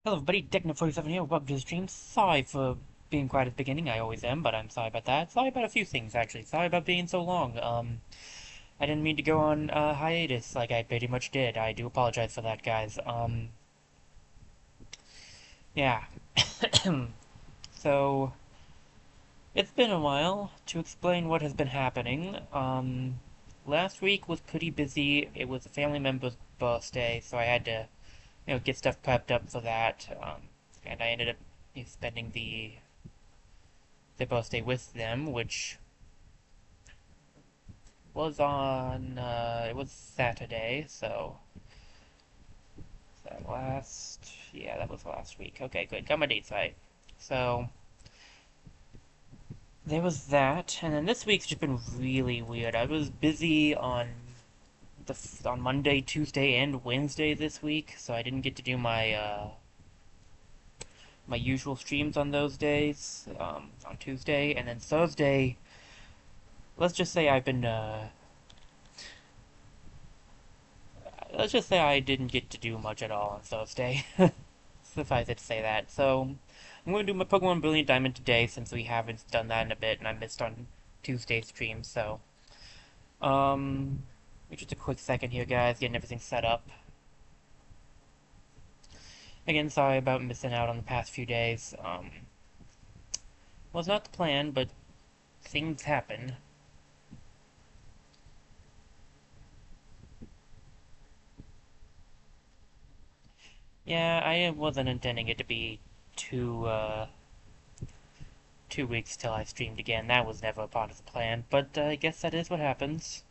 Hello everybody, Techno47 here, welcome to the stream. Sorry for being quiet at the beginning, I always am, but I'm sorry about that. Sorry about a few things, actually. Sorry about being so long. I didn't mean to go on hiatus like I pretty much did. I do apologize for that, guys. Yeah. So, it's been a while. To explain what has been happening, last week was pretty busy. It was a family member's birthday, so I had to, get stuff prepped up for that. And I ended up spending the birthday with them, which was on it was Saturday, so that last yeah, that was last week. Okay, good. Got my dates right. So there was that, and then this week's just been really weird. I was busy on Monday, Tuesday, and Wednesday this week, so I didn't get to do my usual streams on those days. On Tuesday, and then Thursday. Let's just say I've been let's just say I didn't get to do much at all on Thursday. Suffice it to say that. So, I'm going to do my Pokemon Brilliant Diamond today since we haven't done that in a bit and I missed on Tuesday's stream. So, um, just a quick second here, guys, getting everything set up. Again, sorry about missing out on the past few days. Was not the plan, but things happen. Yeah, I wasn't intending it to be too, 2 weeks till I streamed again. That was never a part of the plan, but I guess that is what happens.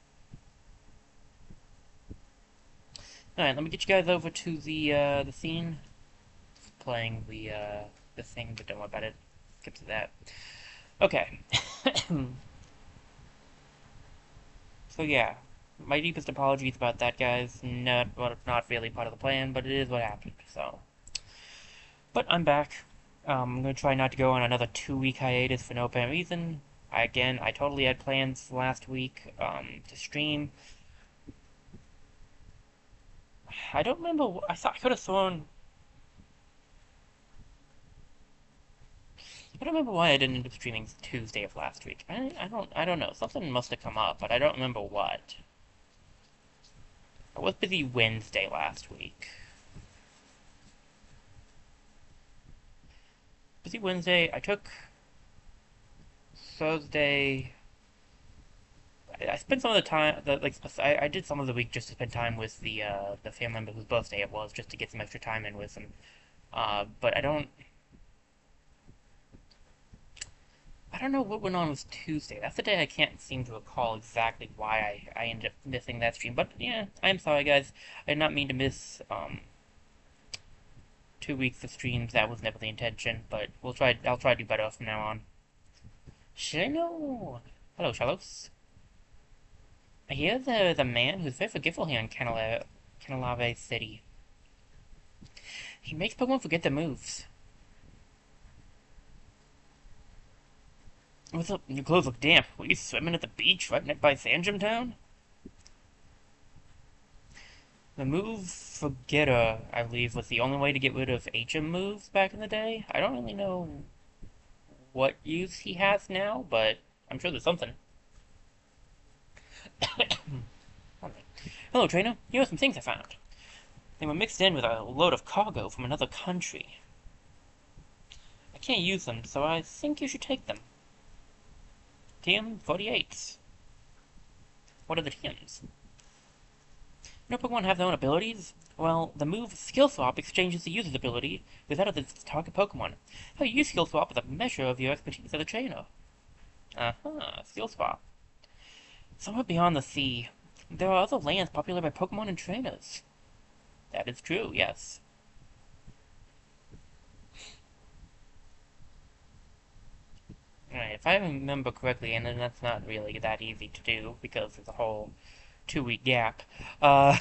Alright, let me get you guys over to the scene. Playing the thing, but don't worry about it. Skip to that. Okay. So yeah, my deepest apologies about that, guys. Not really part of the plan, but it is what happened. So, but I'm back. I'm gonna try not to go on another 2 week hiatus for no apparent reason. I totally had plans last week to stream. I don't remember. I thought I could have thrown. I don't remember why I didn't end up streaming Tuesday of last week. I don't know. Something must have come up, but I don't remember what. I was busy Wednesday last week. Busy Wednesday. I took Thursday. I spent some of the time, I did some of the week just to spend time with the family member whose birthday it was, just to get some extra time in with them. But I don't know what went on with Tuesday. That's the day I can't seem to recall exactly why I ended up missing that stream. But yeah, I'm sorry, guys. I did not mean to miss 2 weeks of streams. That was never the intention. But I'll try to do better from now on. Shino! Hello, Charlos. I hear there's a man who's very forgetful here in Canalave City. He makes Pokemon forget their moves. What's up? Your clothes look damp. Were you swimming at the beach right by Sanjum Town? The move Forgetter, I believe, was the only way to get rid of HM moves back in the day. I don't really know what use he has now, but I'm sure there's something. Hello, trainer. Here are some things I found. They were mixed in with a load of cargo from another country. I can't use them, so I think you should take them. TM-48s. What are the TMs? No Pokemon have their own abilities? Well, the move Skill Swap exchanges the user's ability with that of the target Pokemon. How you use Skill Swap is a measure of your expertise as a trainer. Skill Swap. Somewhere beyond the sea, there are other lands populated by Pokemon and trainers. That is true, yes. Alright, if I remember correctly, and then that's not really that easy to do, because there's a whole 2 week gap, and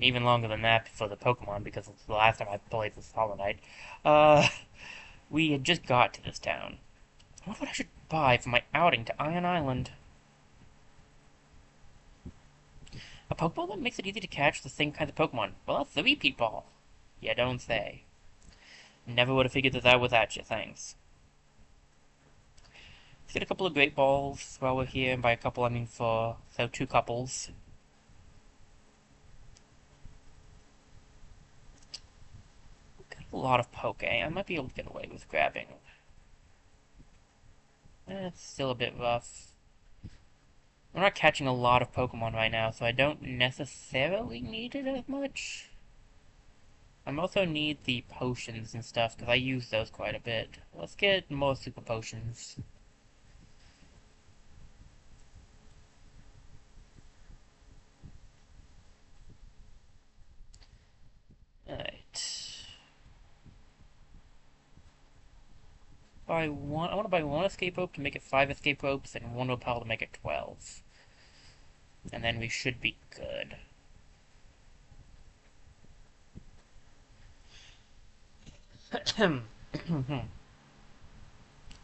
even longer than that for the Pokemon, because it's the last time I played this Hollow Knight, we had just got to this town. I wonder what I should buy for my outing to Iron Island. A Pokeball that makes it easy to catch the same kinds of Pokemon. Well, that's the repeat ball. You don't say. Never would have figured this out without you, thanks. Let's get a couple of great balls while we're here, and by a couple I mean four, so two couples. Got a lot of poke. I might be able to get away with grabbing. It's still a bit rough. I'm not catching a lot of Pokemon right now, so I don't necessarily need it as much. I also need the potions and stuff, because I use those quite a bit. Let's get more super potions. Alright. I want to buy one escape rope to make it 5 escape ropes, and one repel to make it 12. And then we should be good.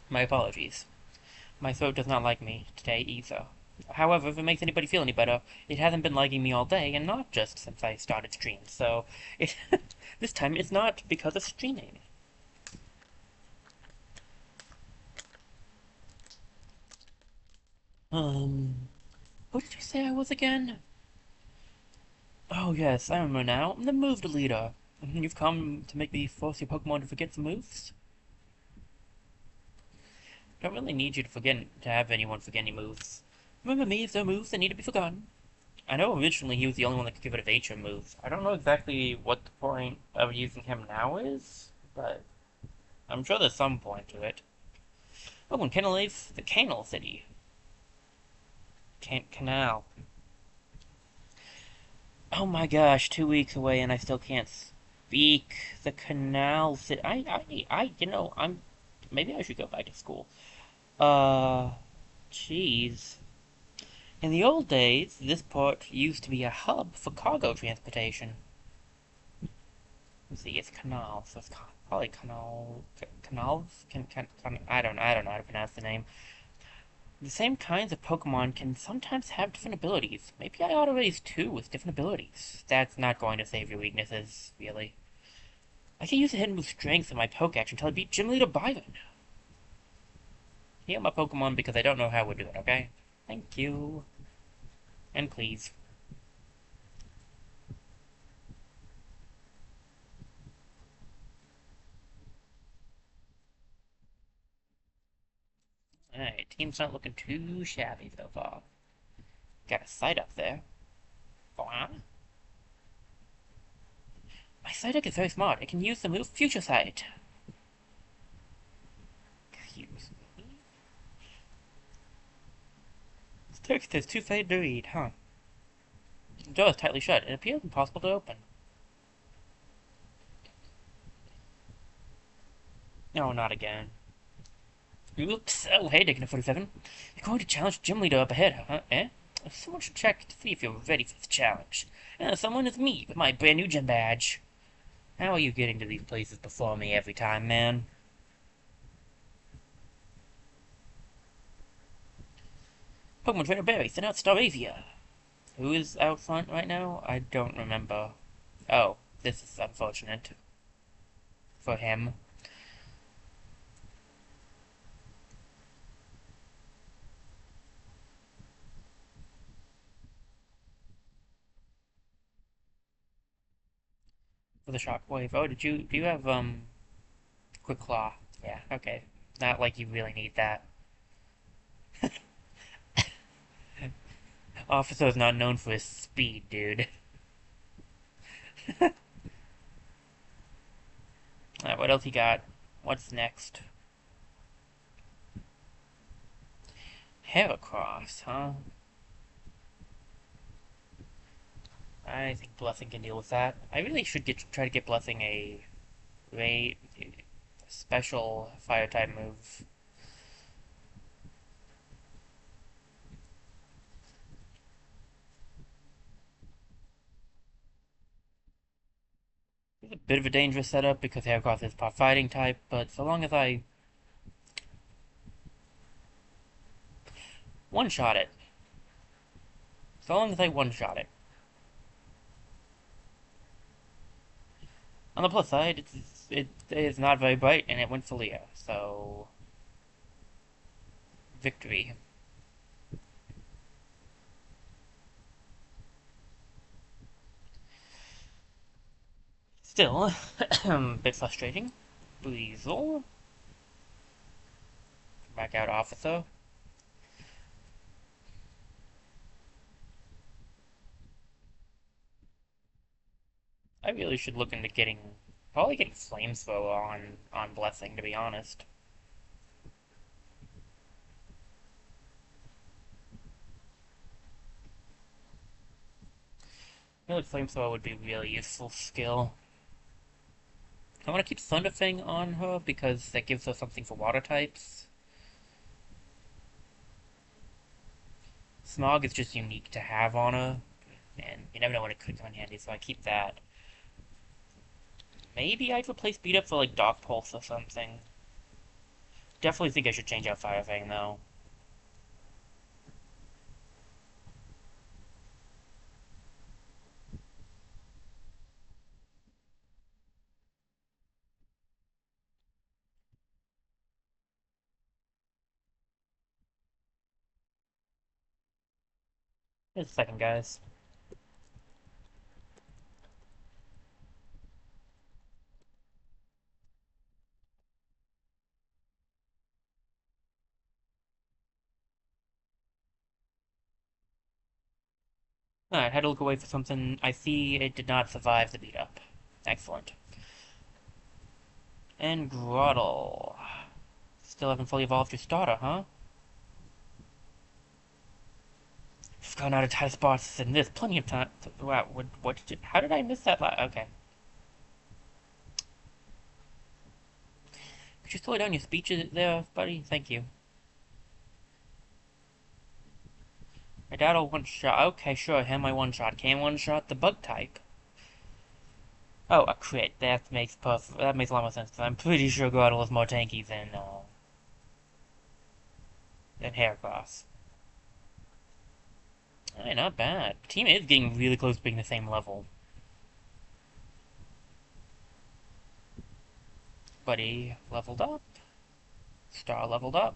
My apologies. My throat does not like me today either. However, if it makes anybody feel any better, it hasn't been liking me all day, and not just since I started streaming, so this time it's not because of streaming. Who did you say I was again? Oh yes, I remember now. I'm the move leader. You've come to make me force your Pokemon to forget the moves? Don't really need you to have anyone forget any moves. Remember me if there are moves that need to be forgotten. I know originally he was the only one that could get rid of HM moves. I don't know exactly what the point of using him now is, but I'm sure there's some point to it. Oh, and Canalave, the Canal City. Canal. Oh my gosh, 2 weeks away and I still can't speak. The Canal City. Maybe I should go back to school. Jeez. In the old days, this port used to be a hub for cargo transportation. Let's see, it's canal, so it's probably canals. I don't know how to pronounce the name. The same kinds of Pokemon can sometimes have different abilities. Maybe I ought to raise two with different abilities. That's not going to save your weaknesses, really. I can use a hidden move strength in my Pokeaction until I beat Gym Leader Byron. Heal my Pokemon because I don't know how we're doing, okay? Thank you. And please. Alright, team's not looking too shabby so far. Got a sight up there. Blah. My Psyduck is very smart. It can use the move Future Sight. Excuse me. This text is too faint to read, huh? The door is tightly shut. It appears impossible to open. No, not again. Oops. Oh, hey, Dignity 47. You're going to challenge Gym Leader up ahead, huh? Eh? Someone should check to see if you're ready for the challenge. Someone is me with my brand new gym badge. How are you getting to these places before me every time, man? Pokemon Trainer Barry sent out Staravia. Who is out front right now? I don't remember. Oh, this is unfortunate. For him. For the Shockwave. Oh, do you have, Quick Claw? Yeah, okay. Not like you really need that. Officer is not known for his speed, dude. Alright, what else he got? What's next? Heracross, huh? I think Blessing can deal with that. I really should try to get Blessing a special fire type move. It's a bit of a dangerous setup because Heracross is part fighting type, but so long as I one-shot it. So long as I one-shot it. On the plus side, it is not very bright, and it went for Leah. So victory. Still, a bit frustrating. Weasel. Back out, officer. I really should look into probably getting flamethrower on blessing. To be honest, I feel like flamethrower would be a really useful skill. I want to keep Thunderfang on her because that gives her something for water types. Smog is just unique to have on her, and you never know when it could come in handy, so I keep that. Maybe I'd replace Beat Up for like Dark Pulse or something. Definitely think I should change out Fire Fang though. Just a second, guys. Alright, had to look away for something. I see it did not survive the beat up. Excellent. And Groddle. Still haven't fully evolved your starter, huh? You've gone out of tight spots and there's plenty of time. Wow, what did you, how did I miss that okay. Could you slow down your speeches there, buddy? Thank you. My dad'll one-shot. Okay, sure, him my one-shot. Can one-shot the bug type. Oh, a crit. That makes a lot more sense, because I'm pretty sure Groddle is more tanky than Heracross. Alright, not bad. Team is getting really close to being the same level. Buddy leveled up. Star leveled up.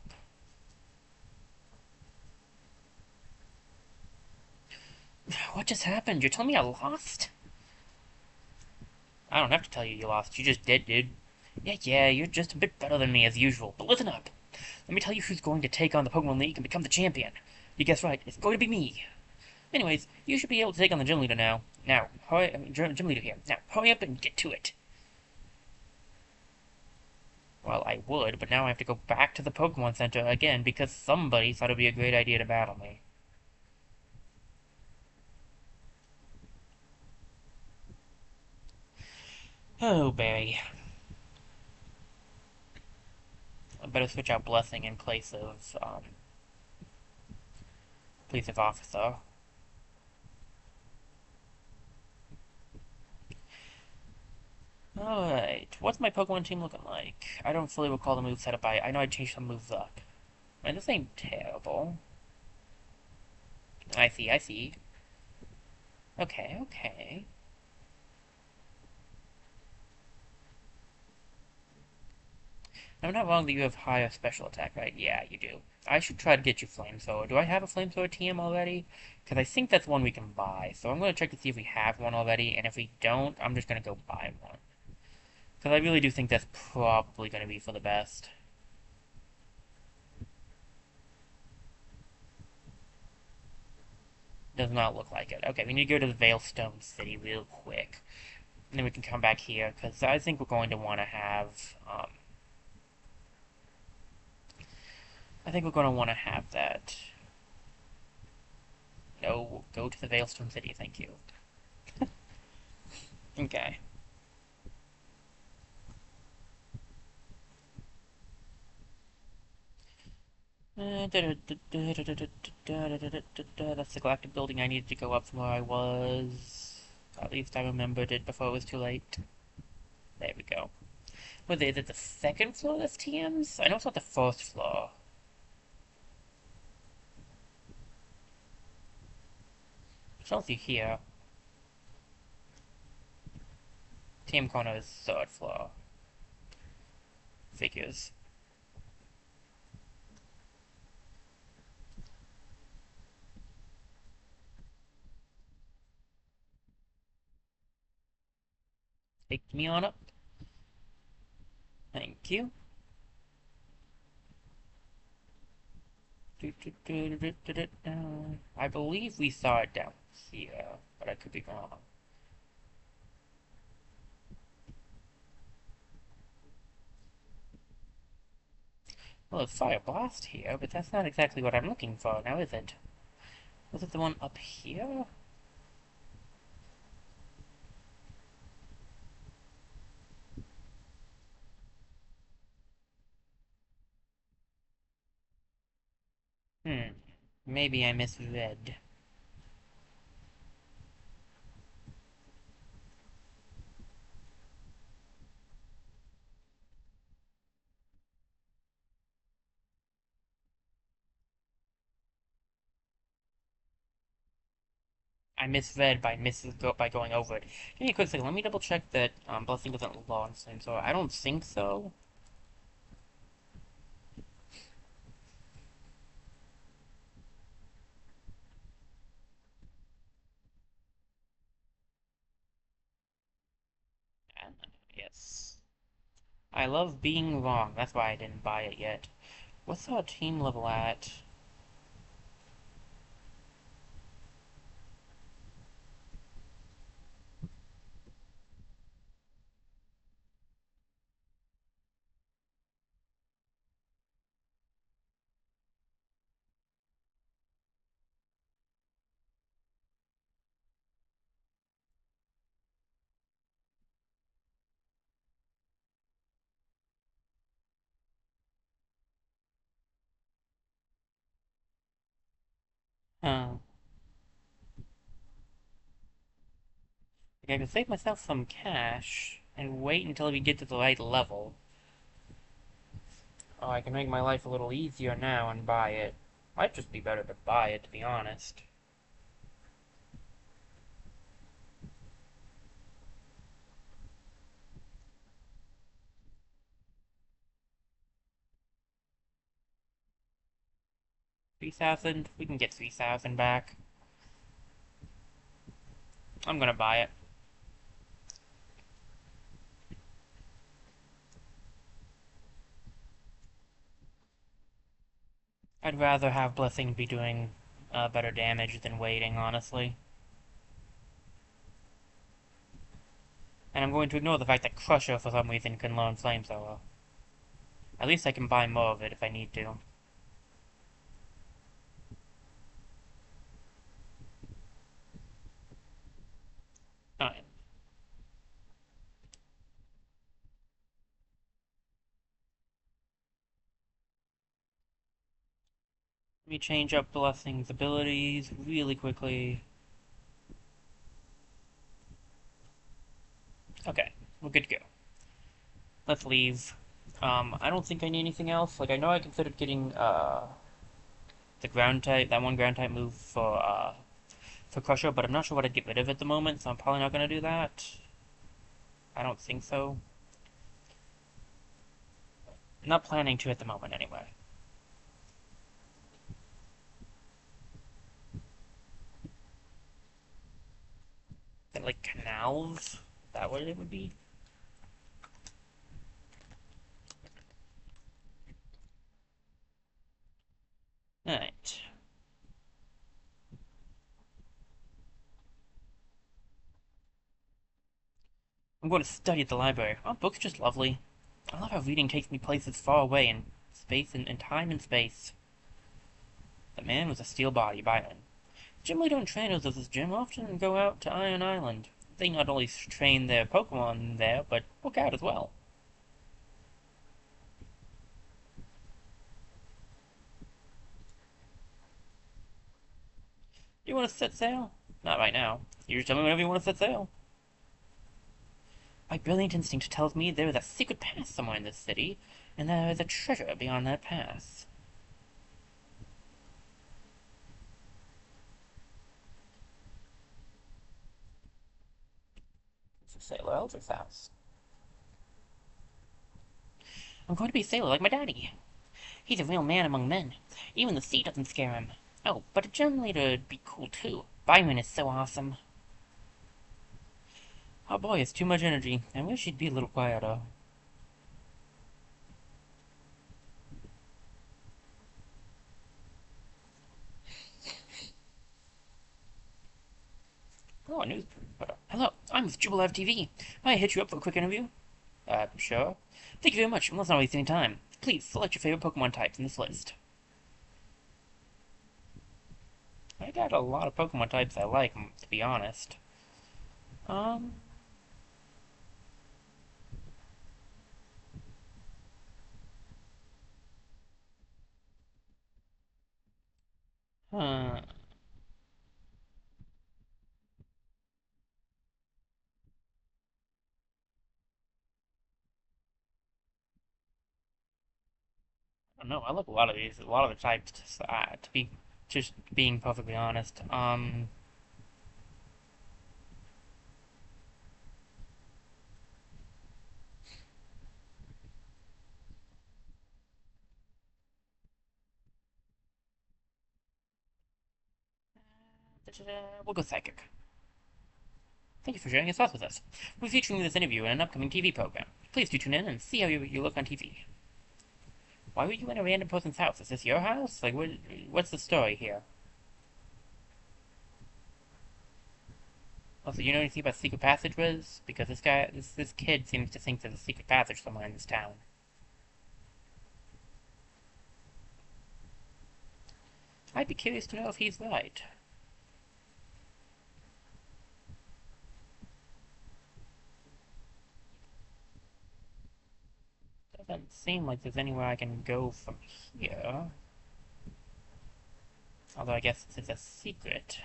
What just happened? You're telling me I lost? I don't have to tell you you lost. You just did, dude. Yeah, you're just a bit better than me as usual. But listen up. Let me tell you who's going to take on the Pokemon League and become the champion. You guessed right. It's going to be me. Anyways, you should be able to take on the gym leader now. Now, hurry, gym leader here. Now, hurry up and get to it. Well, I would, but now I have to go back to the Pokemon Center again because somebody thought it'd be a great idea to battle me. Oh, Barry. I better switch out Blessing in place of Officer. Alright, what's my Pokemon team looking like? I don't fully recall the move setup. I know I changed some moves up. And this ain't terrible. I see. Okay. I'm not wrong that you have higher special attack, right? Yeah, you do. I should try to get you Flamethrower. Do I have a Flamethrower TM already? Because I think that's one we can buy. So I'm going to check to see if we have one already, and if we don't, I'm just going to go buy one. Because I really do think that's probably going to be for the best. Does not look like it. Okay, we need to go to the Veilstone City real quick. And then we can come back here, because I think we're going to want to have... I think we're going to want to have that. No, go to the Veilstone City, thank you. Okay. That's the galactic building I needed to go up from where I was. At least I remembered it before it was too late. There we go. Is it the second floor that's TM's? I know it's not the first floor. Chelsea here. TM corner is third floor. figures. Take me on up. Thank you. I believe we saw it down here, but I could be wrong. Well, it's Fire Blast here, but that's not exactly what I'm looking for now, is it? Was it the one up here? Hmm. Maybe I misread. I misread by going over it. Give me a quick second. Let me double check that Blessing doesn't launch things. So I don't think so. And, yes. I love being wrong. That's why I didn't buy it yet. What's our team level at? Uh, I can save myself some cash and wait until we get to the right level. Oh, I can make my life a little easier now and buy it. Might just be better to buy it, to be honest. $3,000? We can get 3,000 back. I'm gonna buy it. I'd rather have Blessing be doing better damage than waiting, honestly. And I'm going to ignore the fact that Crusher, for some reason, can learn Flamethrower. At least I can buy more of it if I need to. Alright. Let me change up Blessing's abilities really quickly. Okay, we're good to go. Let's leave. I don't think I need anything else. Like, I know I considered getting, the ground type, that one ground type move for Crusher, but I'm not sure what I'd get rid of at the moment, so I'm probably not gonna do that. I don't think so. I'm not planning to at the moment, anyway. Is that like canals? Is that what it would be? Alright. I'm going to study at the library. Aren't books just lovely? I love how reading takes me places far away in space and time and space. The Man with a Steel Body, Byron. Gym Leader and trainers of this gym often go out to Iron Island. They not only train their Pokémon there, but work out as well. Do you want to set sail? Not right now. You just tell me whenever you want to set sail. My brilliant instinct tells me there is a secret path somewhere in this city, and there is a treasure beyond that path. It's a Sailor Eldritch's house. I'm going to be a sailor like my daddy. He's a real man among men. Even the sea doesn't scare him. Oh, but a gym leader'd be cool too. Byron is so awesome. Oh boy, it's too much energy. I wish he'd be a little quieter. Oh, news. Hello, I'm with Jubilive TV. May I hit you up for a quick interview? Sure. Thank you very much, and let's not waste any time. Please, select your favorite Pokemon types in this list. I got a lot of Pokemon types I like, to be honest. Um, I don't know, I like a lot of these, a lot of the types, to be, just being perfectly honest. We'll go Psychic. Thank you for sharing your thoughts with us. We're featuring this interview in an upcoming TV program. Please do tune in and see how you look on TV. Why were you in a random person's house? Is this your house? Like, what's the story here? Also, you know anything about secret passageways? Because this kid seems to think there's a secret passage somewhere in this town. I'd be curious to know if he's right. Doesn't seem like there's anywhere I can go from here. Although I guess it's a secret.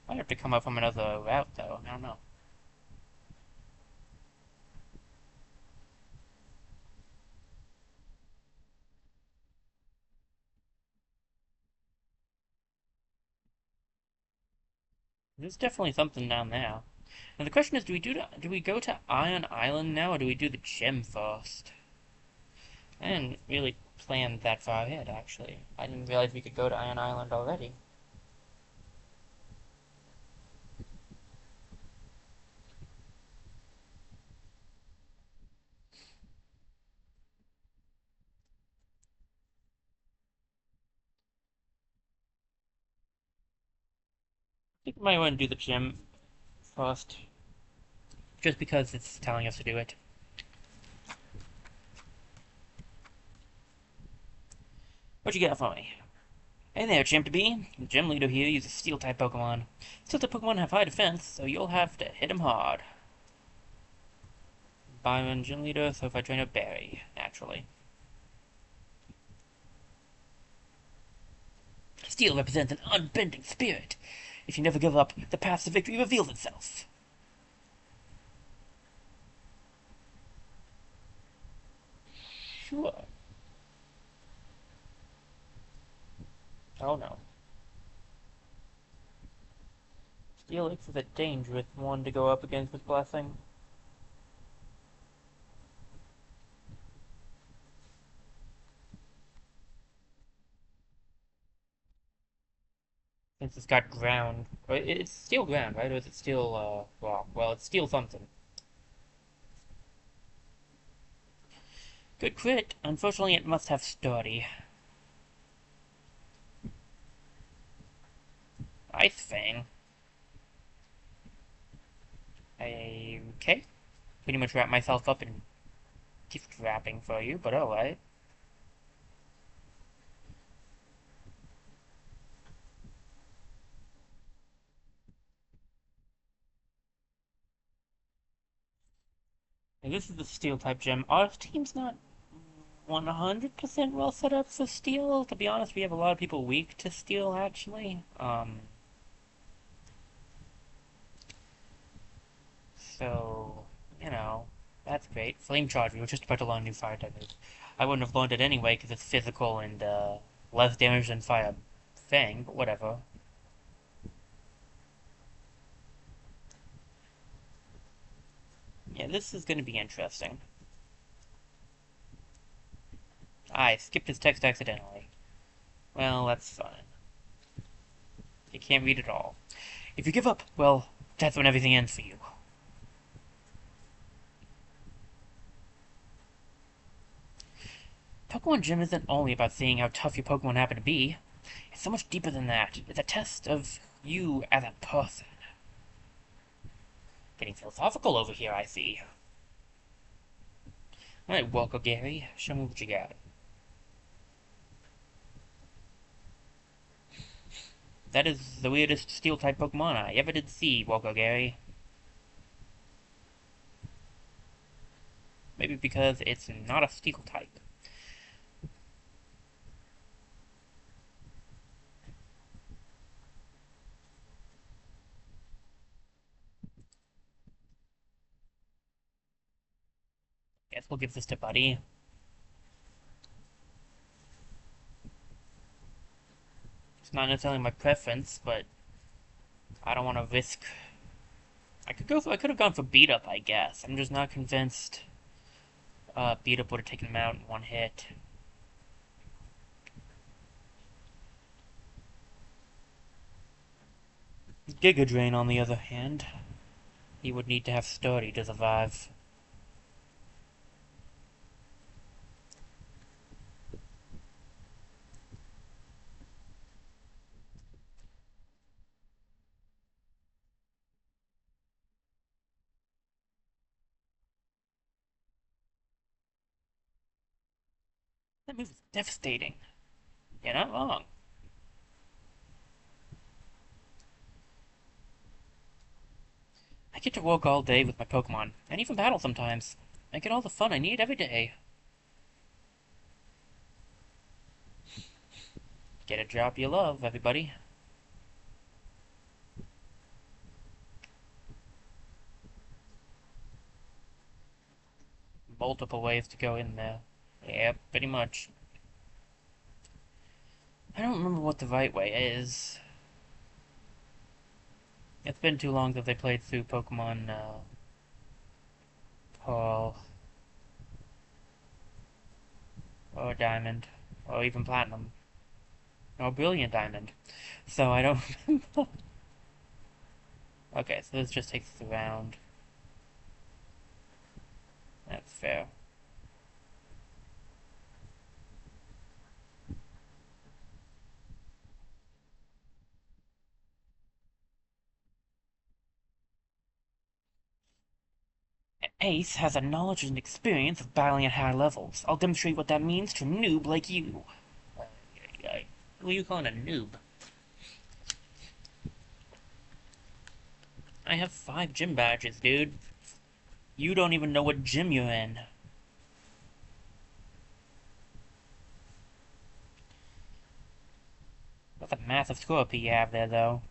Might have to come up from another route, though. I don't know. There's definitely something down there. Now the question is, do we go to Iron Island now, or do we do the gym first? I didn't really plan that far ahead, actually. I didn't realize we could go to Iron Island already. I think we might want to do the gym first, just because it's telling us to do it. What you got for me? Hey there, Chimp to be. The gym leader here uses Steel-type Pokemon. Steel-type Pokemon have high defense, so you'll have to hit him hard. Byron, gym leader, so if I train a Berry, naturally. Steel represents an unbending spirit. If you never give up, the path to victory reveals itself. Sure. Oh no. Steelix is a dangerous one to go up against with Blessing. Since it's got ground. It's steel ground, right? Or is it steel, rock? Well, it's steel something. Good crit. Unfortunately, it must have sturdy. Ice Fang. Okay. Pretty much wrap myself up in gift wrapping for you, but alright. And this is the steel type gym. Our team's not 100% well set up for steel. To be honest, we have a lot of people weak to steel, actually. So, you know, that's great. Flame Charge, we were just about to learn new fire type moves. I wouldn't have learned it anyway because it's physical and less damage than Fire Fang, but whatever. Yeah, Okay, this is gonna be interesting. I skipped his text accidentally. Well, that's fine. You can't read it all. If you give up, well, that's when everything ends for you. Pokemon Gym isn't only about seeing how tough your Pokemon happen to be. It's so much deeper than that. It's a test of you as a person. Getting philosophical over here, I see. Alright, Walker Gary, show me what you got. That is the weirdest Steel-type Pokemon I ever did see, Walker Gary. Maybe because it's not a Steel-type. Guess we'll give this to Buddy. It's not necessarily my preference, but I don't want to risk... I could have gone for Beat Up, I guess. I'm just not convinced Beat Up would have taken him out in one hit. Giga Drain, on the other hand, he would need to have Sturdy to survive. That move is devastating. You're not wrong. I get to walk all day with my Pokemon, and even battle sometimes. I get all the fun I need every day. Get a job you love, everybody. Multiple ways to go in there. Yeah, pretty much. I don't remember what the right way is. It's been too long since I played through Pokemon, Pearl, or Diamond, or even Platinum, or Brilliant Diamond. So I don't remember. Okay, so this just takes us around. That's fair. Ace has a knowledge and experience of battling at high levels. I'll demonstrate what that means to a noob like you. Who are you calling a noob? I have 5 gym badges, dude. You don't even know what gym you're in. That's a massive score you have there, though.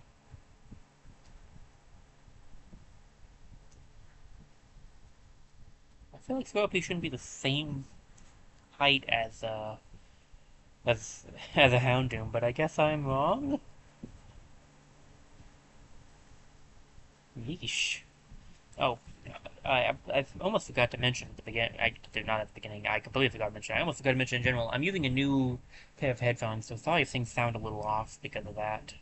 I feel like Scorpio shouldn't be the same height as as a Houndoom, but I guess I'm wrong. Yeesh. Oh, I almost forgot to mention at the beginning. I did not at the beginning. I completely forgot to mention. I almost forgot to mention in general. I'm using a new pair of headphones, so sorry if things sound a little off because of that.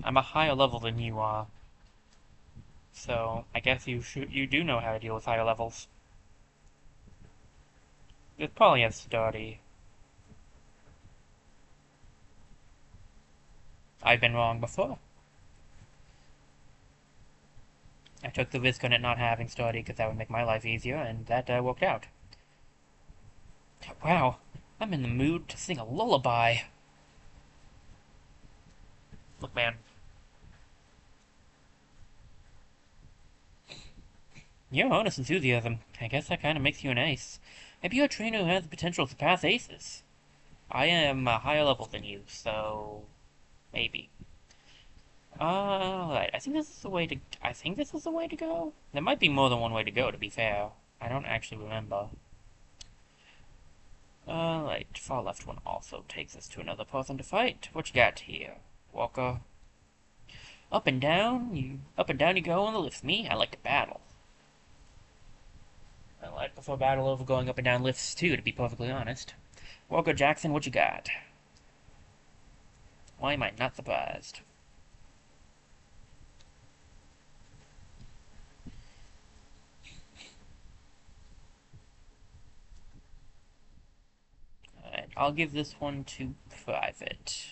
I'm a higher level than you are, so I guess you do know how to deal with higher levels. It's probably a study. I've been wrong before. I took the risk on it not having study because that would make my life easier, and that worked out. Wow, I'm in the mood to sing a lullaby. Look, man, your honest enthusiasm, I guess that kind of makes you an ace. Maybe you're a trainer who has the potential to pass aces. I am a higher level than you, so maybe. Alright, I think this is the way to. I think this is the way to go. There might be more than one way to go, to be fair. I don't actually remember. Right, far left one also takes us to another person to fight. What you got here, Walker? Up and down you go on the lifts. Me, I like to battle. I like before battle over going up and down lifts too, to be perfectly honest. Walker Jackson, what you got? Why am I not surprised? Alright, I'll give this one to Private.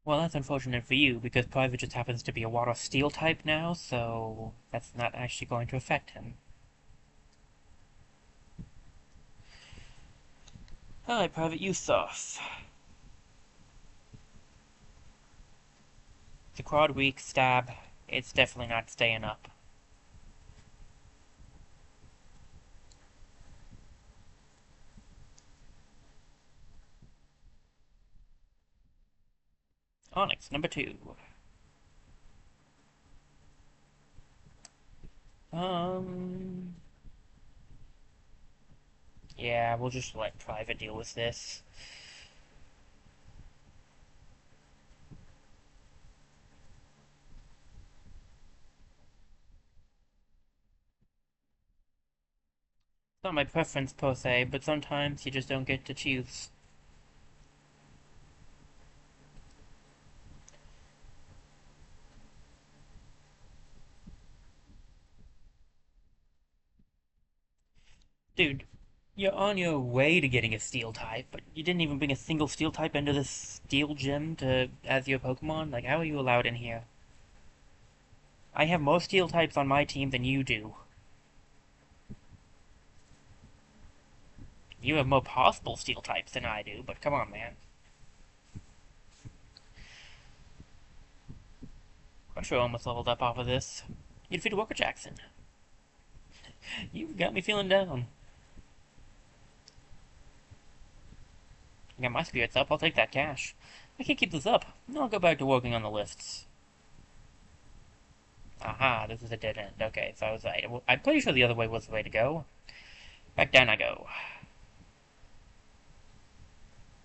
Well, that's unfortunate for you, because Private just happens to be a water steel type now, so that's not actually going to affect him. Alright, Private, you sauce. The quad weak stab, it's definitely not staying up. Onyx, number 2. Um... Yeah, we'll just let Private deal with this. It's not my preference per se, but sometimes you just don't get to choose. Dude, you're on your way to getting a steel type, but you didn't even bring a single steel type into this steel gym to as your Pokemon? Like, how are you allowed in here? I have more steel types on my team than you do. You have more possible steel types than I do, but come on, man. Crusher almost leveled up off of this. You defeated Walker Jackson. You've got me feeling down. I got my spirits up, I'll take that cash. I can't keep this up. I'll go back to working on the lists. Aha, this is a dead end. Okay, so I was right. I'm pretty sure the other way was the way to go. Back down I go.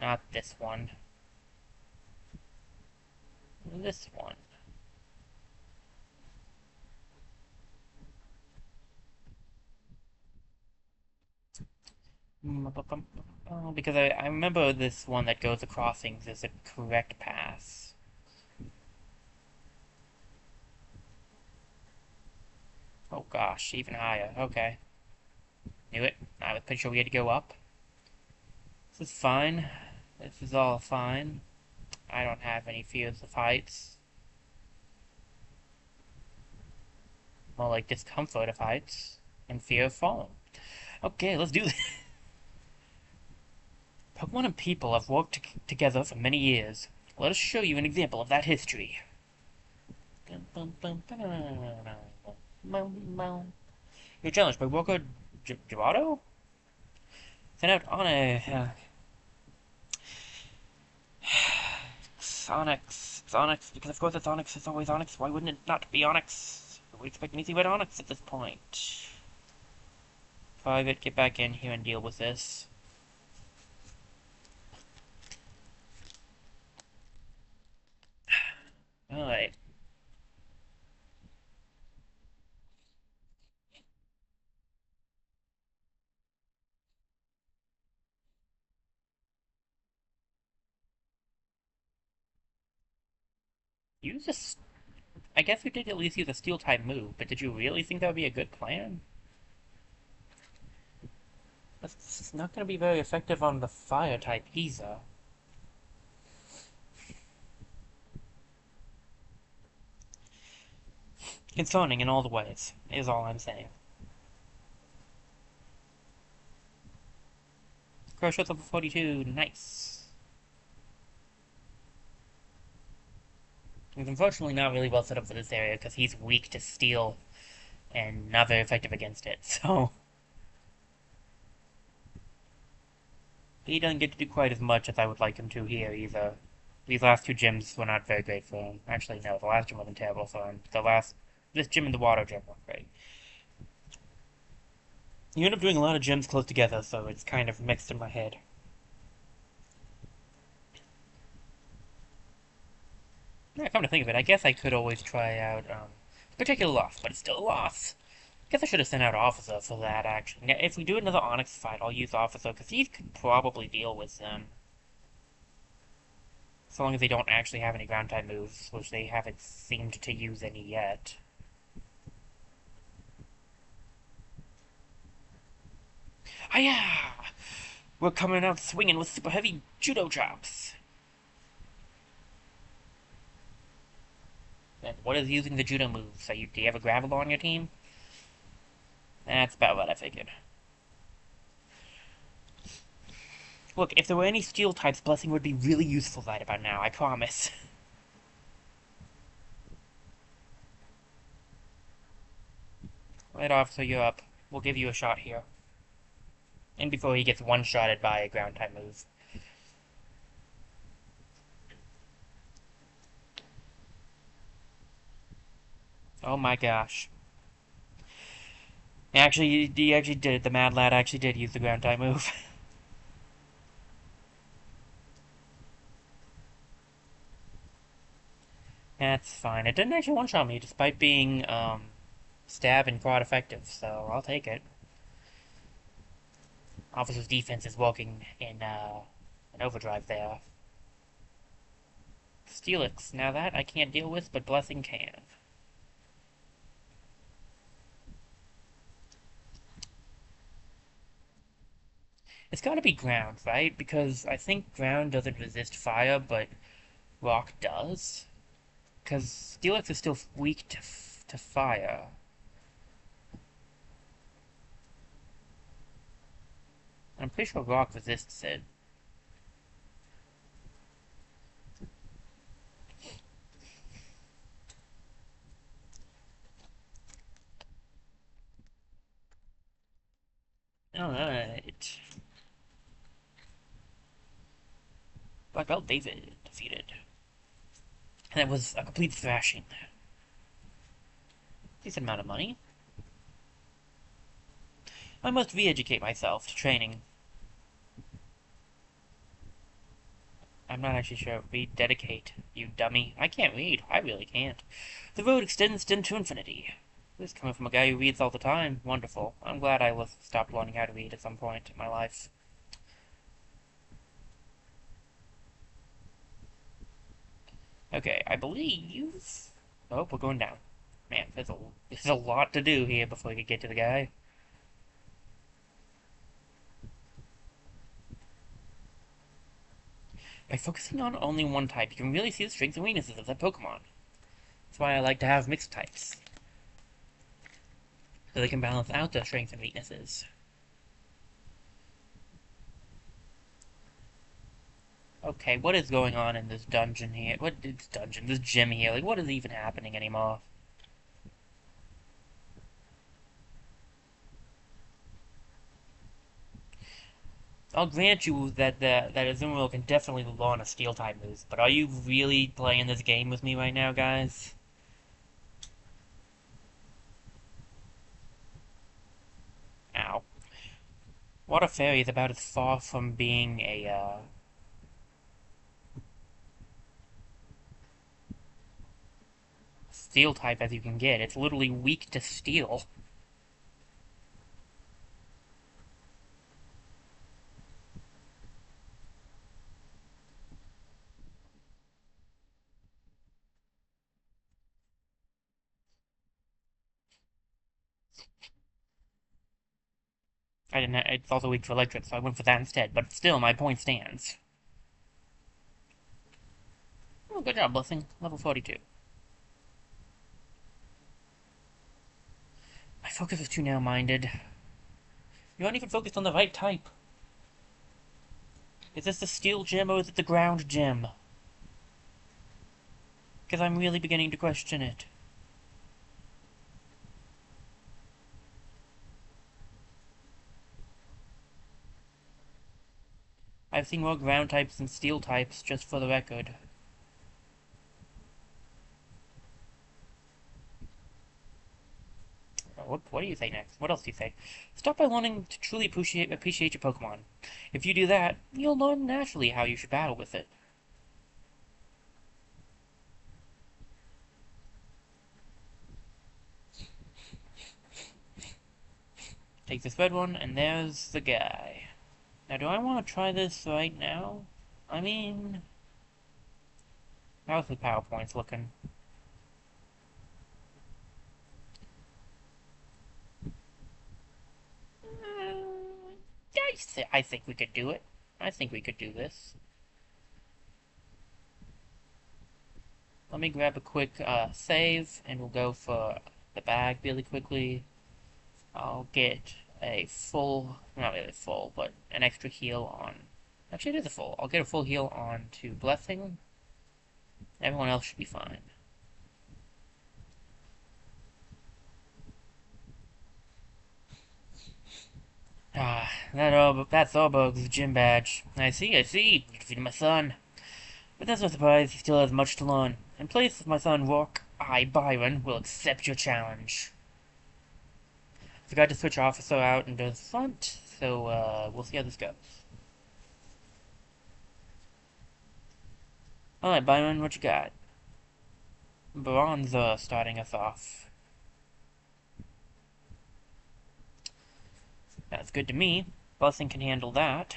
Not this one. This one. Oh, because I remember this one that goes across things is a correct pass. Oh gosh, even higher. Okay. Knew it. I was pretty sure we had to go up. This is fine. This is all fine. I don't have any fears of heights. More like discomfort of heights and fear of falling. Okay, let's do this. Pokemon and people have worked together for many years. Let us show you an example of that history. You're challenged by Walker Girato? Sent out on a Onyx. It's Onyx, because of course it's Onyx, it's always Onyx. Why wouldn't it not be Onyx? We expect anything but Onyx at this point. Private, get back in here and deal with this. Alright. Use this. I guess we did at least use a steel type move, but did you really think that would be a good plan? That's not going to be very effective on the fire type either. Concerning in all the ways, is all I'm saying. Crush level 42, nice. He's unfortunately not really well set up for this area because he's weak to steel and not very effective against it, so. He doesn't get to do quite as much as I would like him to here either. These last two gyms were not very great for him. Actually, no, the last gym wasn't terrible for him. This gym and the water gym weren't great. You end up doing a lot of gyms close together, so it's kind of mixed in my head. Yeah, come to think of it, I guess I could always try out particular loss, but it's still a loss. I guess I should have sent out Officer for that, actually. Now, if we do another Onyx fight, I'll use Officer, because he could probably deal with them. So long as they don't actually have any ground type moves, which they haven't seemed to use any yet. Hiya! We're coming out swinging with super heavy judo chops. And what is using the judo moves? Do you have a gravel on your team? That's about what I figured. Look, if there were any steel types, Blessing would be really useful right about now, I promise. Right off, so you're up. We'll give you a shot here. And before he gets one-shotted by a ground type move. Oh my gosh. He actually did. The Mad Lad actually did use the ground type move. That's fine. It didn't actually one-shot me, despite being, stab and quad effective, so I'll take it. Officer's defense is working in, an overdrive there. Steelix, now that I can't deal with, but Blessing can. It's gotta be ground, right? Because I think ground doesn't resist fire, but rock does. Because Steelix is still weak to fire. I'm pretty sure rock resists it. Alright. Black Belt David defeated. And that was a complete thrashing. Decent amount of money. I must re-educate myself to training. I'm not actually sure. Rededicate, you dummy. I can't read. I really can't. The road extends into infinity. This is coming from a guy who reads all the time. Wonderful. I'm glad I stopped learning how to read at some point in my life. Okay, I believe... Oh, we're going down. Man, there's a lot to do here before we can get to the guy. By focusing on only one type, you can really see the strengths and weaknesses of that Pokémon. That's why I like to have mixed types. So they can balance out their strengths and weaknesses. Okay, what is going on in this dungeon here? This gym here? Like, what is even happening anymore? I'll grant you that Azumarill can definitely learn a Steel-type move, but are you really playing this game with me right now, guys? Ow. Water Fairy is about as far from being a, Steel type as you can get. It's literally weak to Steel. It's also weak to Electric, so I went for that instead, but still, my point stands. Oh, good job, Blessing. Level 42. My focus is too narrow-minded. You aren't even focused on the right type. Is this the Steel gym or is it the Ground gym? Because I'm really beginning to question it. I've seen more ground types than steel types, just for the record. What do you say next? What else do you say? Start by learning to truly appreciate your Pokemon. If you do that, you'll learn naturally how you should battle with it. Take this red one, and there's the guy. Now, do I want to try this right now? I mean, how's the PowerPoints looking? I think we could do it. I think we could do this. Let me grab a quick save, and we'll go for the bag really quickly. I'll get a full, not really full, but an extra heal on. Actually, it is a full. I'll get a full heal on to Blessing. Everyone else should be fine. Ah, that's Orbog's gym badge. I see. You defeated my son. But that's no surprise, he still has much to learn. In place of my son Rourke, I, Byron, will accept your challenge. Forgot to switch Officer out into the front, so we'll see how this goes. Alright, Byron, what you got? Bronzer starting us off. That's good to me. Blessing can handle that.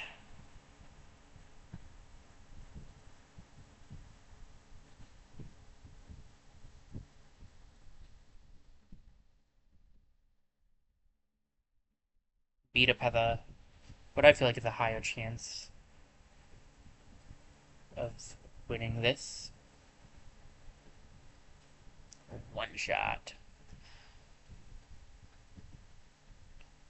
Beat up has what I feel like is a higher chance of winning this. One shot.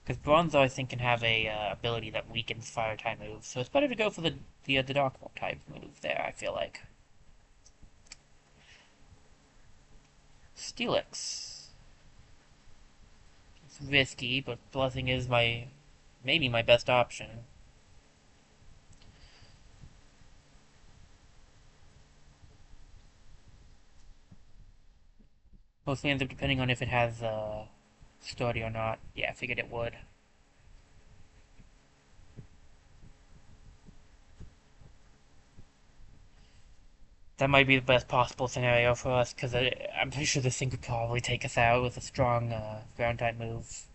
Because Bronzo, I think, can have a ability that weakens fire type moves, so it's better to go for the Dark type move there, I feel like. Steelix. It's risky, but Blessing is maybe my best option. Mostly ends up depending on if it has sturdy or not. Yeah, I figured it would. That might be the best possible scenario for us, because I'm pretty sure this thing could probably take us out with a strong ground type move.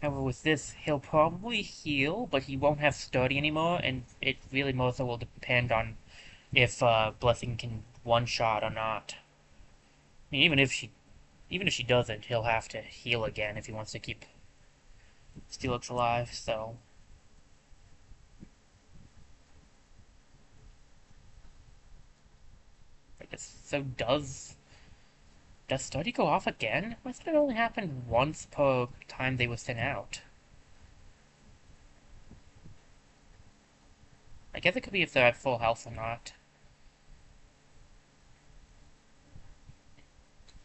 However, with this, he'll probably heal, but he won't have sturdy anymore, and it really more so will depend on if Blessing can one-shot or not. I mean, even if she doesn't, he'll have to heal again if he wants to keep Steelix alive, so... I guess, so does Sturdy go off again? I thought it only happened once per time they were sent out. I guess it could be if they're at full health or not.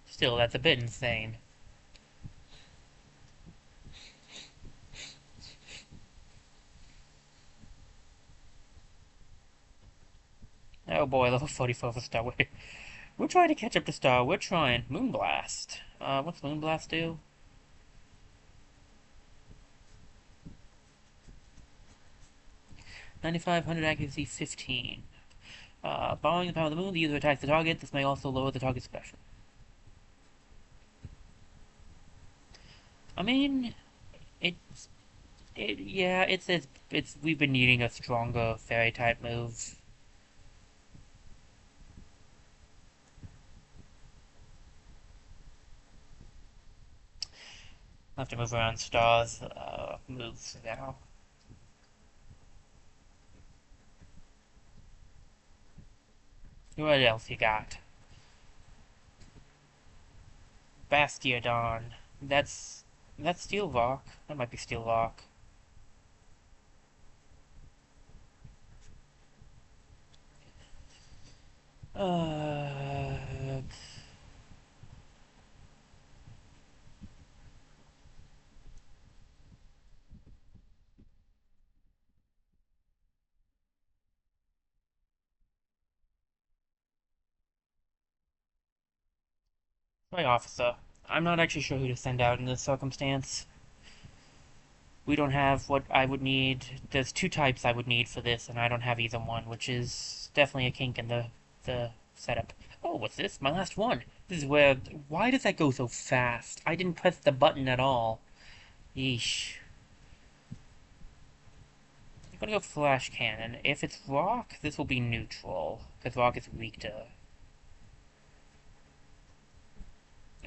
Still, that's a bit insane. Oh boy, level 44 for Star. We're trying to catch up to Star. We're trying. Moonblast. What's Moonblast do? 9500 accuracy, 15. Borrowing the power of the moon, the user attacks the target. This may also lower the target's special. I mean, it's yeah, we've been needing a stronger fairy type move. I'll have to move around Star's moves now. What else you got? Bastiodon. That's Steel Rock. That might be Steel Rock. Uh, Sorry, officer. I'm not actually sure who to send out in this circumstance. We don't have what I would need. There's two types I would need for this, and I don't have either one, which is definitely a kink in the setup. Oh, what's this? My last one. This is where... Why does that go so fast? I didn't press the button at all. Yeesh. I'm gonna go Flash Cannon. If it's Rock, this will be neutral, because Rock is weak to...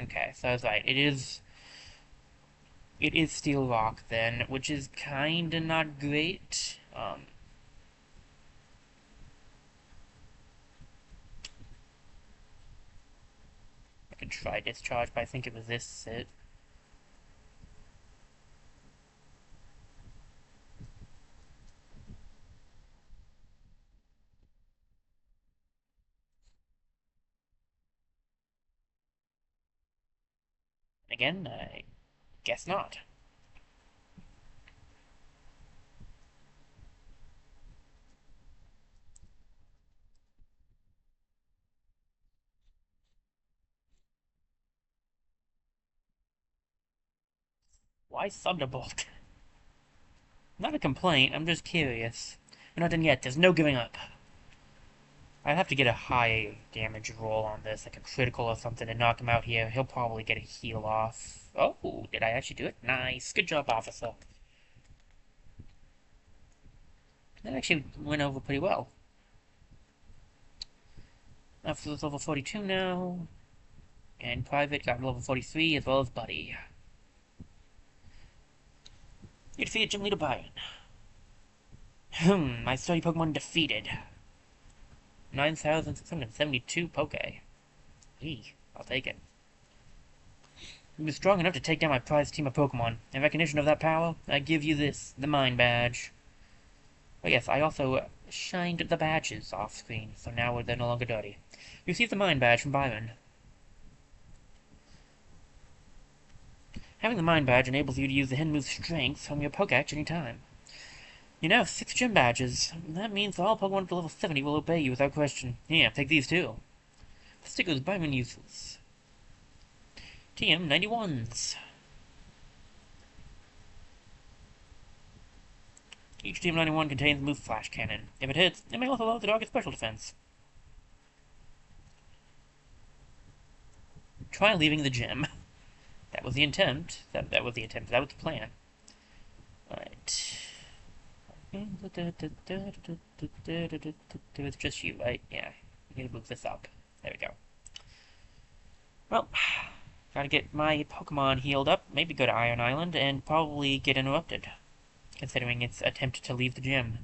Okay, so I was right. It is Steel Rock, then, which is kinda not great. I could try Discharge, but I think it resists it. Again, I guess not. Why Thunderbolt? Not a complaint, I'm just curious. We're not done yet, there's no giving up. I'd have to get a high damage roll on this, like a critical or something, to knock him out here. He'll probably get a heal off. Oh, did I actually do it? Nice. Good job, officer. That actually went over pretty well. Officer's level 42 now. And Private got level 43 as well as Buddy. You defeated Gym Leader Byron. My study Pokemon defeated. 9,672 Poke. Eee, I'll take it. You were strong enough to take down my prized team of Pokemon. In recognition of that power, I give you this, the Mind Badge. Oh yes, I also shined the badges off screen, so now they're no longer dirty. You received the Mind Badge from Byron. Having the Mind Badge enables you to use the hidden move Strength from your Pokedex any time. You now have 6 gym badges. That means all Pokemon up to level 70 will obey you without question. Yeah, take these too. The stickers Byron uses. TM 91s. Each TM 91 contains the move Flash Cannon. If it hits, it may also lower the target's special defense. Try leaving the gym. That was the intent. That was the attempt. That was the plan. Alright. It's just you, right? Yeah. You gotta move this up. There we go. Well, gotta get my Pokemon healed up, maybe go to Iron Island, and probably get interrupted, considering its attempt to leave the gym.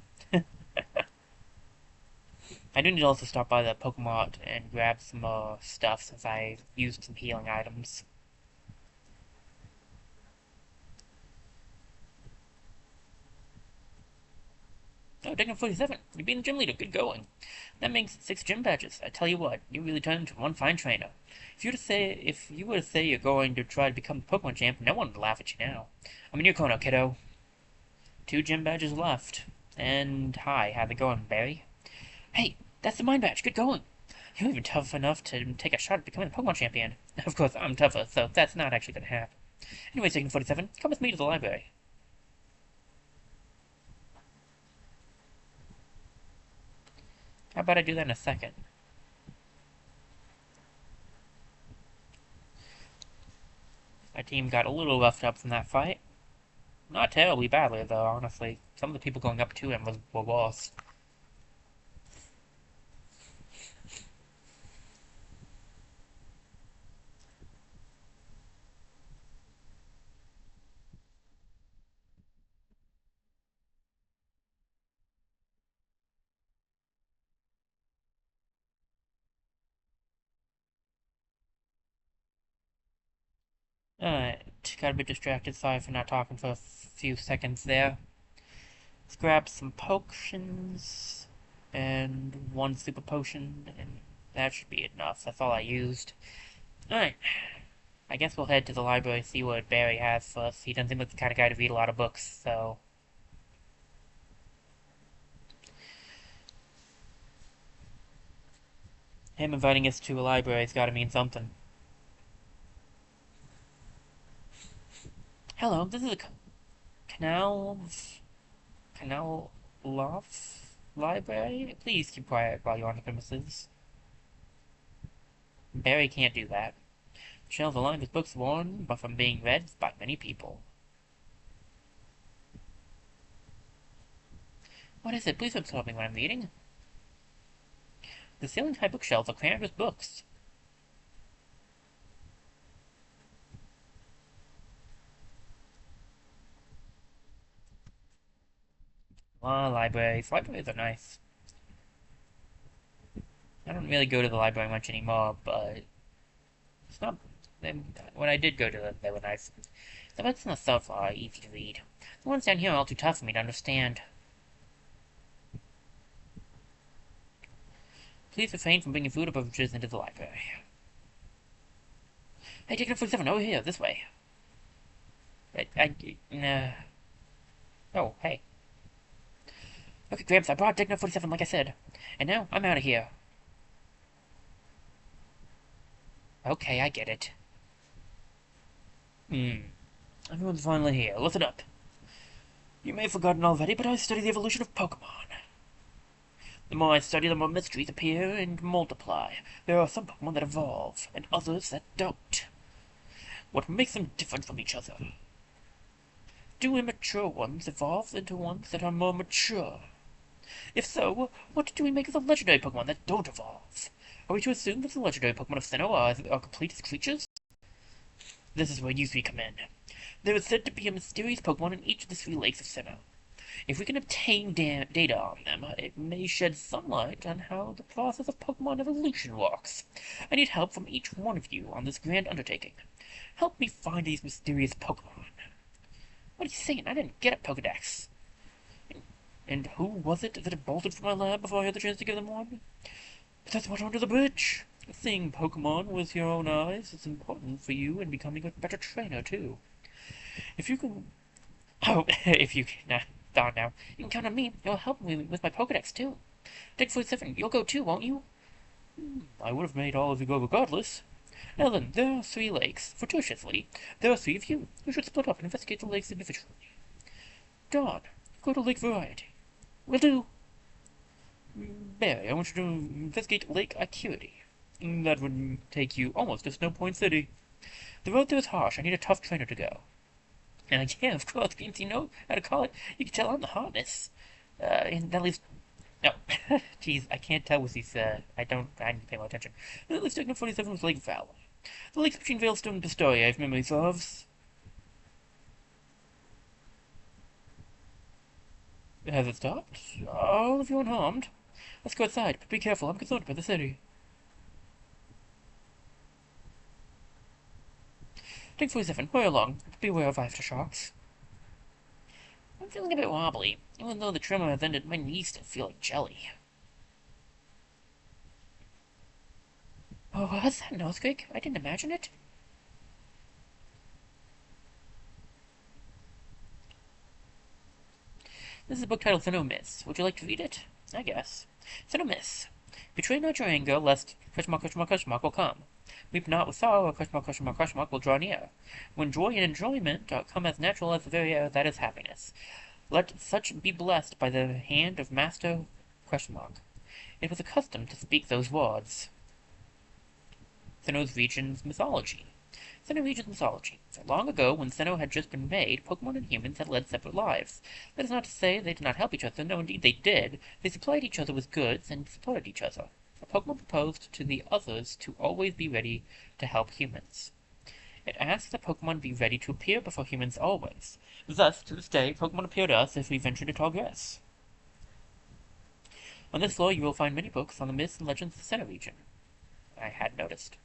I do need to also stop by the Pokemon and grab some more stuff, since I used some healing items. Oh, Digging 47, you're being the gym leader, good going. That makes 6 gym badges. I tell you what, you really turned into one fine trainer. If you were to say you're going to try to become the Pokemon champ, no one would laugh at you now. I'm in your corner, kiddo. 2 gym badges left. And hi, how's it going, Barry? Hey, that's the Mind Badge, good going. You're even tough enough to take a shot at becoming the Pokemon champion. Of course, I'm tougher, so that's not actually gonna happen. Anyway, Digging 47, come with me to the library. How about I do that in a second? My team got a little roughed up from that fight. Not terribly badly, though, honestly. Some of the people going up to him were lost. Got a bit distracted. Sorry for not talking for a few seconds there. Let's grab some potions and 1 super potion, and that should be enough. That's all I used. Alright. I guess we'll head to the library, see what Barry has for us. He doesn't seem like the kind of guy to read a lot of books, so... Him inviting us to a library's gotta mean something. Hello, this is a canal... canal... loft library? Please keep quiet while you're on the premises. Barry can't do that. The shelves are lined with books worn but from being read by many people. What is it? Please don't stop me when I'm reading. The ceiling-high bookshelves are crammed with books. Ah, libraries. Libraries are nice. I don't really go to the library much anymore, but it's not. When I did go to them, they were nice. The books on the third floor are easy to read. The ones down here are all too tough for me to understand. Please refrain from bringing food or beverages into the library. Hey, take number 47, over here, this way. Oh, hey. Okay, Gramps, I brought Digna 47 like I said. And now, I'm out of here. Okay, I get it. Everyone's finally here. Listen up. You may have forgotten already, but I study the evolution of Pokémon. The more I study, the more mysteries appear and multiply. There are some Pokémon that evolve, and others that don't. What makes them different from each other? Do immature ones evolve into ones that are more mature? If so, what do we make of the legendary Pokémon that don't evolve? Are we to assume that the legendary Pokémon of Sinnoh are complete as creatures? This is where you three come in. There is said to be a mysterious Pokémon in each of the 3 lakes of Sinnoh. If we can obtain data on them, it may shed some light on how the process of Pokémon evolution works. I need help from each one of you on this grand undertaking. Help me find these mysterious Pokémon. What are you saying? I didn't get a Pokedex. And who was it that bolted from my lab before I had the chance to give them one? But that's what under the bridge. Seeing Pokémon with your own eyes is important for you in becoming a better trainer, too. If you can... Oh, if you can... Darn now. You can count on me. You'll help me with my Pokedex, too. Dig 47, you'll go too, won't you? I would have made all of you go regardless. Now then, there are 3 lakes. Fortuitously, there are 3 of you. You should split up and investigate the lakes individually. Dawn, go to Lake Variety. Will do. Barry, I want you to investigate Lake Acuity. That would take you almost to Snow Point City. The road there is harsh. I need a tough trainer to go. And yeah, of course, since you know how to call it, you can tell I'm the hotness. And that leaves... No. Jeez, I can't tell with these, I need to pay more attention. That leaves Digna 47 with Lake Valley. The lakes between Veilstone and Pistoria, if memory serves. Has it stopped? All of you unharmed? Let's go outside, but be careful, I'm concerned about the city. Dig 47, hurry along. Beware of aftershocks. I'm feeling a bit wobbly. Even though the tremor has ended, my knees still feel like jelly. Oh, was that an earthquake? I didn't imagine it. This is a book titled Sinnoh Miss. Would you like to read it? I guess. Sinnoh Miss. Betray not your anger, lest will come. Weep not with sorrow, will draw near. When joy and enjoyment come as natural as the very air, that is happiness. Let such be blessed by the hand of Master ? It was accustomed to speak those words. Sinnoh's region's mythology. Sinnoh region's mythology. Long ago, when Sinnoh had just been made, Pokemon and humans had led separate lives. That is not to say they did not help each other. No, indeed they did. They supplied each other with goods and supported each other. A Pokemon proposed to the others to always be ready to help humans. It asked that Pokemon be ready to appear before humans always. Thus, to this day, Pokemon appear to us if we venture to progress. On this floor, you will find many books on the myths and legends of the Sinnoh region. I had noticed.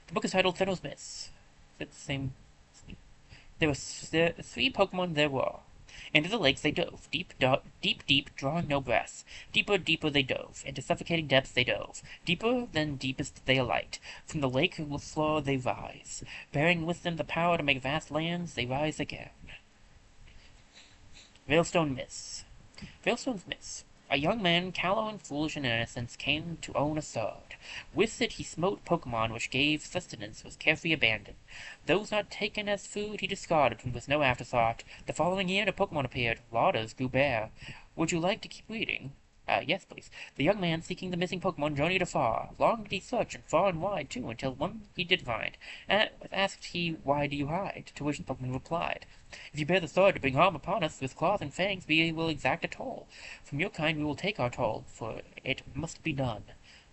The book is titled Sinnoh's Myths. It's the same. There were 3 Pokemon there were. Into the lakes they dove, deep, drawing no breaths. Deeper, deeper they dove. Into suffocating depths they dove. Deeper than deepest they alight. From the lake floor they rise. Bearing with them the power to make vast lands, they rise again. Veilstone Miss. Veilstone's Miss. A young man, callow and foolish in innocence, came to own a sword. With it he smote Pokémon which gave sustenance was carefree abandon. Those not taken as food he discarded with no afterthought. The following year a Pokémon appeared. Larders grew bare. Would you like to keep reading? Yes, please. The young man seeking the missing Pokémon journeyed afar. Long did he search, and far and wide, too, until one he did find. Asked he, "Why do you hide?" To which the Pokémon replied, "If you bear the sword to bring harm upon us, with claws and fangs we will exact a toll. From your kind we will take our toll, for it must be done.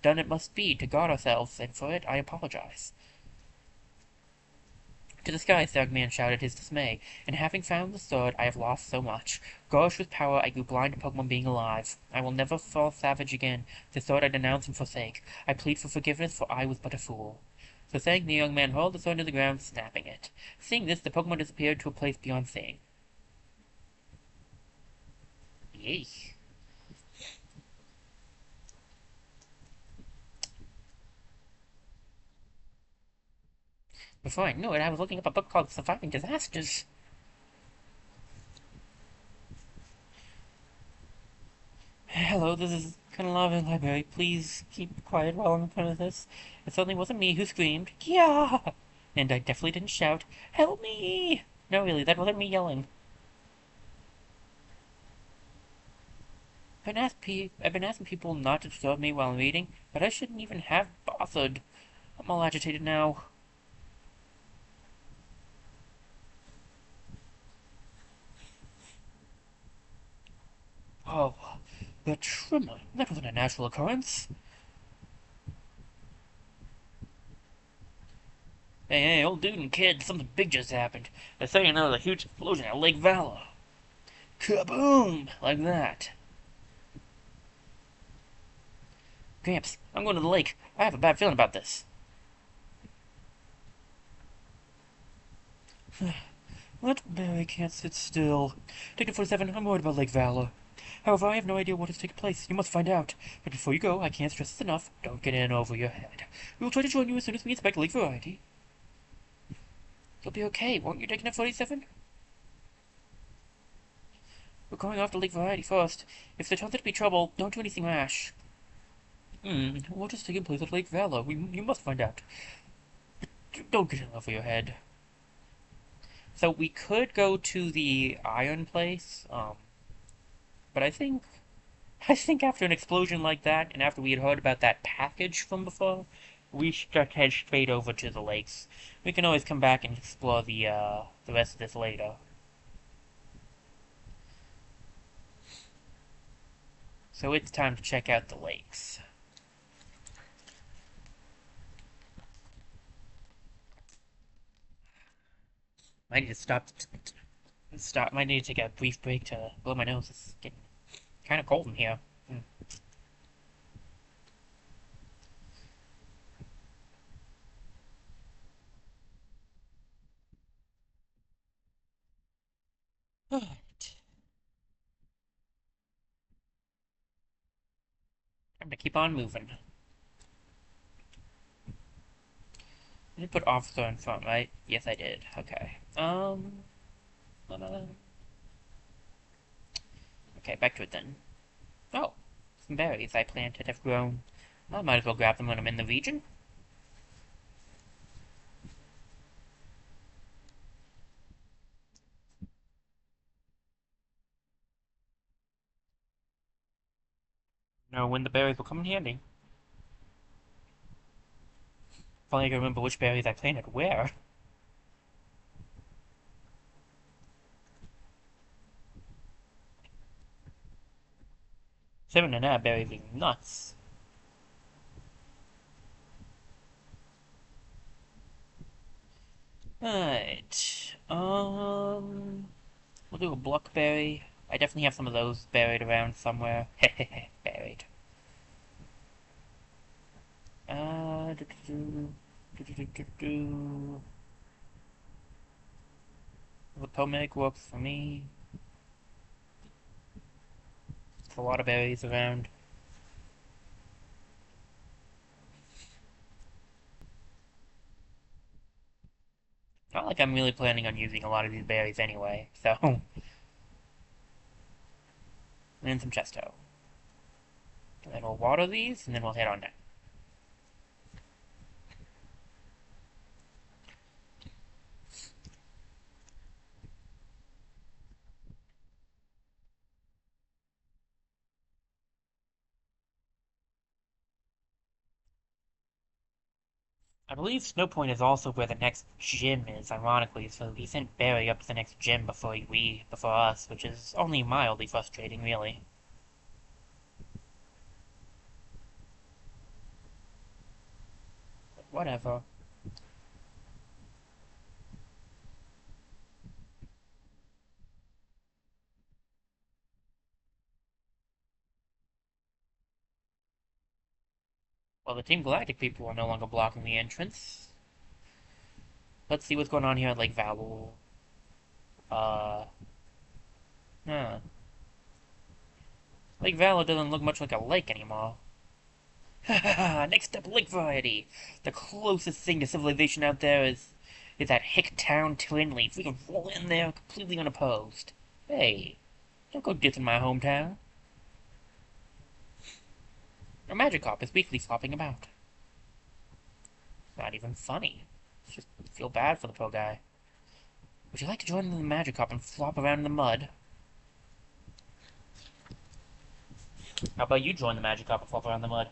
Done it must be, to guard ourselves, and for it I apologize." To the skies the young man shouted his dismay. "And having found the sword, I have lost so much. Gorged with power, I grew blind to Pokémon being alive. I will never fall savage again. The sword I denounce and forsake. I plead for forgiveness, for I was but a fool." So saying, the young man hurled the sword to the ground, snapping it. Seeing this, the Pokémon disappeared to a place beyond seeing. Yay. Before I knew it, I was looking up a book called Surviving Disasters. Hello, this is Kanalava Library. Please keep quiet while I'm in front of this. It certainly wasn't me who screamed, "Yeah!" And I definitely didn't shout, "Help me!" No, really, that wasn't me yelling. I've been asking people not to disturb me while I'm reading, but I shouldn't even have bothered. I'm all agitated now. Oh, the tremor. That wasn't a natural occurrence. Hey, old dude and kid, something big just happened. They're saying there was a huge explosion at Lake Valor. Kaboom! Like that. Gramps, I'm going to the lake. I have a bad feeling about this. That Barry can't sit still. Take 47, I'm worried about Lake Valor. However, I have no idea what has taken place. You must find out. But before you go, I can't stress this enough. Don't get in over your head. We will try to join you as soon as we inspect Lake Variety. You'll be okay, won't you, taking a 47? We're going off to Lake Variety first. If there turns out to be trouble, don't do anything rash. What is taking place at Lake Valor? You must find out. Don't get in over your head. So we could go to the iron place, but I think after an explosion like that, and after we had heard about that package from before, we should head straight over to the lakes. We can always come back and explore the rest of this later. So it's time to check out the lakes. I need to stop. I need to take a brief break to blow my nose. It's getting kind of cold in here. Alright. Time to keep on moving. I did put officer in front, right? Yes, I did. Okay. Okay, back to it then. Oh, some berries I planted have grown. I might as well grab them when I'm in the region. Know when the berries will come in handy. Finally, I can remember which berries I planted where. 7 and a half berries is nuts. Alright. We'll do a blockberry. I definitely have some of those buried around somewhere. Hehehe, buried. Do, do, do, do, do, do, do. The Pomac works for me. There's a lot of berries around. Not like I'm really planning on using a lot of these berries anyway, so. And some Chesto. And then we'll water these, and then we'll head on down. I believe Snow Point is also where the next gym is, ironically, so he sent Barry up to the next gym before us, which is only mildly frustrating, really. But whatever. Well, the Team Galactic people are no longer blocking the entrance. Let's see what's going on here at Lake Valor. Uh, huh. Lake Valor doesn't look much like a lake anymore. Next up, lake variety. The closest thing to civilization out there is that hick town Twinleaf. We can roll in there completely unopposed. Hey, don't go dissing my hometown. Our Magikarp is weakly flopping about. Not even funny. Just feel bad for the poor guy. Would you like to join the Magikarp and flop around in the mud? How about you join the Magikarp and flop around in the mud?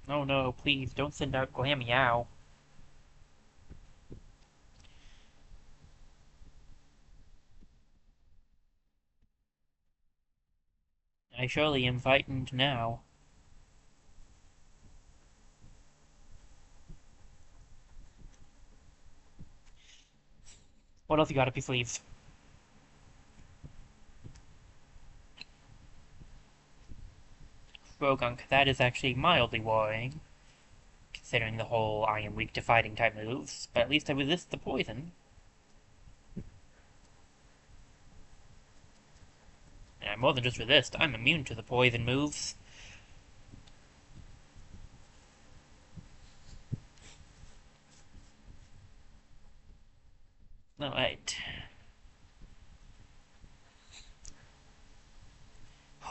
Oh no, please, don't send out Glameow. I surely am frightened now. What else you got up your sleeves? Rogunk, that is actually mildly worrying, considering the whole I am weak to fighting type moves, but at least I resist the poison. And I more than just resist, I'm immune to the poison moves. Alright.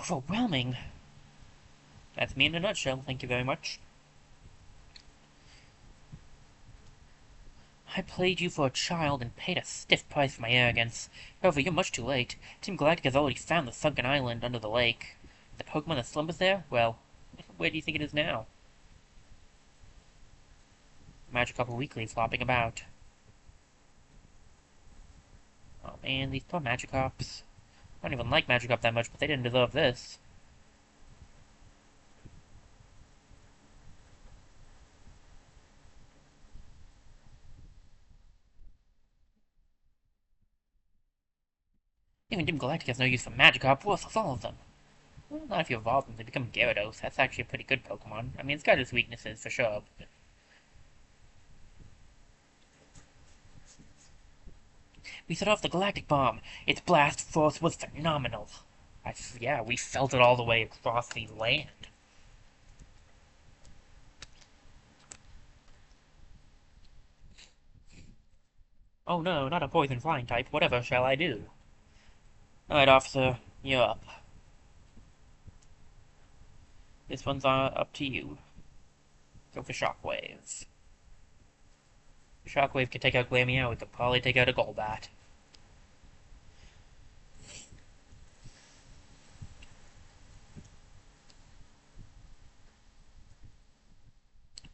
Overwhelming. That's me in a nutshell, thank you very much. I played you for a child and paid a stiff price for my arrogance. However, you're much too late. Team Galactic has already found the sunken island under the lake. The Pokemon that slumbers there? Well, where do you think it is now? Magikarp weekly flopping about. Oh man, these poor Magikarps. I don't even like Magikarp that much, but they didn't deserve this. Even Team Galactic has no use for Magikarp, worthless all of them. Well, not if you evolve them to become Gyarados. That's actually a pretty good Pokemon. I mean, it's got its weaknesses, for sure. But we set off the Galactic Bomb. Its blast force was phenomenal. Yeah, we felt it all the way across the land. Oh no, not a poison flying type. Whatever shall I do? Alright, officer, you're up. This one's up to you. Go for Shockwave. Shockwave could take out Glameow, we could probably take out a Golbat.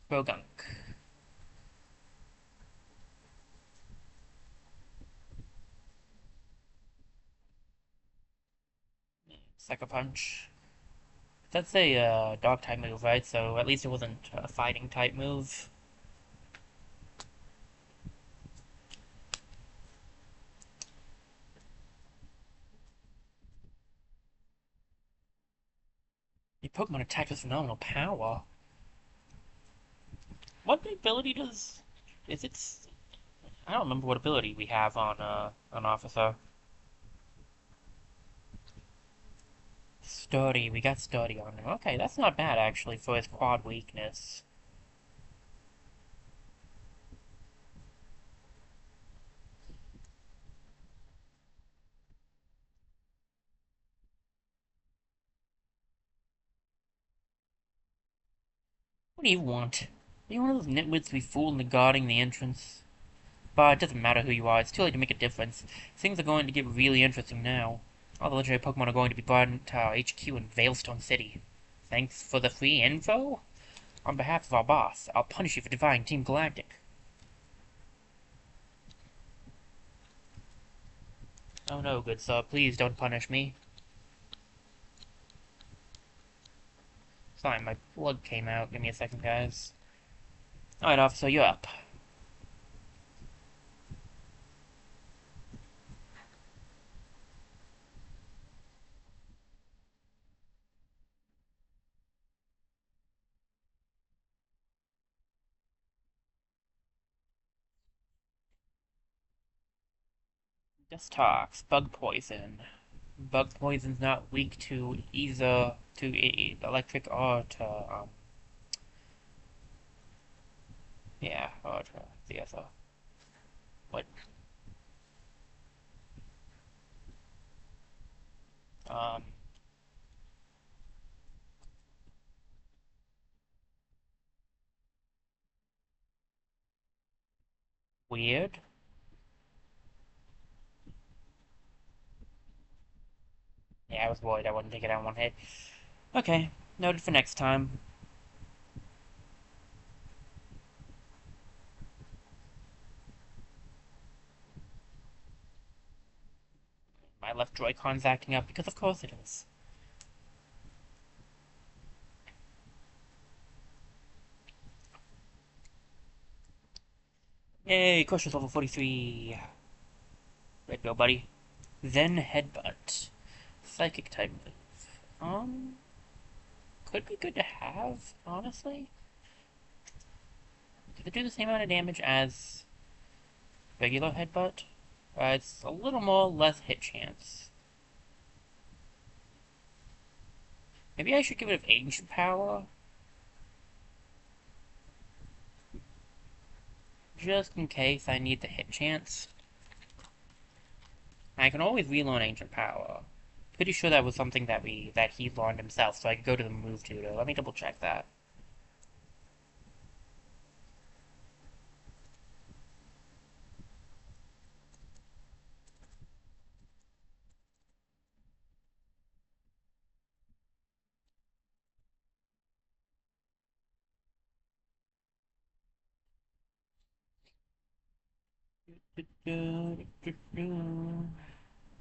Rogunk. Sucker Punch. That's a dog type move, right? So at least it wasn't a fighting type move. Your Pokemon attacked with phenomenal power. What ability does... Is it... I don't remember what ability we have on Officer. Sturdy, we got Sturdy on him. Okay, that's not bad, actually, for his quad weakness. What do you want? Are you one of those nitwits we fooled into guarding the entrance? But it doesn't matter who you are, it's too late to make a difference. Things are going to get really interesting now. All the legendary Pokemon are going to be brought into our HQ in Veilstone City. Thanks for the free info? On behalf of our boss, I'll punish you for defying Team Galactic. Oh no, good sir, please don't punish me. Sorry, my plug came out. Give me a second, guys. Alright, officer, you're up. Just talks. Bug poison. Bug poison's not weak to either electric or to yeah, or to the other. What? Um, weird. Yeah, I was worried I wouldn't take it out in one hit. Okay, noted for next time. My left Joy-Con's acting up because of course it is. Yay, Crusher's level 43. Way to go, buddy. Then Headbutt. Psychic type move. Could be good to have, honestly. Does it do the same amount of damage as regular Headbutt? It's a little more, less hit chance. Maybe I should give it Ancient Power? Just in case I need the hit chance. I can always relearn Ancient Power. Pretty sure that was something that he learned himself, so I could go to the move tutor. Let me double check that. Let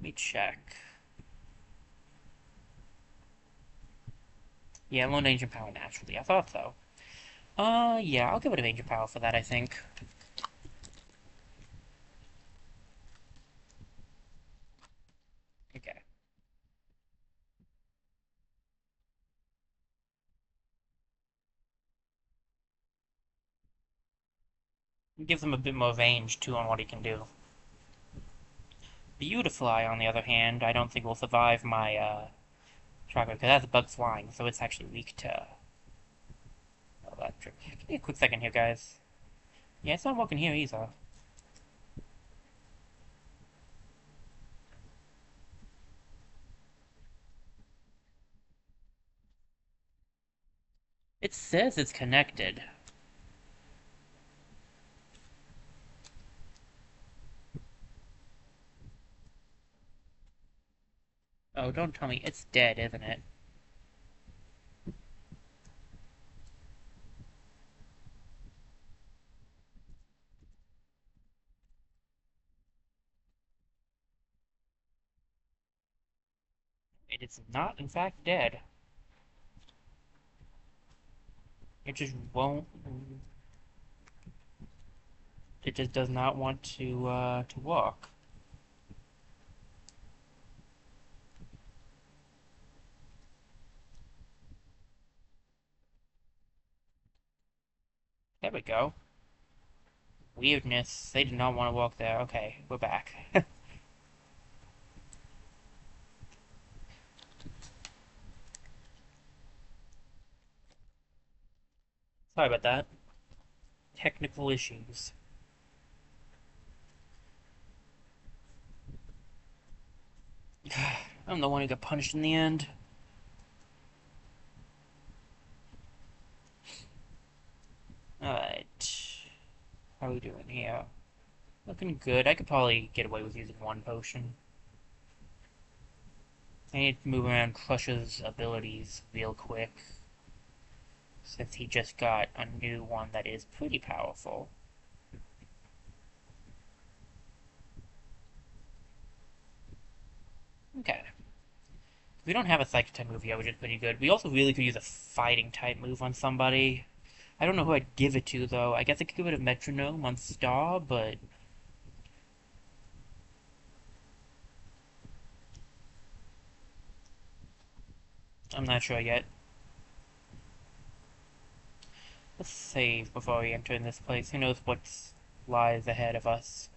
me check. Yeah, I learned Ancient Power naturally. I thought so. Yeah, I'll give it an Ancient Power for that, I think. Okay. It gives him a bit more range, too, on what he can do. Beautifly, on the other hand, I don't think will survive my, tracker, because that's bug flying, so it's actually weak to electric. Give me a quick second here, guys. Yeah, it's not working here either. It says it's connected. Oh, don't tell me it's dead, isn't it? It is not, in fact, dead. It just won't. It just does not want to walk. There we go. Weirdness. They did not want to walk there. Okay, we're back. Sorry about that. Technical issues. I'm the one who got punished in the end. Alright. How are we doing here? Looking good. I could probably get away with using one potion. I need to move around Crush's abilities real quick, since he just got a new one that is pretty powerful. Okay. We don't have a Psychic type move yet, which is pretty good. We also really could use a Fighting type move on somebody. I don't know who I'd give it to, though. I guess I could give it a Metronome on Star, but I'm not sure yet. Let's save before we enter in this place. Who knows what lies ahead of us.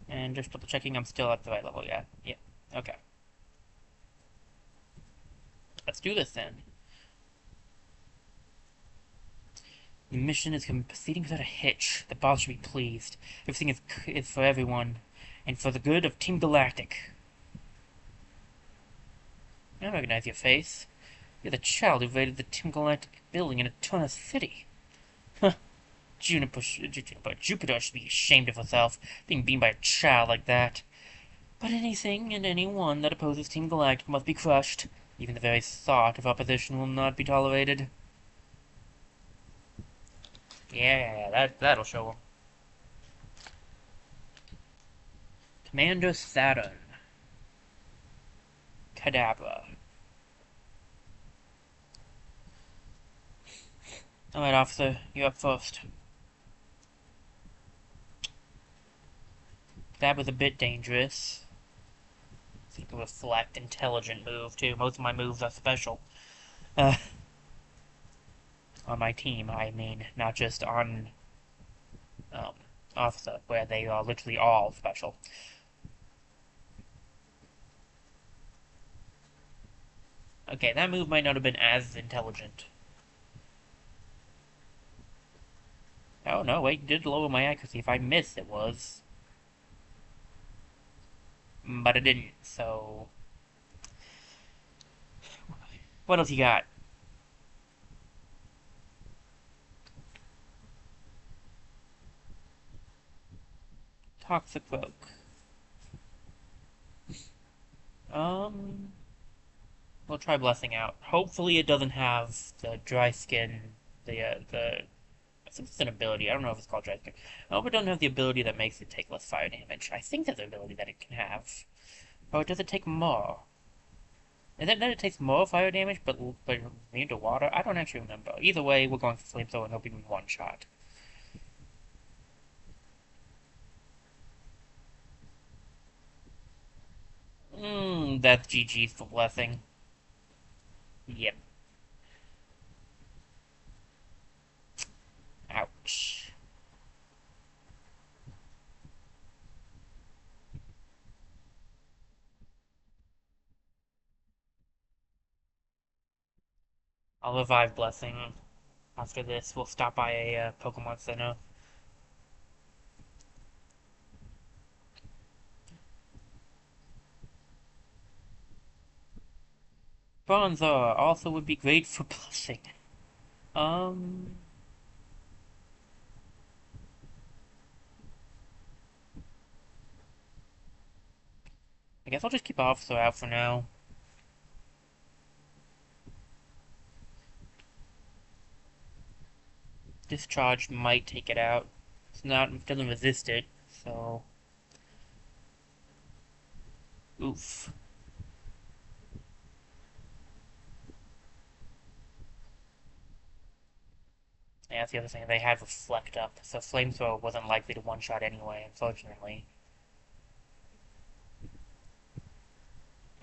And just double checking I'm still at the right level, yeah. Yeah. Okay. Let's do this then. The mission is proceeding without a hitch. The boss should be pleased. Everything is for everyone, and for the good of Team Galactic. I recognize your face. You're the child who invaded the Team Galactic building in Eternal City. Huh. Jupiter should be ashamed of herself, being beaten by a child like that. But anything and anyone that opposes Team Galactic must be crushed. Even the very thought of opposition will not be tolerated. Yeah, that'll show him. Commander Saturn. Kadabra. Alright, officer, you're up first. That was a bit dangerous. I think a reflect intelligent move, too. Most of my moves are special. Uh, on my team, I mean, not just on um, officer, where they are literally all special. Okay, that move might not have been as intelligent. Oh, no, wait, it did lower my accuracy. If I missed, it was. But it didn't, so... What else you got? Toxic Rogue. Um... We'll try Blessing out. Hopefully it doesn't have the dry skin, the... I think it's an ability. I don't know if it's called dry skin. I hope it doesn't have the ability that makes it take less fire damage. I think there's an ability that it can have. Or does it take more? Is it that it takes more fire damage, but immune to water? I don't actually remember. Either way, we're going for Flamethrower and hoping we one shot. That's GG's for Blessing. Yep. Ouch. I'll revive Blessing. After this, we'll stop by a Pokemon Center. Bronzor also would be great for Blessing. Um... I guess I'll just keep Officer out for now. Discharge might take it out. It doesn't resist it, so... Oof. Yeah, that's the other thing. They have Reflect up, so Flamethrower wasn't likely to one-shot anyway, unfortunately.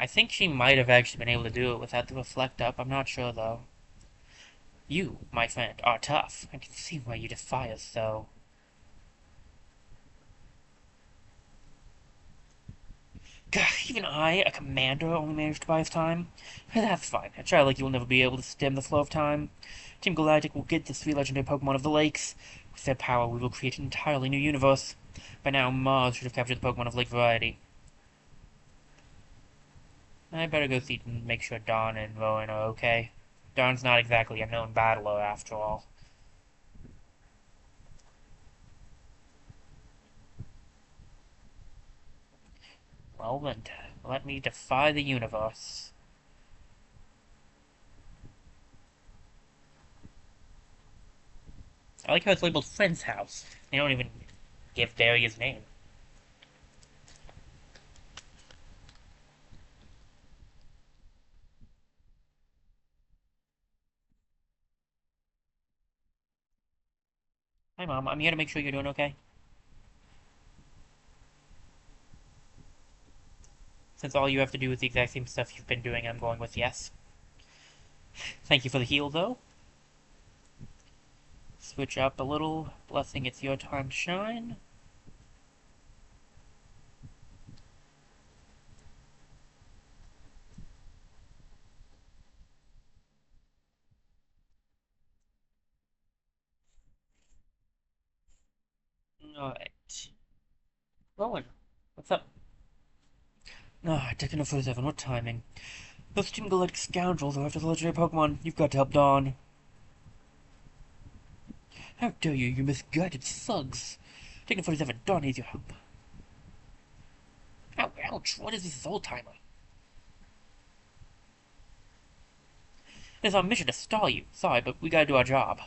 I think she might have actually been able to do it without the Reflect up. I'm not sure, though. You, my friend, are tough. I can see why you defy us so. Gah, even I, a commander, only managed to buy his time. But that's fine. A child like you will never be able to stem the flow of time. Team Galactic will get the three legendary Pokemon of the lakes. With their power, we will create an entirely new universe. By now, Mars should have captured the Pokemon of lake variety. I better go see and make sure Dawn and Rowan are okay. Dawn's not exactly a known battler, after all. Well then, let me defy the universe. I like how it's labeled friend's house. They don't even give Barry his name. Hi, Mom. I'm here to make sure you're doing okay. Since all you have to do is the exact same stuff you've been doing, I'm going with yes. Thank you for the heal, though. Switch up a little. Blessing, it's your time to shine. Alright. Rowan, what's up? Ah, Techno 47, what timing? Those Team Galactic scoundrels are after the legendary Pokemon. You've got to help Dawn. How dare you, you misguided thugs! Techno 47, Dawn needs your help. Ow, ouch, what is this old-timer? It is our mission to stall you. Sorry, but we gotta do our job.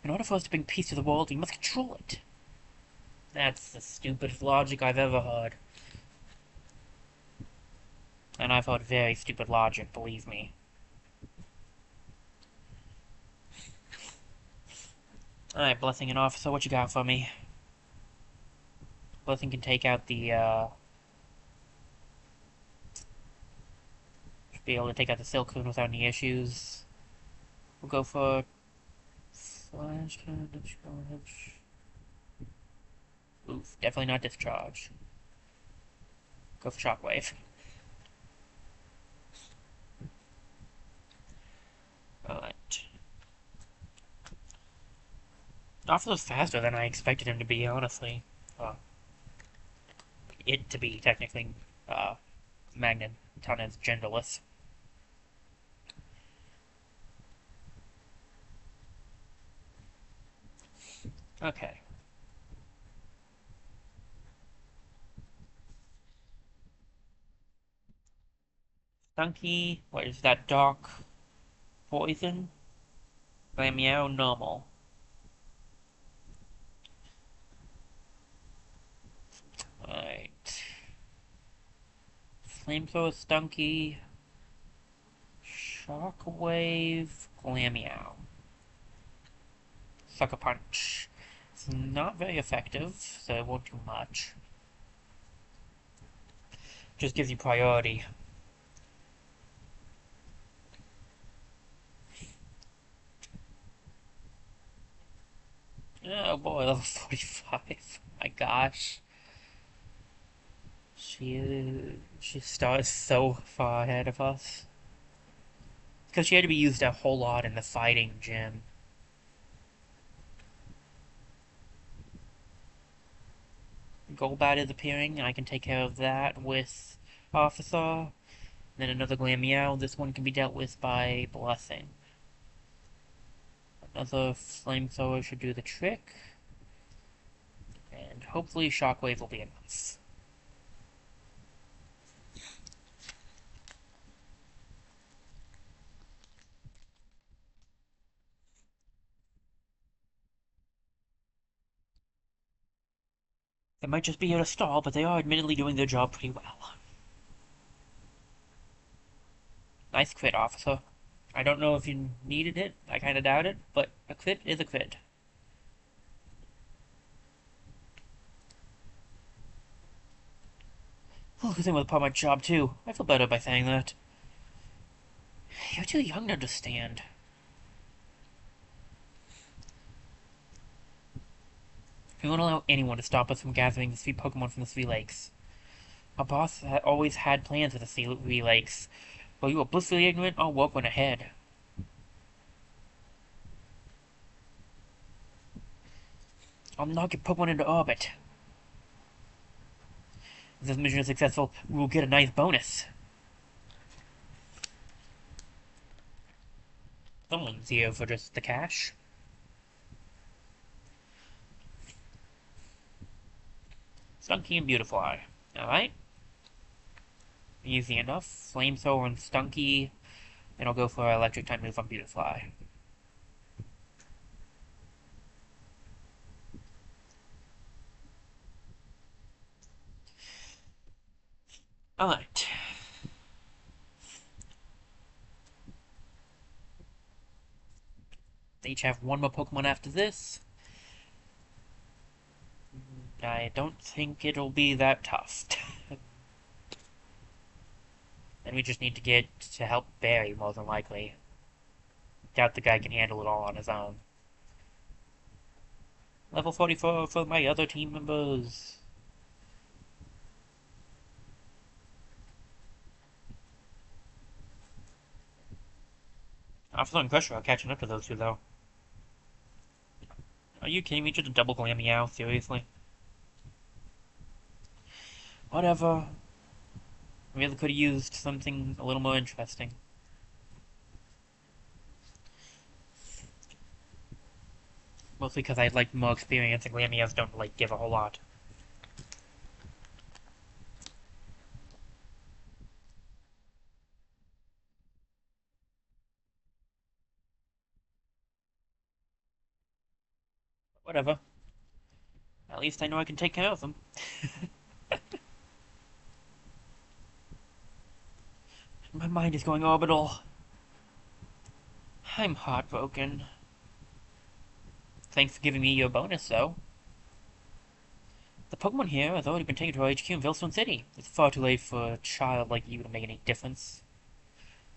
In order for us to bring peace to the world, we must control it. That's the stupidest logic I've ever heard. And I've heard very stupid logic, believe me. Alright, Blessing and Officer, what you got for me? Blessing can take out the, should be able to take out the Silcoon without any issues. We'll go for Flash Cannon, Discharge. Oof, definitely not Discharge. Go for Shockwave. Alright. Officer's faster than I expected him to be, honestly. It to be, technically. Magneton is genderless. Okay. Stunky, what is that, Dark Poison? Meow, normal. Alright. Flamethrower, Stunky. Shockwave, Glameow. Sucker Punch. It's not very effective, so it won't do much. Just gives you priority. Oh boy, level 45. My gosh. She starts so far ahead of us. Because she had to be used a whole lot in the fighting gym. Golbat is appearing, and I can take care of that with Officer. Then another Glameow. This one can be dealt with by Blessing. Another Flamethrower should do the trick. And hopefully Shockwave will be enough. It might just be here to stall, but they are admittedly doing their job pretty well. Nice crit, Officer. I don't know if you needed it, I kinda doubt it, but a crit is a crit. Oh, good thing was part of my job, too. I feel better by saying that. You're too young to understand. We won't allow anyone to stop us from gathering the three Pokemon from the three lakes. Our boss always had plans for the three lakes. While you were blissfully ignorant, our work went ahead. I'll knock your Pokemon into orbit. If this mission is successful, we will get a nice bonus. Someone's here for just the cash. Stunky and Beautifly. Alright. Easy enough. Flamethrower and Stunky. And I'll go for electric type move on Beautifly. Alright. They each have one more Pokemon after this. I don't think it'll be that tough. And we just need to get to help Barry, more than likely. Doubt the guy can handle it all on his own. Level 44 for my other team members. Officer and Crusher are catching up to those two, though. Are you kidding me? Just a double Meow, seriously? Whatever. I really could have used something a little more interesting. Mostly because I'd like more experience and Meows don't, like, give a whole lot. Whatever. At least I know I can take care of them. My mind is going orbital. I'm heartbroken. Thanks for giving me your bonus, though. The Pokemon here has already been taken to our HQ in Veilstone City. It's far too late for a child like you to make any difference.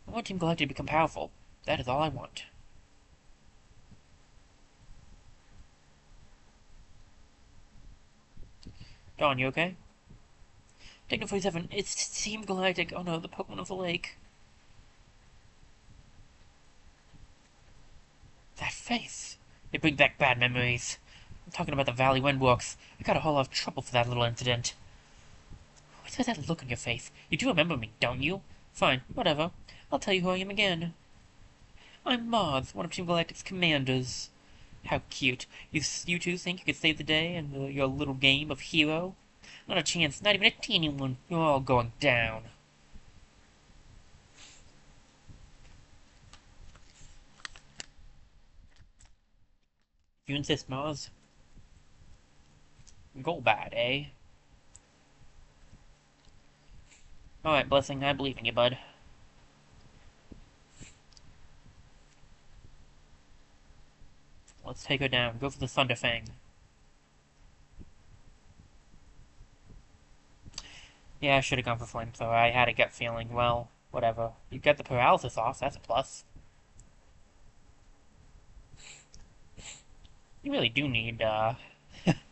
I want Team Galactic to become powerful. That is all I want. Dawn, you okay? Techno 47, it's Team Galactic. Oh no, the Pokemon of the lake. That face. It brings back bad memories. I'm talking about the Valley Windwalks. I got a whole lot of trouble for that little incident. What's with that look on your face? You do remember me, don't you? Fine, whatever. I'll tell you who I am again. I'm Mars, one of Team Galactic's commanders. How cute. You two think you could save the day in your little game of hero? Not a chance, not even a teeny one. You're all going down. You insist, Mars. Golbat, eh? Alright, Blessing, I believe in you, bud. Let's take her down. Go for the Thunderfang. Yeah, I should have gone for Flamethrower. I had a gut feeling. Well, whatever. You get the paralysis off, that's a plus. You really do need,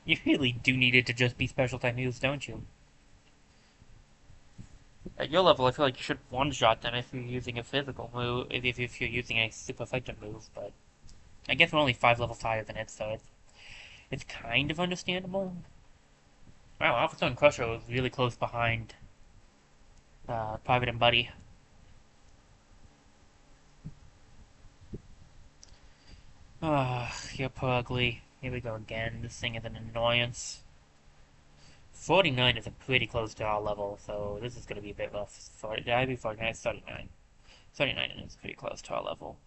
you really do need it to just be special type moves, don't you? At your level, I feel like you should one-shot them if you're using a physical move, if you're using a super effective move, but I guess we're only 5 levels higher than it, so it's kind of understandable. Wow, Officer and Crusher was really close behind Private and Buddy. Ah, you're poor ugly. Here we go again. This thing is an annoyance. 49 is a pretty close to our level, so this is going to be a bit rough. 40, did I be 49? 39. 39 is pretty close to our level.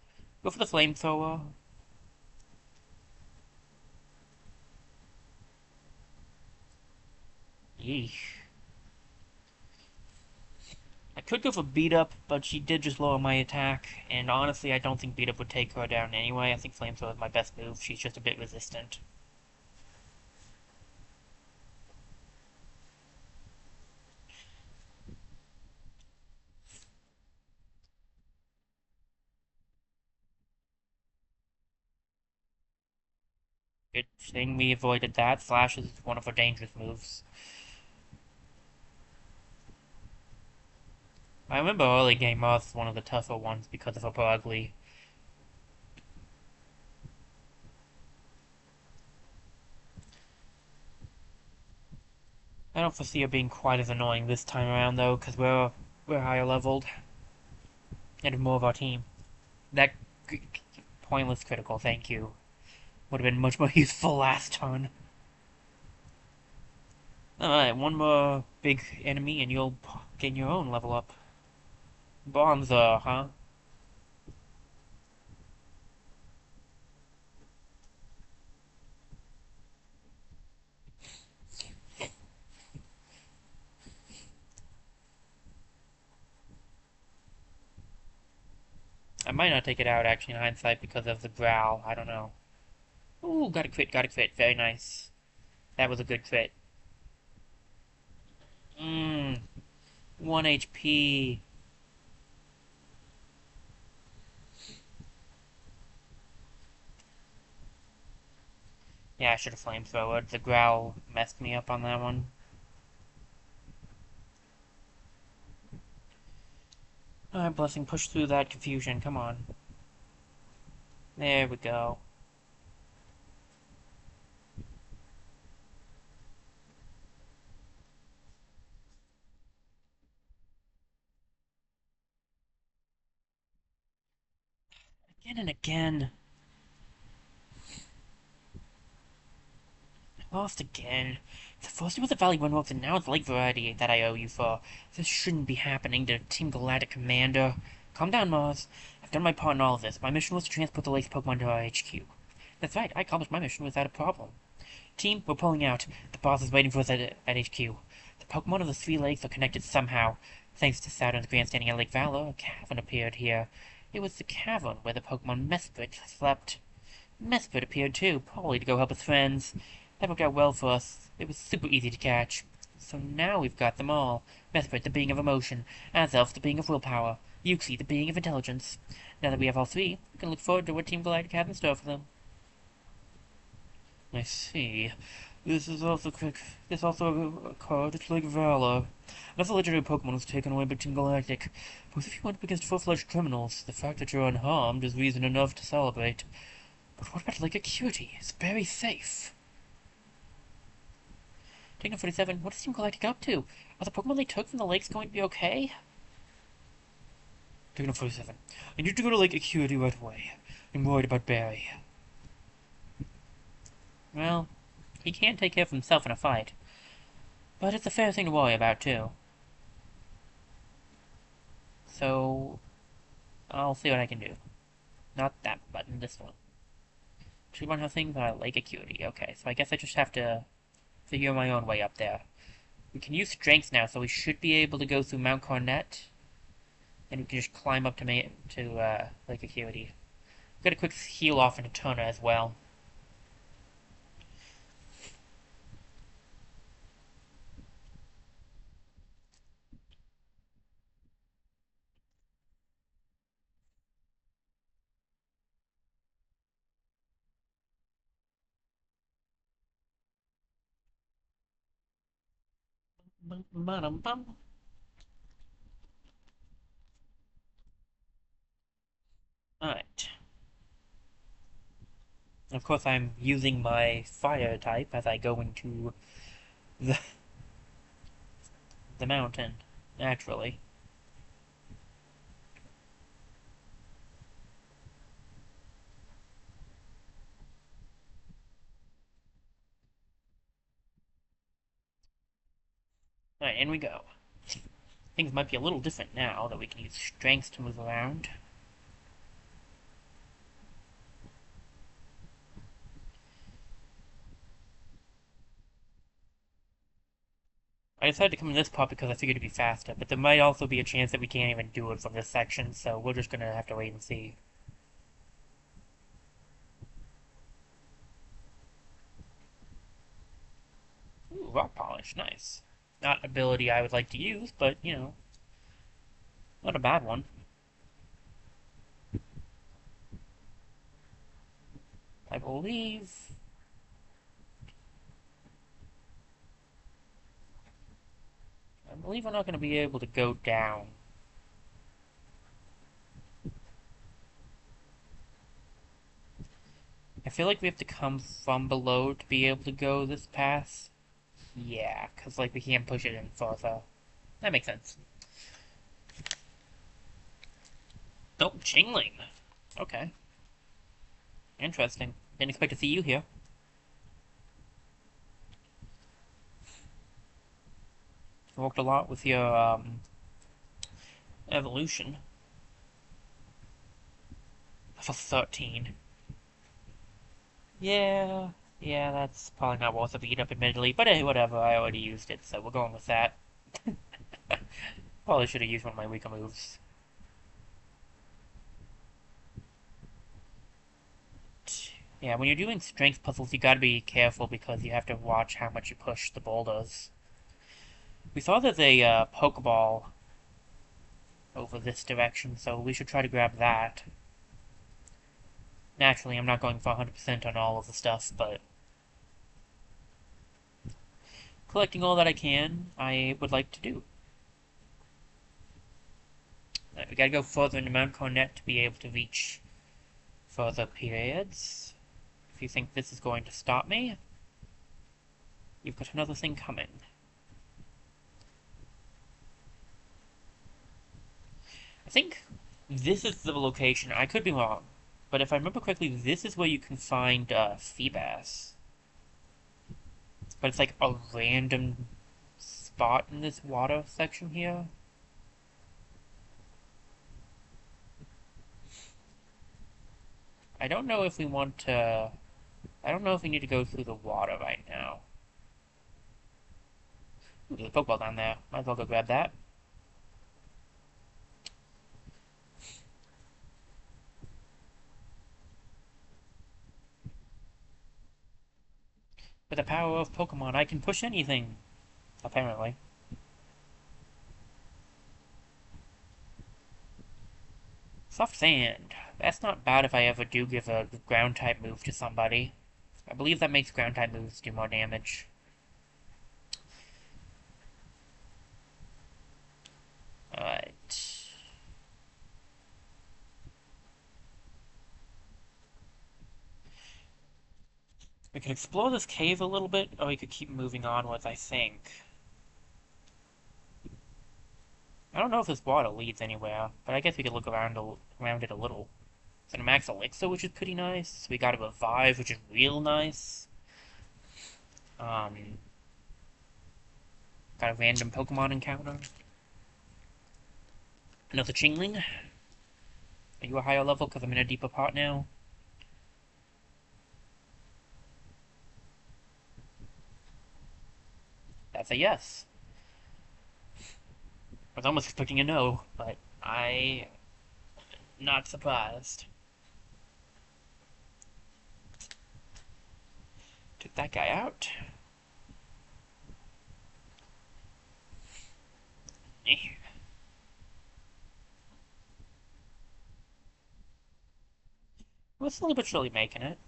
Go for the Flamethrower. Yeesh. I could go for Beat Up, but she did just lower my attack, and honestly, I don't think Beat Up would take her down anyway. I think Flamethrower is my best move. She's just a bit resistant. Good thing we avoided that. Slash is one of her dangerous moves. I remember early game Earth was one of the tougher ones because of her ugly. I don't foresee her being quite as annoying this time around though, because we're higher leveled and more of our team. That pointless critical, thank you, would have been much more useful last turn. Alright, one more big enemy and you'll gain your own level up. Bonza, huh? I might not take it out, actually, in hindsight, because of the growl. I don't know. Ooh, got a crit, got a crit. Very nice. That was a good crit. Mmm, 1 HP. Yeah, I should have flamethrowered. The growl messed me up on that one. Alright, Blessing, push through that confusion. Come on. There we go. Again and again. Lost again. The first was the Valley Runwalks and now it's Lake Variety that I owe you for. This shouldn't be happening to Team Galactic Commander. Calm down, Mars. I've done my part in all of this. My mission was to transport the lake's Pokemon to our HQ. That's right, I accomplished my mission without a problem. Team, we're pulling out. The boss is waiting for us at HQ. The Pokemon of the three lakes are connected somehow. Thanks to Saturn's grandstanding at Lake Valor, a cavern appeared here. It was the cavern where the Pokemon Mesprit slept. Mesprit appeared too, probably to go help his friends. That worked out well for us. It was super easy to catch. So now we've got them all. Mesprit, the being of emotion. Azelf, the being of willpower. Yuxi, the being of intelligence. Now that we have all three, we can look forward to what Team Galactic has in store for them. I see. This also occurred at Lake Valor. Another legendary Pokemon was taken away by Team Galactic. Both of you went up against full-fledged criminals. The fact that you're unharmed is reason enough to celebrate. But what about Lake Acuity? It's very safe. Techno 47, what is Team Galactic up to? Are the Pokemon they took from the lakes going to be okay? Techno 47, I need to go to Lake Acuity right away. I'm worried about Barry. Well, he can't take care of himself in a fight. But it's a fair thing to worry about, too. So, I'll see what I can do. Not that button, this one. Should one have things Lake Acuity. Okay, so I guess I just have to figure my own way up there. We can use strength now, so we should be able to go through Mount Cornet. And we can just climb up to Lake Acuity. Got a quick heal off into Turner as well. Alright. Of course, I'm using my fire type as I go into the, the mountain, naturally. Alright, in we go. Things might be a little different now that we can use strength to move around. I decided to come in this part because I figured it'd be faster, but there might also be a chance that we can't even do it from this section, so we're just gonna have to wait and see. Ooh, rock polish, nice. Not an ability I would like to use, but, you know, not a bad one. I believe... I believe we're not going to be able to go down. I feel like we have to come from below to be able to go this path. Yeah, because, like, we can't push it in further. That makes sense. Oh, Chingling. Okay. Interesting. Didn't expect to see you here. Worked a lot with your evolution. Level 13. Yeah, yeah, that's probably not worth a beat up, admittedly. But hey, whatever, I already used it, so we're going with that. Probably should have used one of my weaker moves. Yeah, when you're doing strength puzzles, you gotta be careful because you have to watch how much you push the boulders. We saw there's a Pokeball over this direction, so we should try to grab that. Naturally, I'm not going for 100% on all of the stuff, but collecting all that I can, I would like to do. We gotta go further into Mount Cornet to be able to reach further periods. If you think this is going to stop me, you've got another thing coming. I think this is the location. I could be wrong, but if I remember correctly, this is where you can find Feebas. But it's like a random spot in this water section here. I don't know if we want to... I don't know if we need to go through the water right now. Ooh, there's a Pokeball down there. Might as well go grab that. With the power of Pokemon, I can push anything. Apparently. Soft Sand. That's not bad if I ever do give a ground-type move to somebody. I believe that makes ground-type moves do more damage. Alright. We could explore this cave a little bit, or we could keep moving onwards, I think. I don't know if this water leads anywhere, but I guess we could look around it a little. It's a max elixir, which is pretty nice. We got a revive, which is real nice. Got a random Pokemon encounter. Another Chingling. Are you a higher level? Because I'm in a deeper part now. That's a yes. I was almost expecting a no, but I... not surprised. Took that guy out. We're slowly but surely making it.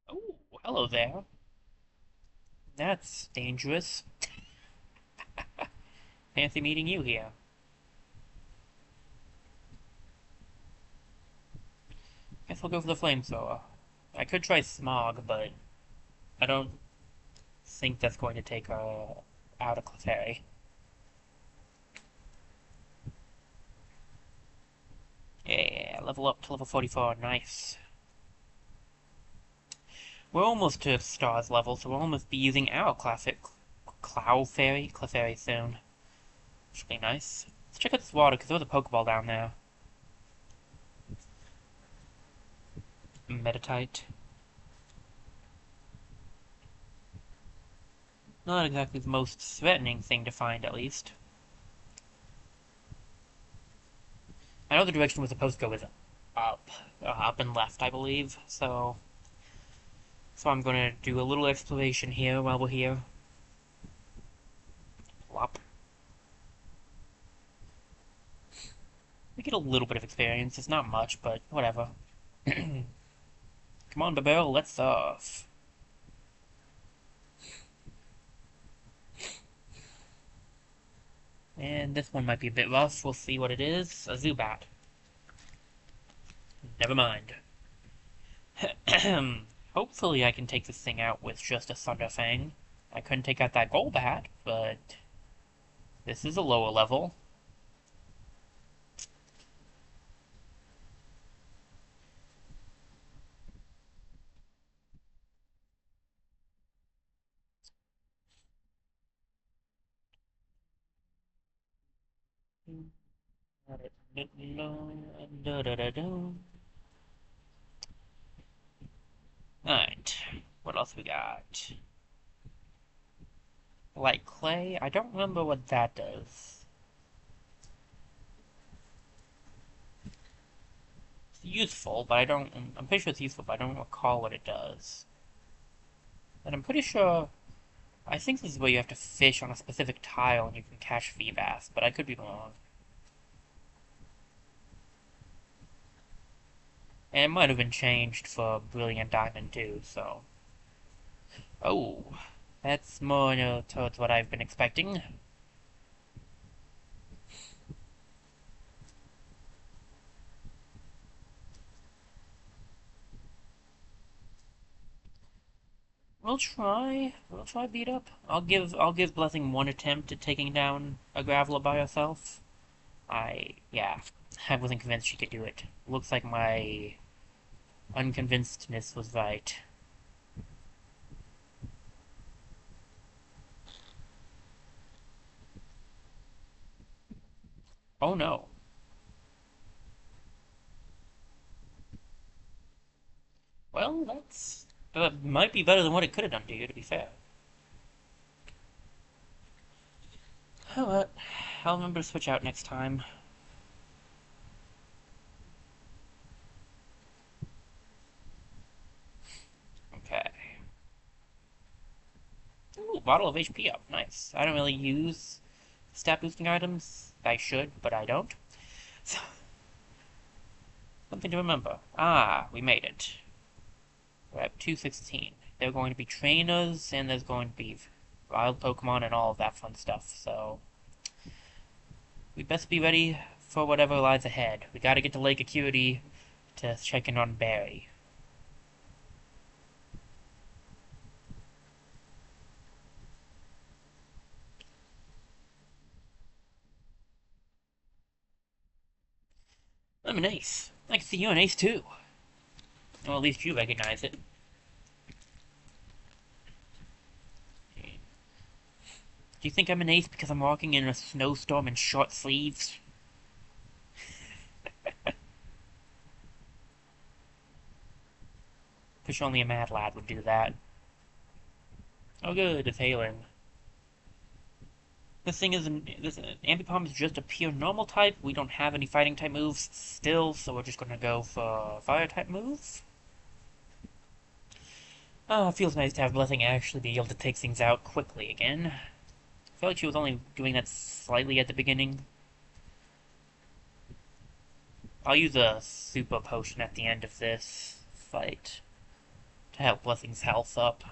Oh, hello there. That's dangerous. Fancy meeting you here. Guess I'll go for the flamethrower. I could try Smog, but I don't think that's going to take her out of Clefairy. Yeah, level up to level 44, nice. We're almost to Stars level, so we'll almost be using our classic Clefairy soon. Which will be nice. Let's check out this water, because there was a Pokeball down there. Meditite. Not exactly the most threatening thing to find, at least. I know the direction we're supposed to go is up. Up and left, I believe, so I'm gonna do a little exploration here while we're here. Plop. We get a little bit of experience. It's not much, but whatever. Come on, Babel, let's surf. And this one might be a bit rough. We'll see what it is. A Zubat. Never mind. Hopefully I can take this thing out with just a Thunderfang. I couldn't take out that Golbat, but This is a lower level. Alright. What else we got? Like clay? I don't remember what that does. It's useful, but I don't. I'm pretty sure it's useful, but I don't recall what it does. And I'm pretty sure. I think this is where you have to fish on a specific tile and you can catch V-Bass, but I could be wrong. And it might have been changed for Brilliant Diamond too, so. Oh, that's more towards what I've been expecting. We'll try. We'll try beat up. I'll give Blessing one attempt at taking down a Graveler by herself. Yeah. I wasn't convinced she could do it. Looks like my unconvincedness was right. Oh no. Well, that might be better than what it could have done to you, to be fair. Oh, well, I'll remember to switch out next time. Okay. Ooh, bottle of HP up. Nice. I don't really use stat boosting items. I should, but I don't. So, something to remember. Ah, we made it. We're at 216. There are going to be trainers, and there's going to be wild Pokemon and all of that fun stuff, so we best be ready for whatever lies ahead. We gotta get to Lake Acuity to check in on Barry. I'm an ace. I can see you're an ace too. Well, at least you recognize it. Do you think I'm an ace because I'm walking in a snowstorm in short sleeves? Push only a mad lad would do that. Oh good, it's hailing. This Ambipom is just a pure normal type. We don't have any fighting type moves still, so we're just gonna go for fire type moves. Ah, it feels nice to have Blessing actually be able to take things out quickly again. I feel like she was only doing that slightly at the beginning. I'll use a super potion at the end of this fight to help Blessing's health up.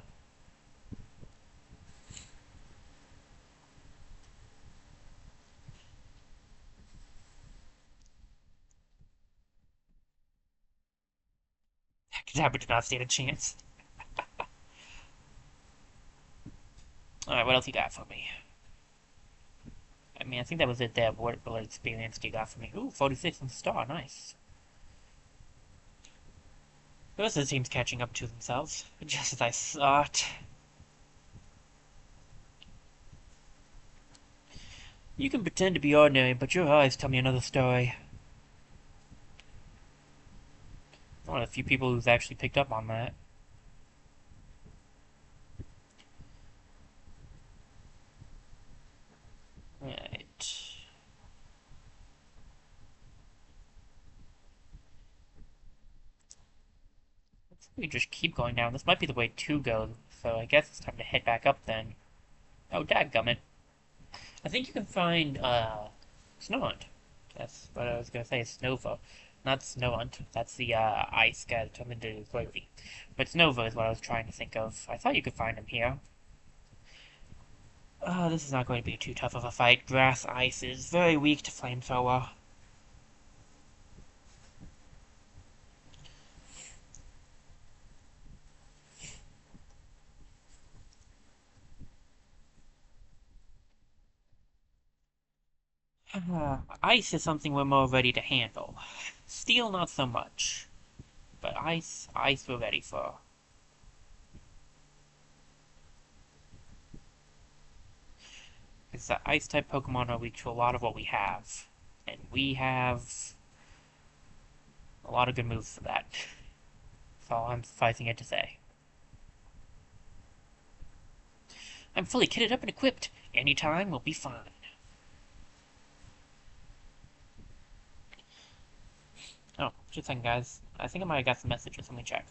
Kadabra did not stand a chance. Alright, what else you got for me? I mean, I think that was it there. What experience you got for me? Ooh, 46 on the star, nice. The rest of the team's catching up to themselves, just as I thought. You can pretend to be ordinary, but your eyes tell me another story. I'm one of the few people who's actually picked up on that. Right. We just keep going down. This might be the way to go, so I guess it's time to head back up then. Oh, dadgummit. I think you can find, Snowhunt. That's what I was gonna say, Snova. Not Snowhunt. That's the, ice guy that turned into Quavy. But Snova is what I was trying to think of. I thought you could find him here. This is not going to be too tough of a fight. Grass Ice is very weak to Flamethrower. Ice is something we're more ready to handle. Steel, not so much. But ice we're ready for. Because the ice-type Pokemon are weak to a lot of what we have. And we have a lot of good moves for that. That's all I'm sufficing it to say. I'm fully kitted up and equipped. Anytime will be fine. Oh, just a second, guys. I think I might have got some messages. Let me check.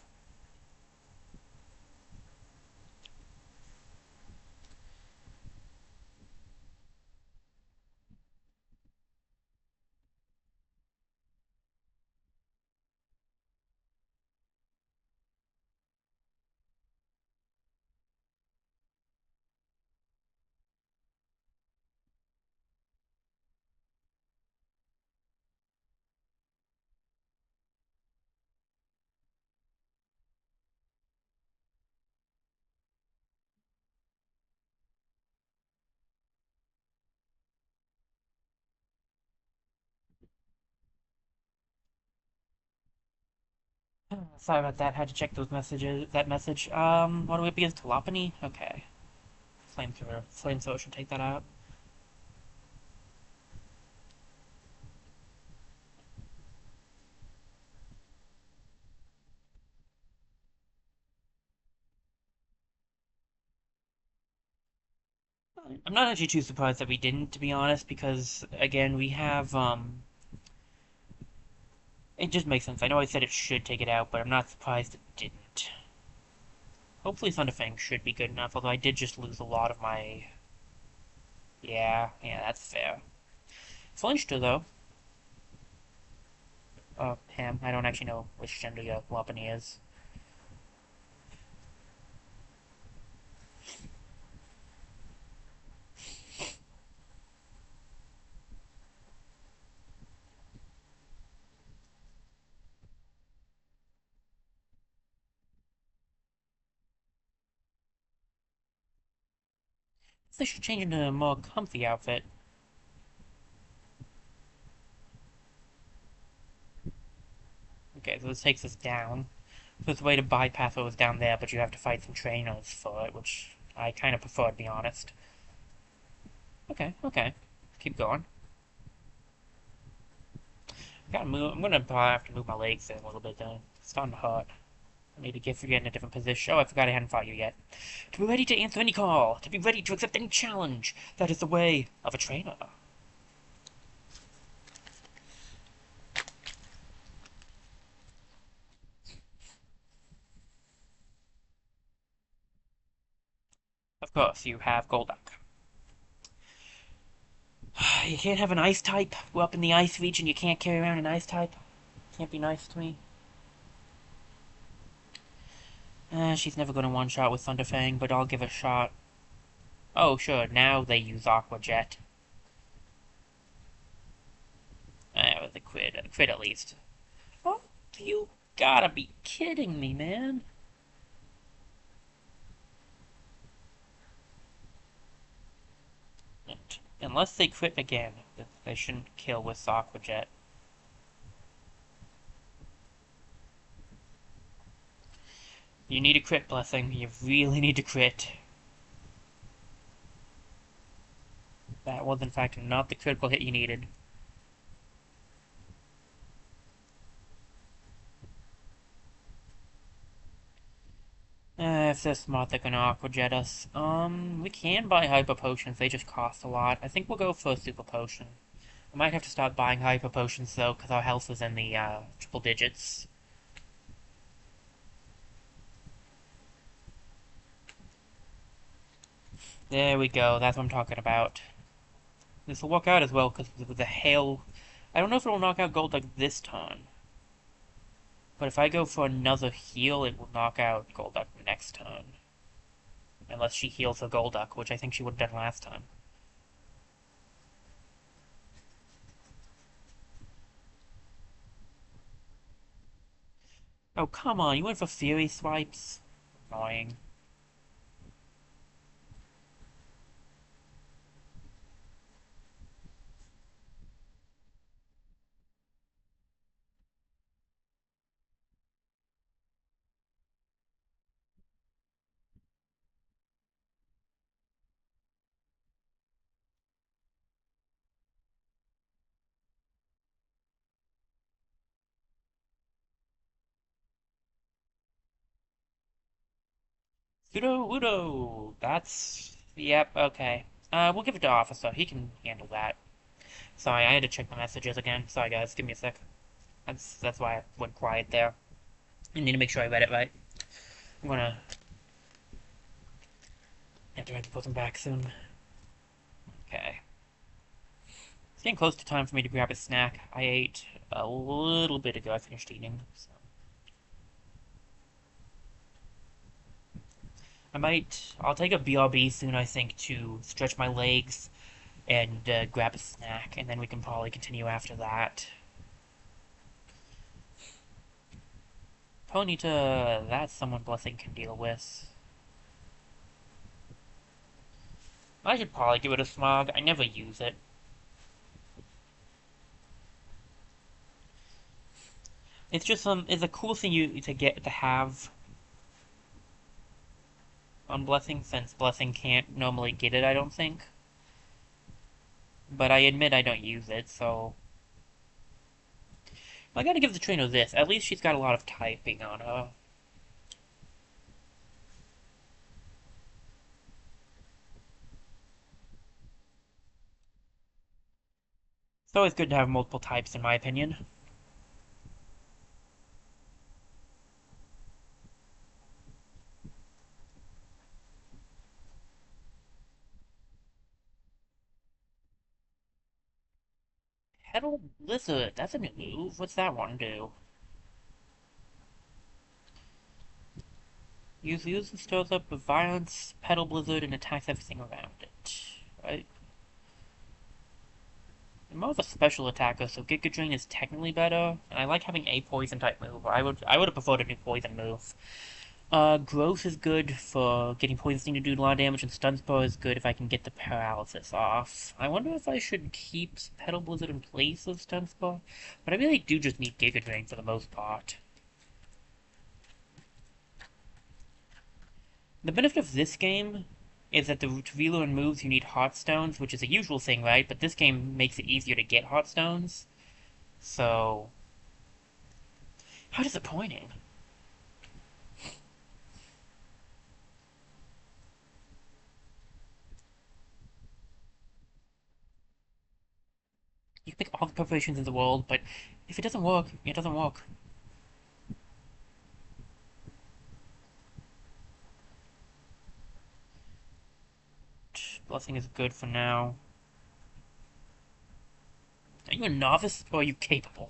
Sorry about that. Had to check those messages. That message. What do we be against Telepany? Okay. Flamethrower. Flamethrower should take that out. I'm not actually too surprised that we didn't, to be honest, because again, we have it just makes sense. I know I said it should take it out, but I'm not surprised it didn't. Hopefully Thunderfang should be good enough, although I did just lose a lot of my... Yeah, that's fair. Flinched her, though. Him. I don't actually know which gender your Lopunny is. They should change into a more comfy outfit. Okay, so this takes us down. There's a way to bypass what was down there, but you have to fight some trainers for it, which I kind of prefer, to be honest. Okay. Keep going. Gotta move. I'm gonna probably have to move my legs in a little bit, though. It's starting to hurt. I need to get in a different position. Oh, I forgot I hadn't fought you yet. To be ready to answer any call. To be ready to accept any challenge. That is the way of a trainer. Of course, you have Golduck. You can't have an ice type. We're up in the ice region. You can't carry around an ice type. Can't be nice to me. She's never gonna one-shot with Thunderfang, but I'll give it a shot. Oh, sure, now they use Aqua Jet. With a crit at least. Oh, you gotta be kidding me, man. Unless they crit again, they shouldn't kill with Aqua Jet. You need a crit, Blessing. You really need to crit. That was, in fact, not the critical hit you needed. If they're smart, they're gonna Aqua Jet us. We can buy Hyper Potions, they just cost a lot. I think we'll go for a Super Potion. I might have to start buying Hyper Potions, though, because our health is in the, triple digits. There we go, that's what I'm talking about. This will work out as well, because with the hail... I don't know if it'll knock out Golduck this turn. But if I go for another heal, it will knock out Golduck next turn. Unless she heals the Golduck, which I think she would have done last time. Oh, come on, you went for Fury Swipes? Annoying. Pseudo Wudo. That's yep. Okay. We'll give it to Officer. He can handle that. Sorry, I had to check the messages again. Sorry, guys. Give me a sec. That's why I went quiet there. I need to make sure I read it right. I'm gonna have to put them back soon. Okay. It's getting close to time for me to grab a snack. I ate a little bit ago. I finished eating. So. I'll take a BRB soon, I think, to stretch my legs and grab a snack, and then we can probably continue after that. Ponyta, that's someone Blessing can deal with. I should probably give it a smog. I never use it. It's just it's a cool thing to get to have on Blessing, since Blessing can't normally get it, I don't think. But I admit I don't use it, so I gotta give the trainer this. At least she's got a lot of typing on her. It's always good to have multiple types, in my opinion. Petal Blizzard, that's a new move. What's that one do? Use and stirs up with violence, Petal Blizzard, and attacks everything around it. Right? I'm more of a special attacker, so Giga Drain is technically better, and I like having a poison type move. I would have preferred a new poison move. Growth is good for getting poison to do a lot of damage, and Stun Spore is good if I can get the paralysis off. I wonder if I should keep Petal Blizzard in place of Stun Spore, but I really do just need Giga Drain for the most part. The benefit of this game is that to relearn moves you need Heartstones, which is a usual thing, right? But this game makes it easier to get Heartstones. So, how disappointing. You can make all the preparations in the world, but if it doesn't work, it doesn't work. Blessing is good for now. Are you a novice or are you capable?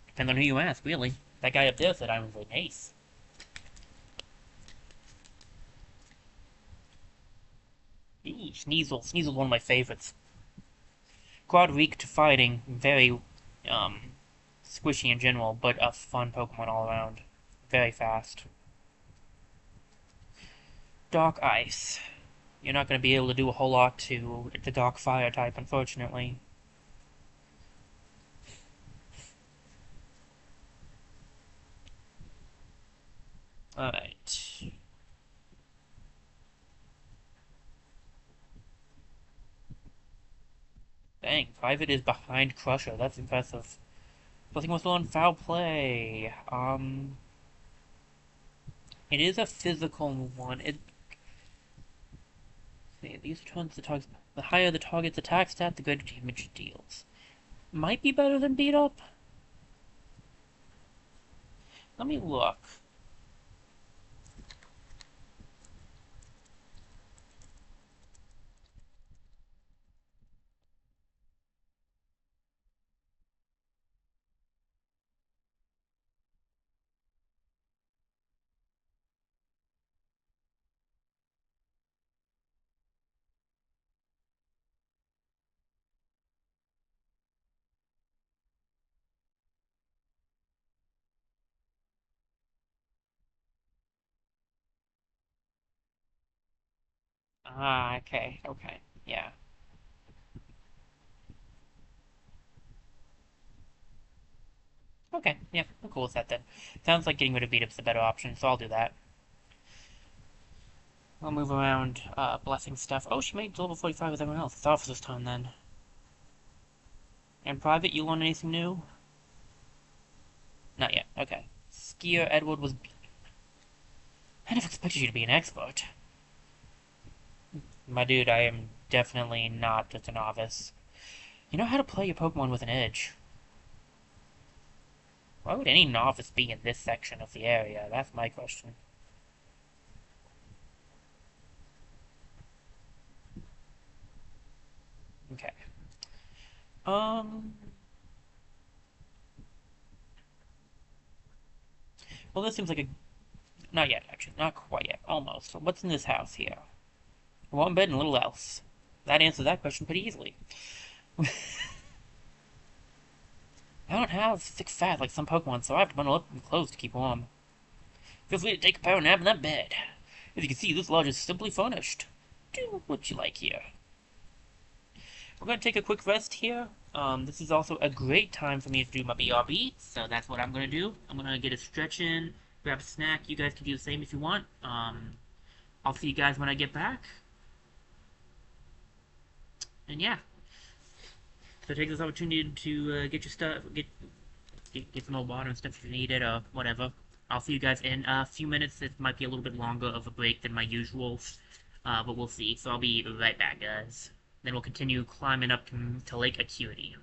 Depends on who you ask, really. That guy up there said I was an ace. Ooh, Sneasel. Sneasel's one of my favorites. Quad weak to fighting, very squishy in general, but a fun Pokemon all around. Very fast. Dark Ice. You're not going to be able to do a whole lot to the Dark Fire type, unfortunately. Alright. Dang, Private is behind Crusher. That's impressive. Blessing was still on foul play. It is a physical one. These turns the higher the target's attack stat, the greater damage it deals. Might be better than beat up. Let me look. Ah, okay, okay, yeah. Okay, yeah, I'm cool with that then. Sounds like getting rid of beat up's the better option, so I'll do that. I'll move around, blessing stuff. Oh, she made level 45 with everyone else. It's Officer's turn then. And Private, you learn anything new? Not yet, okay. Skier Edward was I never expected you to be an expert. My dude, I am definitely not just a novice. You know how to play your Pokemon with an edge. Why would any novice be in this section of the area? That's my question. Okay. Um. Well, this seems like a. Not yet, actually. Not quite yet. Almost. What's in this house here? One bed and little else. That answers that question pretty easily. I don't have thick fat like some Pokemon, so I have to bundle up in clothes to keep warm. Feel free to take a power nap in that bed. As you can see, this lodge is simply furnished. Do what you like here. We're going to take a quick rest here. This is also a great time for me to do my BRB, so that's what I'm going to do. I'm going to get a stretch in, grab a snack. You guys can do the same if you want. I'll see you guys when I get back. And yeah, so take this opportunity to get your stuff, get some more water and stuff if you need it, or whatever. I'll see you guys in a few minutes. It might be a little bit longer of a break than my usual, but we'll see. So I'll be right back, guys. Then we'll continue climbing up to Lake Acuity.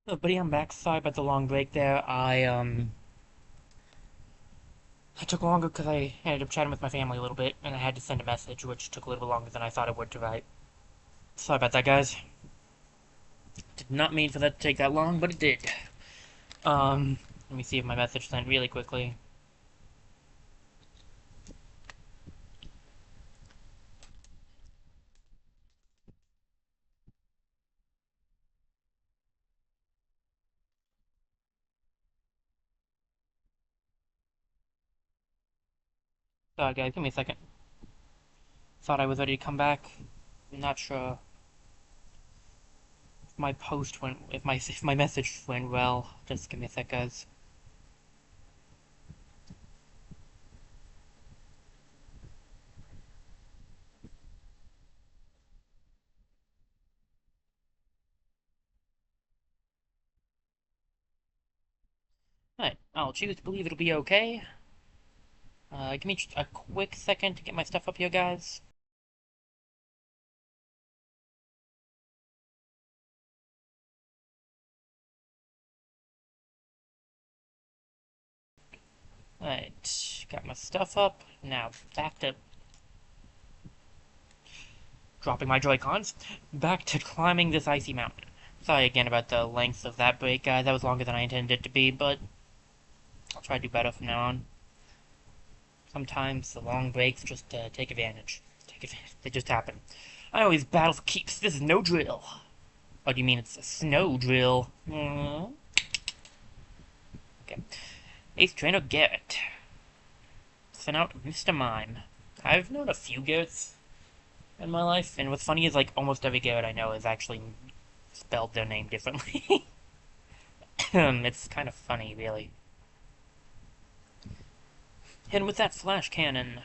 Oh, buddy, I'm back. Sorry about the long break there. I took longer because I ended up chatting with my family a little bit, and I had to send a message, which took a little longer than I thought it would to write. Sorry about that, guys. Did not mean for that to take that long, but it did. Let me see if my message sent really quickly. Sorry, guys, give me a second. Thought I was ready to come back. I'm not sure if my post went, if my message went well. Just give me a sec, guys. Alright, I'll choose to believe it'll be okay. Give me just a quick second to get my stuff up here, guys. Alright, got my stuff up. Now, back to dropping my Joy-Cons. Back to climbing this icy mountain. Sorry again about the length of that break, guys. That was longer than I intended it to be, but I'll try to do better from now on. Sometimes the long breaks just take advantage. They just happen. I always battle for keeps. This is no drill. Oh, do you mean it's a snow drill? Okay. Ace Trainer Garrett. Sent out Mr. Mime. I've known a few Garretts in my life, and what's funny is like almost every Garrett I know is actually spelled their name differently. It's kind of funny, really. And with that flash cannon,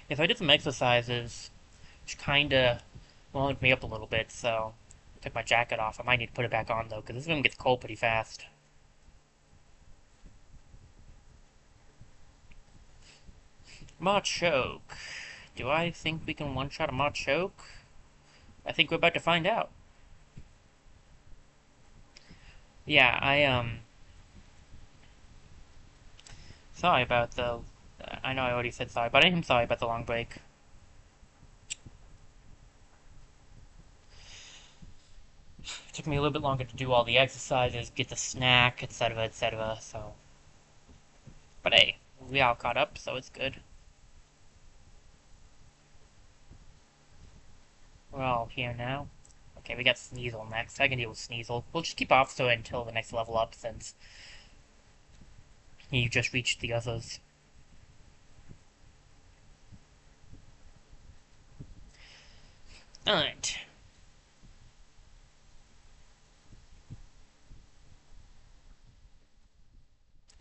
if I did some exercises, which kinda warmed me up a little bit, so I took my jacket off. I might need to put it back on though, because this room gets cold pretty fast. Machoke. Do I think we can one-shot a Machoke? I think we're about to find out. Yeah, sorry about the... I know I already said sorry, but I am sorry about the long break. It took me a little bit longer to do all the exercises, get the snack, etc., so... But hey, we all caught up, so it's good. We're all here now. Okay, we got Sneasel next. I can deal with Sneasel. We'll just keep Officer until the next level up, since you just reached the others. Alright.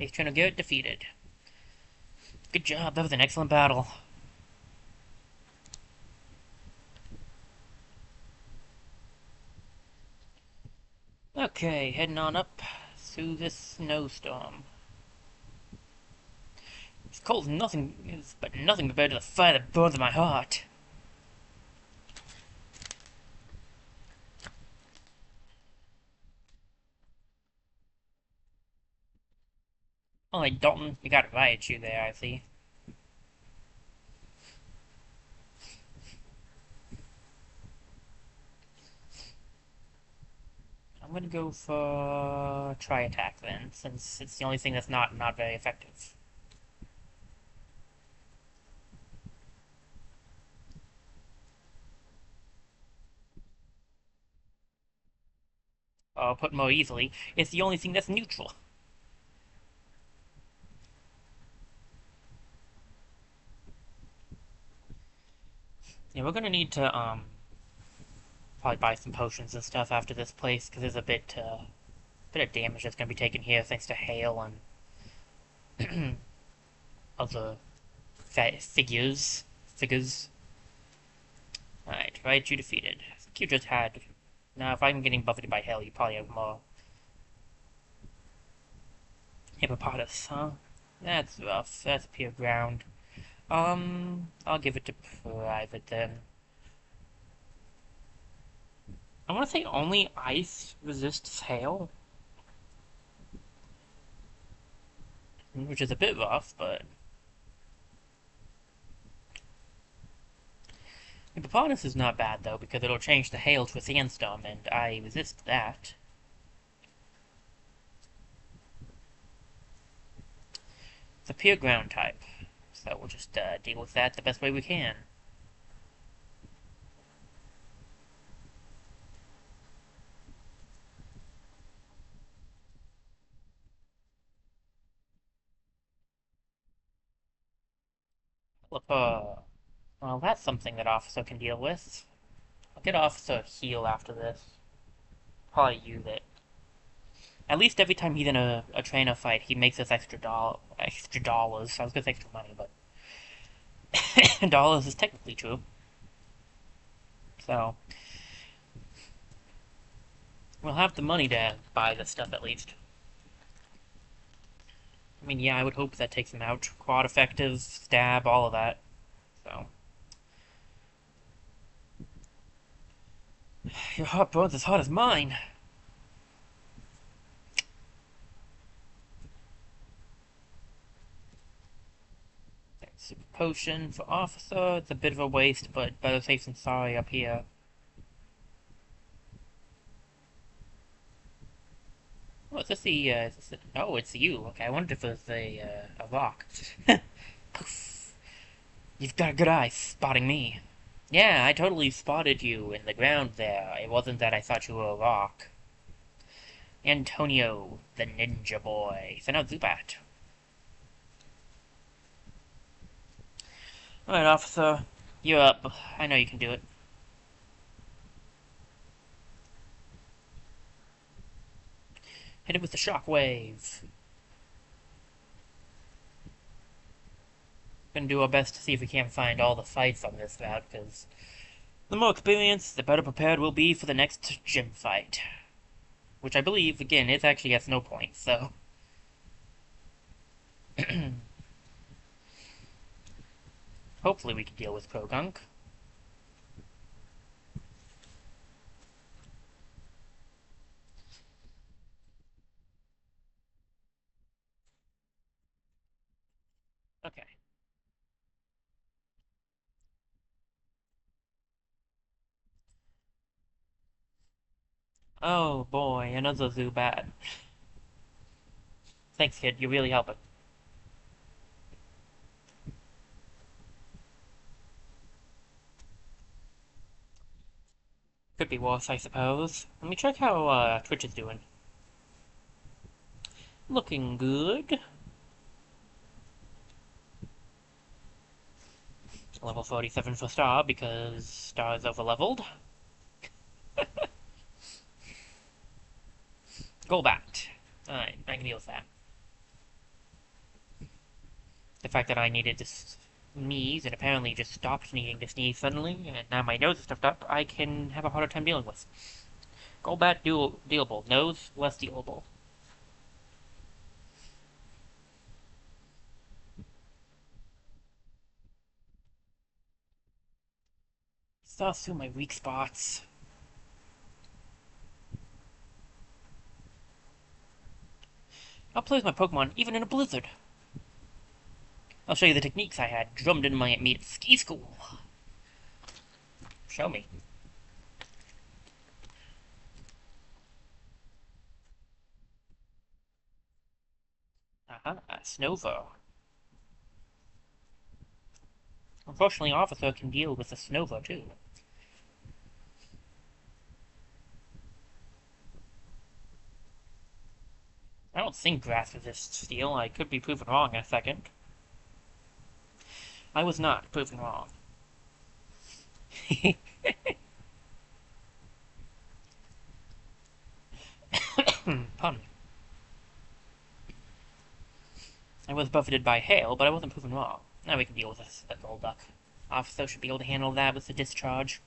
Ace Trainer Garrett defeated. Good job, that was an excellent battle. Okay, heading on up through this snowstorm. It's cold as nothing, but nothing compared to the fire that burns in my heart. Alright, Dalton, you got a riot shoe there, I see. I'm gonna go for try attack then, since it's the only thing that's not very effective. Or put more easily, it's the only thing that's neutral. Yeah, we're gonna need to probably buy some potions and stuff after this place, because there's a bit of damage that's gonna be taken here thanks to hail and other figures. Alright, right, you defeated. I think you just had... Now, if I'm getting buffeted by hail, you probably have more... Hippopotamus, huh? That's rough. That's pure ground. I'll give it to Private then. I want to say only ice resists hail, which is a bit rough, but Hippopotamus is not bad though, because it'll change the hail to a sandstorm, and I resist that. It's a pure ground type, so we'll just deal with that the best way we can. Well, that's something that Officer can deal with. I'll get Officer a heal after this. Probably use it. At least every time he's in a trainer fight, he makes us extra dollars. I was gonna say extra money, but dollars is technically true. So we'll have the money to buy this stuff at least. I mean, yeah, I would hope that takes him out. Quad effective, stab, all of that. So your heart burns as hot as mine. Super potion for Officer. It's a bit of a waste, but better safe than sorry up here. Oh, oh, it's you. Okay, I wondered if it was a rock. Poof. You've got a good eye spotting me. Yeah, I totally spotted you in the ground there. It wasn't that I thought you were a rock. Antonio, the ninja boy. Send out Zubat. Alright, officer. You're up. I know you can do it. Hit it with the shockwave. Gonna do our best to see if we can't find all the fights on this route, because the more experience, the better prepared we'll be for the next gym fight. Which I believe, again, is actually at Snow Point, so... Hopefully we can deal with Krogunk. Okay. Oh boy, another Zubat. Thanks, kid, you really help it. Could be worse, I suppose. Let me check how Twitch is doing. Looking good. Level 47 for Star, because Star is overleveled. Golbat. Alright, I can deal with that. The fact that I needed to sneeze and apparently just stopped needing to sneeze suddenly, and now my nose is stuffed up, I can have a harder time dealing with. Golbat, dealable. Nose, less dealable. Saw through my weak spots. I'll play with my Pokemon even in a blizzard. I'll show you the techniques I had drummed into me at ski school. Show me. Snovo. Unfortunately, Officer can deal with the Snovo too. I don't think grass resists steel. I could be proven wrong in a second. I was not proven wrong. Pardon me. I was buffeted by hail, but I wasn't proven wrong. Now we can deal with this Golduck. Officer should be able to handle that with the discharge.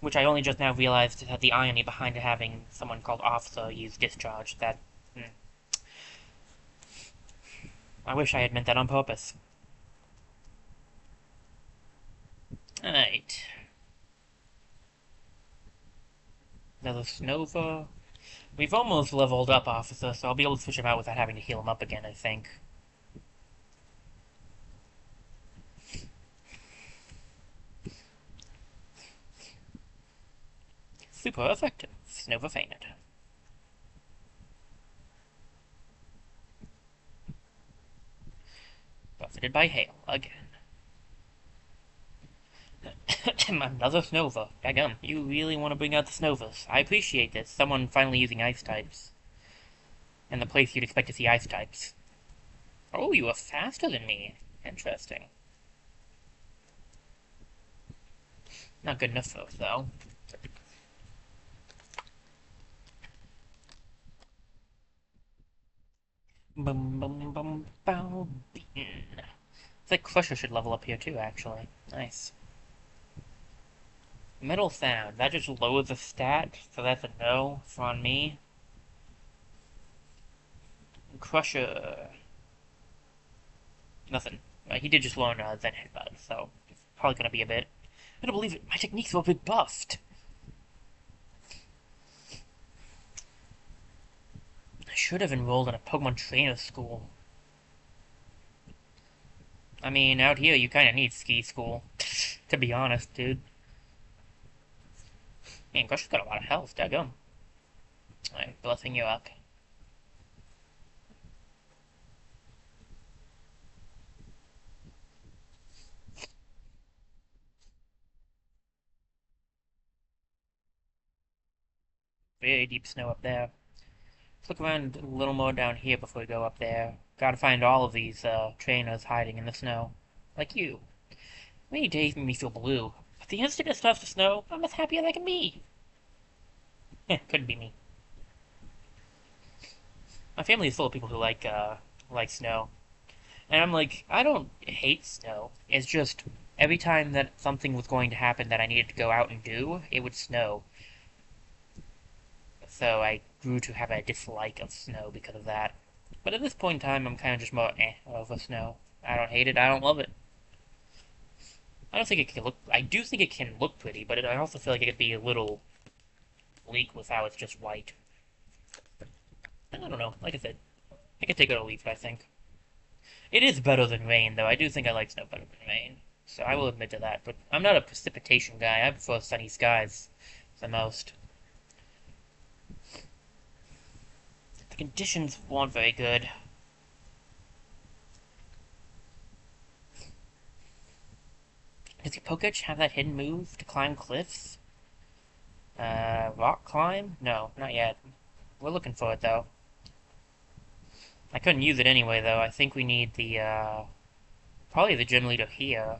Which I only just now realized had the irony behind having someone called Officer use discharge. That... I wish I had meant that on purpose. Alright. Another Snova. We've almost leveled up Officer, so I'll be able to switch him out without having to heal him up again, I think. Super effective. Snova fainted. Buffeted by hail again. Another Snova. Daggum, you really want to bring out the Snovas. I appreciate this. Someone finally using ice types. In the place you'd expect to see ice types. Oh, you are faster than me. Interesting. Not good enough for though. Bum bum bum bow beaten. It's like Crusher should level up here too, actually. Nice. Metal Sound. That just lowers the stat, so that's a no on me. Crusher. Nothing. He did just learn Zen Headbutt, so it's probably gonna be a bit. I don't believe it. My techniques were a bit buffed. I should have enrolled in a Pokemon trainer school. I mean, out here you kind of need ski school, to be honest, dude. Man, Crusher's got a lot of health. Daggum. I'm blessing you up. Very deep snow up there. Let's look around a little more down here before we go up there. Gotta find all of these trainers hiding in the snow. Like you. Many days make me feel blue. But the instant it starts to snow, I'm as happy as I can be. Couldn't be me. My family is full of people who like snow. And I'm like, I don't hate snow. It's just every time that something was going to happen that I needed to go out and do, it would snow. So I grew to have a dislike of snow because of that. But at this point in time, I'm kind of just more over snow. I don't hate it. I don't love it. I don't think it can look. I do think it can look pretty, but I also feel like it could be a little bleak with how it's just white. I don't know. Like I said, I could take it or leave it, I think. It is better than rain, though. I do think I like snow better than rain. So I will admit to that. But I'm not a precipitation guy. I prefer sunny skies the most. The conditions weren't very good. Does your Poketch have that hidden move to climb cliffs? Rock climb? No, not yet. We're looking for it, though. I couldn't use it anyway, though. I think we need the, probably the gym leader here.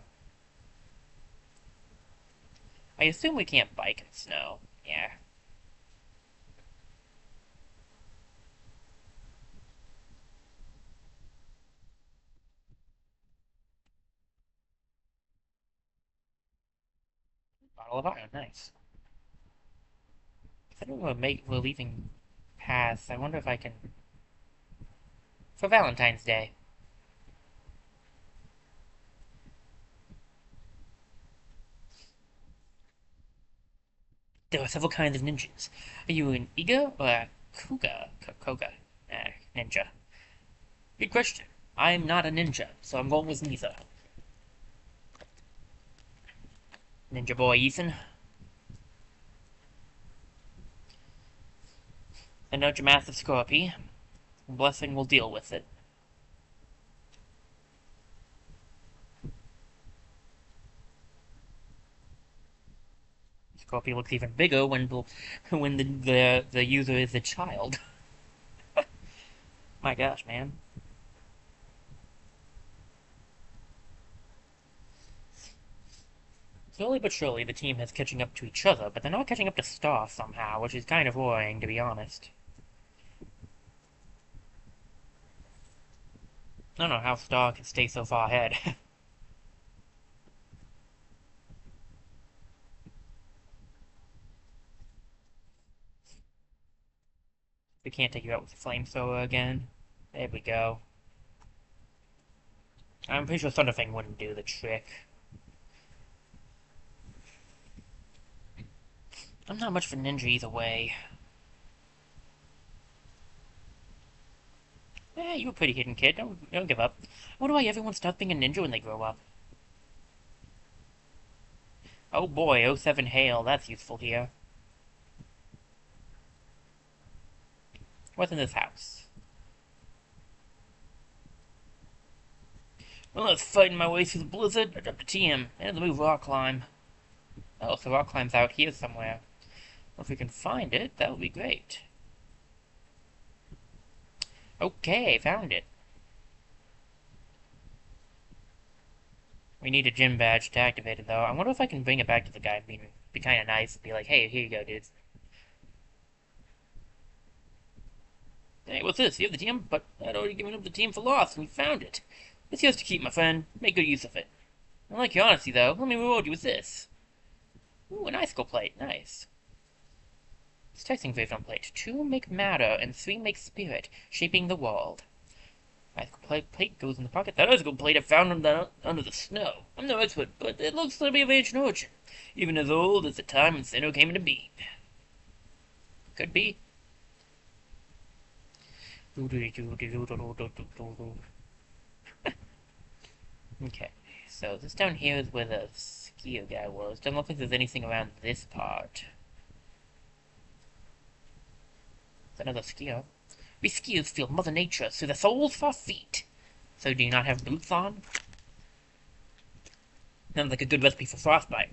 I assume we can't bike in snow. Yeah. Bottle of iron, nice. If anyone we're leaving paths, I wonder if I can... For Valentine's Day. There are several kinds of ninjas. Are you an Iga or a Koga ninja? Good question. I'm not a ninja, so I'm going with neither. Ninja boy Ethan. And no massive Scorpy. Blessing will deal with it. Scorpy looks even bigger when the user is a child. My gosh, man. Slowly but surely, the team is catching up to each other, but they're not catching up to Star somehow, which is kind of worrying, to be honest. I don't know how Star can stay so far ahead. We can't take you out with the flamethrower again. There we go. I'm pretty sure Thunderfang wouldn't do the trick. I'm not much of a ninja either way. Eh, you were a pretty hidden kid. Don't give up. I wonder why everyone starts being a ninja when they grow up. Oh boy, '07 hail. That's useful here. What's in this house? Well, I was fighting my way through the blizzard. I dropped a TM and the move rock climb. Oh, so rock climb's out here somewhere. Well, if we can find it, that would be great. Okay, found it. We need a gym badge to activate it, though. I wonder if I can bring it back to the guy. Be kind of nice. Be like, hey, here you go, dude. Hey, what's this? You have the team? But I'd already given up the team for loss, and we found it. It's yours to keep, my friend. Make good use of it. I like your honesty, though. Let me reward you with this. Ooh, an icicle plate. Nice. It's text engraved on plate. 2 make matter, and 3 make spirit, shaping the world. Icicle plate goes in the pocket. That icicle plate I found under the snow. I'm no expert, but it looks to be of ancient origin. Even as old as the time when Sinnoh came into being. Could be. Okay, so this down here is where the skier guy was. Doesn't look like there's anything around this part. It's another skier. We skiers feel Mother Nature through the soles of our feet. So do you not have boots on? Sounds like a good recipe for frostbite.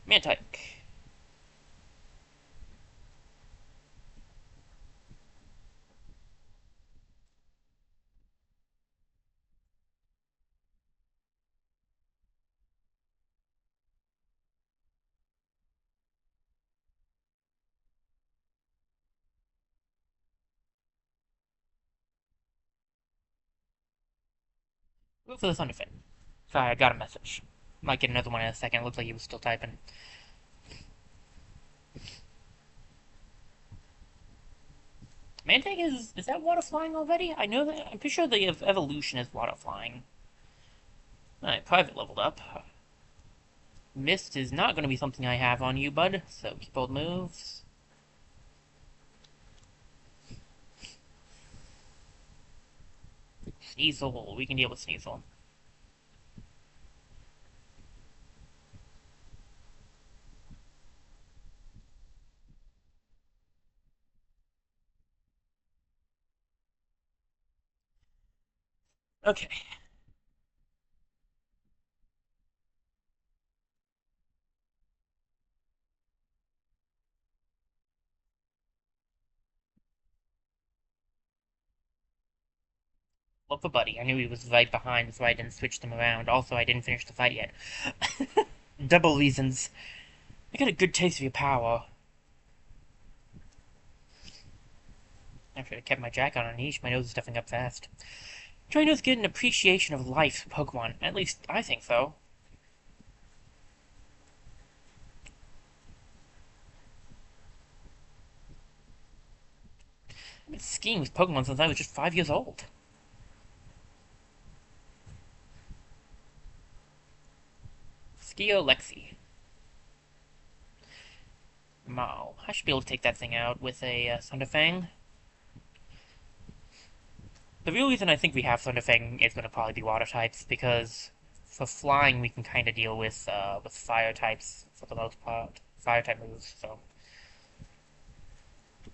Mantike. Look for the Thunderfin. Sorry, I got a message. Might get another one in a second. Looks like he was still typing. Mantike is that water flying already? I know that. I'm pretty sure the evolution is water flying. Alright, private leveled up. Mist is not going to be something I have on you, bud. So keep old moves. Sneasel. We can deal with Sneasel. Okay. Look for Buddy. I knew he was right behind, so I didn't switch them around. Also, I didn't finish the fight yet. Double reasons. I got a good taste of your power. I should have kept my jacket on a niche. My nose is stuffing up fast. Trainers get an appreciation of life, Pokemon. At least, I think so. I've been skiing with Pokemon since I was just 5 years old. Skio Lexi. Mao. I should be able to take that thing out with a Thunderfang. The real reason I think we have Thunderfang is going to probably be water types, because for flying we can kind of deal with fire types for the most part. Fire type moves, so.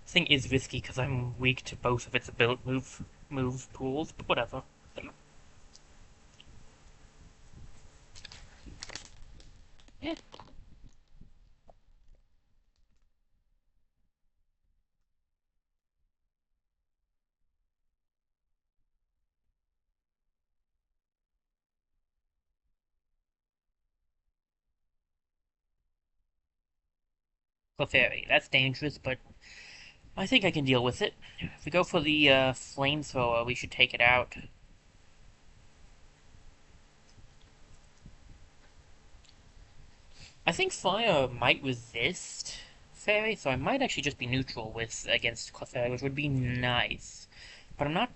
This thing is risky because I'm weak to both of its ability move pools, but whatever. Yeah. Clefairy. That's dangerous, but I think I can deal with it. If we go for the flamethrower, we should take it out. I think fire might resist Fairy, so I might actually just be neutral with against Clefairy, which would be nice. But I'm not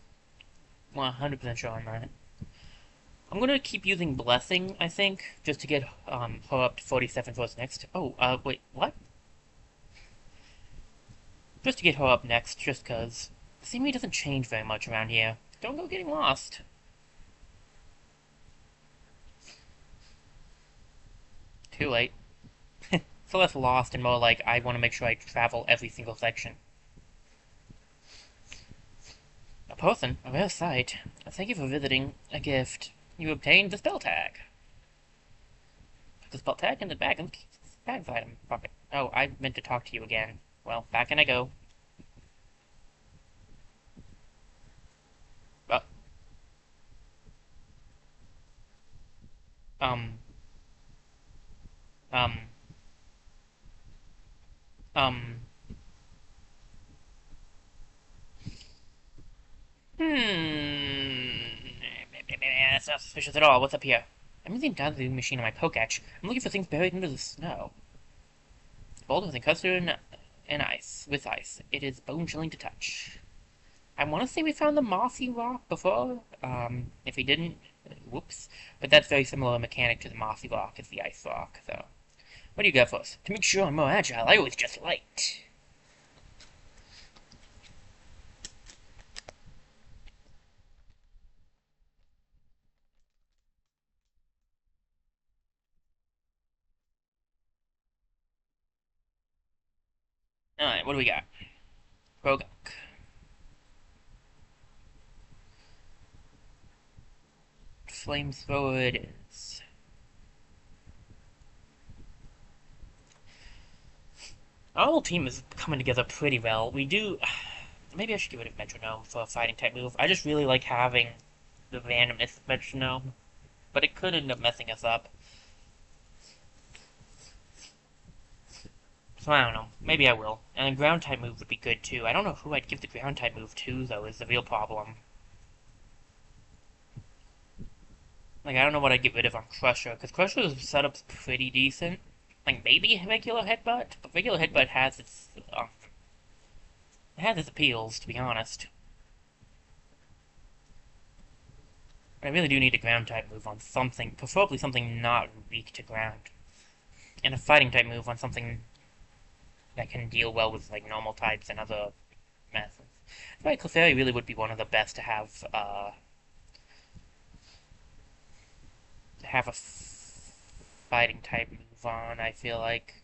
100% sure on that. I'm gonna keep using Blessing, I think, just to get her up to 47 for us next. Oh, wait, what? Just to get her up next, just cause. The scenery doesn't change very much around here. Don't go getting lost. Too late. So less lost and more like I want to make sure I travel every single section. A person, a rare sight. Thank you for visiting. A gift. You obtained the spell tag. Put the spell tag in the bag and bag's item pocket. Oh, I meant to talk to you again. Well, back in I go. Uh, um, um, um. That's not suspicious at all. What's up here? I'm using the diving machine on my Poketch. I'm looking for things buried under the snow. Boulder with encrusted in ice. With ice. It is bone-chilling to touch. I want to say we found the mossy rock before. If we didn't, whoops. But that's very similar mechanic to the mossy rock as the ice rock, so. What do you got for us? To make sure I'm more agile, I always just light. Alright, what do we got? Rogunk. Flamethrower it is. Our whole team is coming together pretty well. We do... Maybe I should get rid of Metronome for a fighting type move. I just really like having the randomness of Metronome. But it could end up messing us up. So I don't know. Maybe I will. And a ground type move would be good too. I don't know who I'd give the ground type move to, though, is the real problem. Like, I don't know what I'd get rid of on Crusher, because Crusher's setup's pretty decent. Like, maybe regular Headbutt, but regular Headbutt has its appeals, to be honest. But I really do need a ground type move on something, preferably something not weak to ground. And a fighting type move on something that can deal well with, like, normal types and other methods. I feel like Clefairy really would be one of the best to have a fighting type move on, I feel like.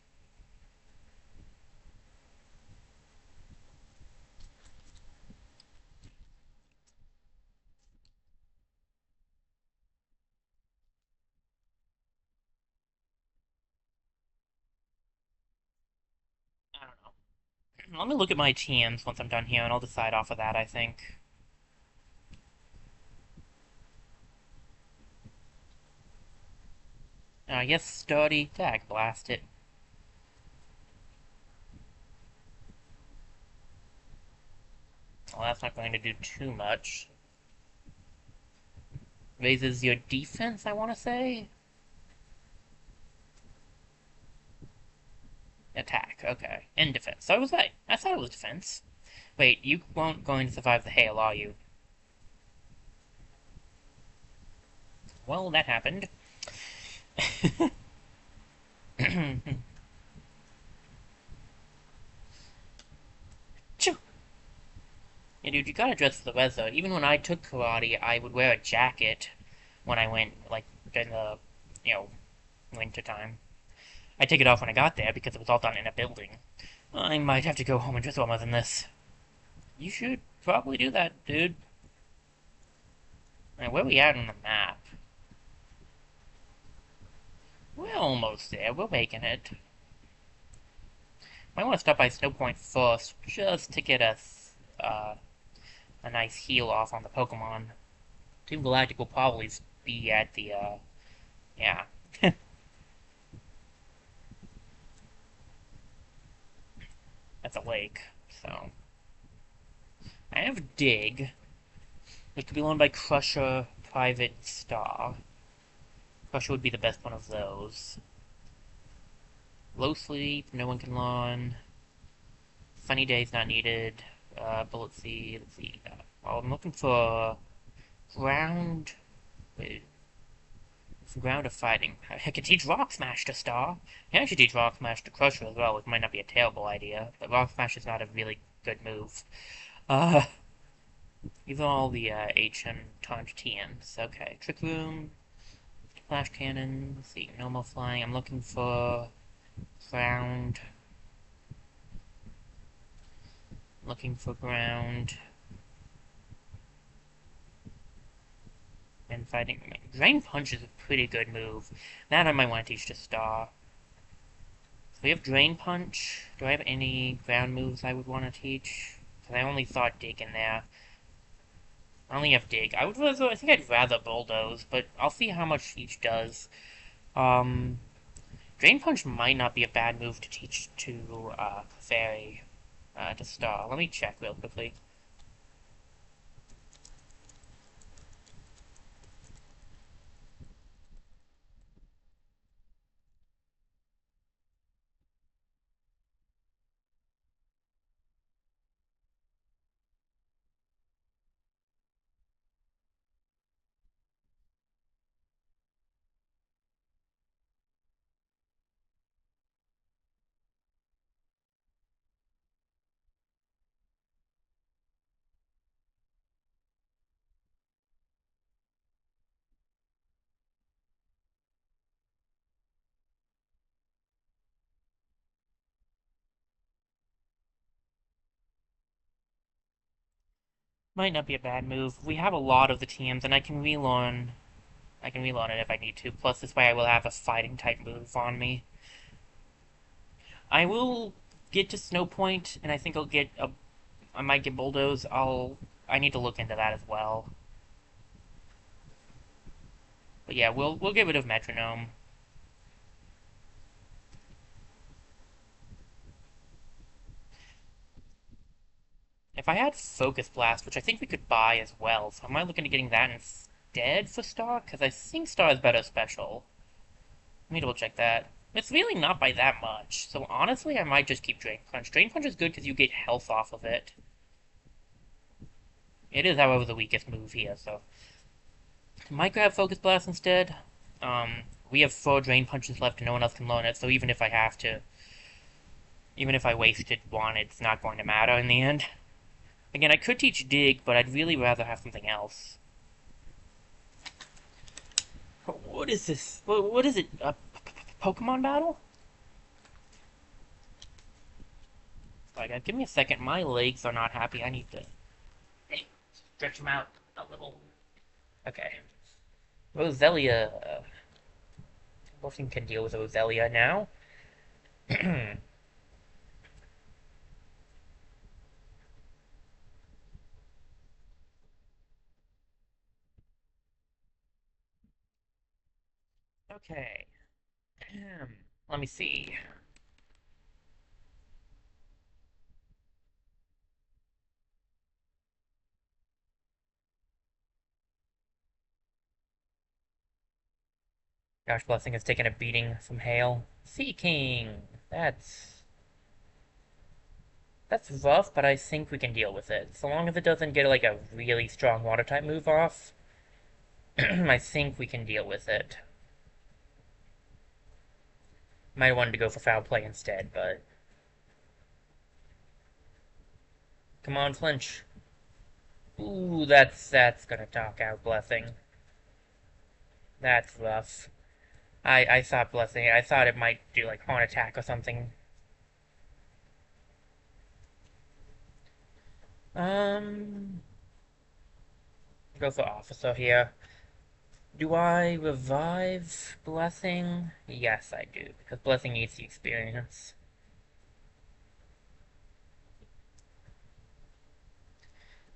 I don't know. Let me look at my TMs once I'm done here, and I'll decide off of that, I think. Yes, sturdy. Tag, blast it. Well, that's not going to do too much. Raises your defense, I want to say? Attack, okay. And defense. So I was right. I thought it was defense. Wait, you weren't going to survive the hail, are you? Well, that happened. Choo! Yeah, dude, you gotta dress for the weather. Even when I took karate, I would wear a jacket when I went, like, during the, you know, winter time. I take it off when I got there because it was all done in a building. I might have to go home and dress warmer than this. You should probably do that, dude. Right, where are we at on the map? We're almost there. We're making it. Might want to stop by Snow Point first, just to get us a nice heal off on the Pokemon. Team Galactic will probably be at the, yeah. That's a lake, so. I have Dig, which could be owned by Crusher, Private Star. Crusher would be the best one of those. Low Sleep, no one can lawn. Sunny Days not needed. Bullet Seed, let's see. Well, I'm looking for ground. Wait. Ground of Fighting. I could teach Rock Smash to Star. I can actually teach Rock Smash to Crusher as well, which might not be a terrible idea, but Rock Smash is not a really good move. Uh, these are all the HM times TMs. Okay, Trick Room, Flash Cannon, let's see, normal flying. I'm looking for ground. Looking for ground. And fighting. Drain Punch is a pretty good move. That I might want to teach to Star. So we have Drain Punch. Do I have any ground moves I would want to teach? Because I only thought Dig in there. I only have Dig. I think I'd rather Bulldoze, but I'll see how much each does. Um, Drain Punch might not be a bad move to teach to Fairy to Star. Let me check real quickly. Might not be a bad move. We have a lot of the teams, and I can relearn. I can relearn it if I need to. Plus, this way I will have a fighting type move on me. I will get to Snow Point, and I think I'll get a. I might get Bulldoze. I need to look into that as well. But yeah, we'll get rid of Metronome. If I had Focus Blast, which I think we could buy as well, so am I looking at getting that instead for Star? Because I think Star is better special. Let me double check that. It's really not by that much, so honestly I might just keep Drain Punch. Drain Punch is good because you get health off of it. It is, however, the weakest move here, so... Might grab Focus Blast instead. We have 4 Drain Punches left and no one else can learn it, so even if I have to... Even if I wasted one, it's not going to matter in the end. Again, I could teach Dig, but I'd really rather have something else. What is this? What is it? A Pokemon battle? Sorry, guys, give me a second. My legs are not happy. I need to stretch them out a little. Okay. Roselia. Nothing can deal with Roselia now. Okay. Let me see. Gosh, Blessing has taken a beating from Hail. Sea King! That's rough, but I think we can deal with it. So long as it doesn't get like a really strong water type move off, I think we can deal with it. Might have wanted to go for foul play instead, but... Come on, flinch. Ooh, that's gonna knock out Blessing. That's rough. I thought Blessing, I thought it might do like Horn Attack or something. Um, go for Officer here. Do I revive Blessing? Yes, I do, because Blessing needs the experience.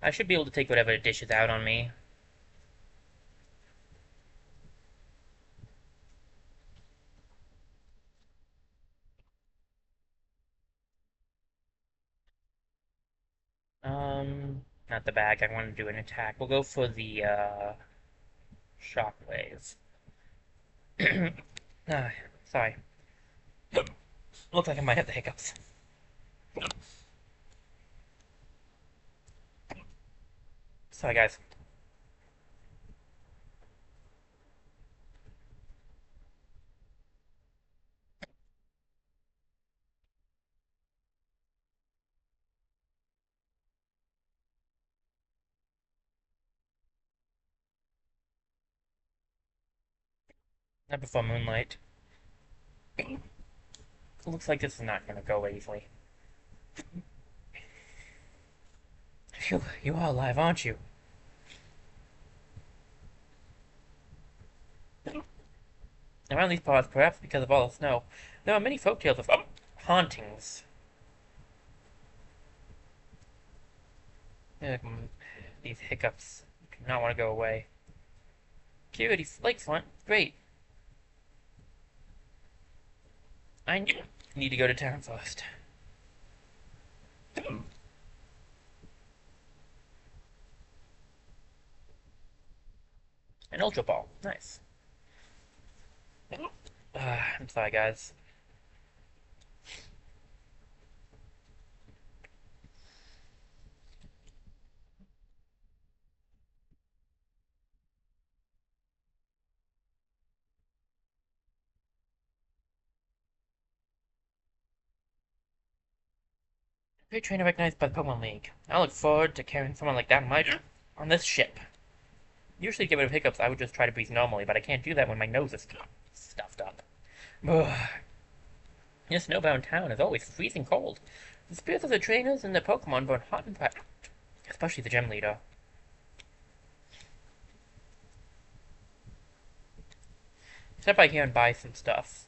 I should be able to take whatever it dishes out on me. Not the bag. I want to do an attack. We'll go for the, Shockwave. ah, sorry. Looks like I might have the hiccups. Sorry, guys. Not before moonlight. Looks like this is not gonna go easily. Phew, you are alive, aren't you? Around these parts, perhaps because of all the snow, there are many folk tales of hauntings. Ugh, these hiccups do not want to go away. Cutie, lakefront, great. I need to go to town first. An Ultra Ball, nice. I'm sorry, guys. Great trainer recognized by the Pokemon League. I look forward to carrying someone like that on this ship. Usually, to get rid of hiccups, I would just try to breathe normally, but I can't do that when my nose is stuffed up. Ugh. This snowbound town is always freezing cold. The spirits of the trainers and the Pokemon burn hot and bright, especially the gym leader. Step by here and buy some stuff.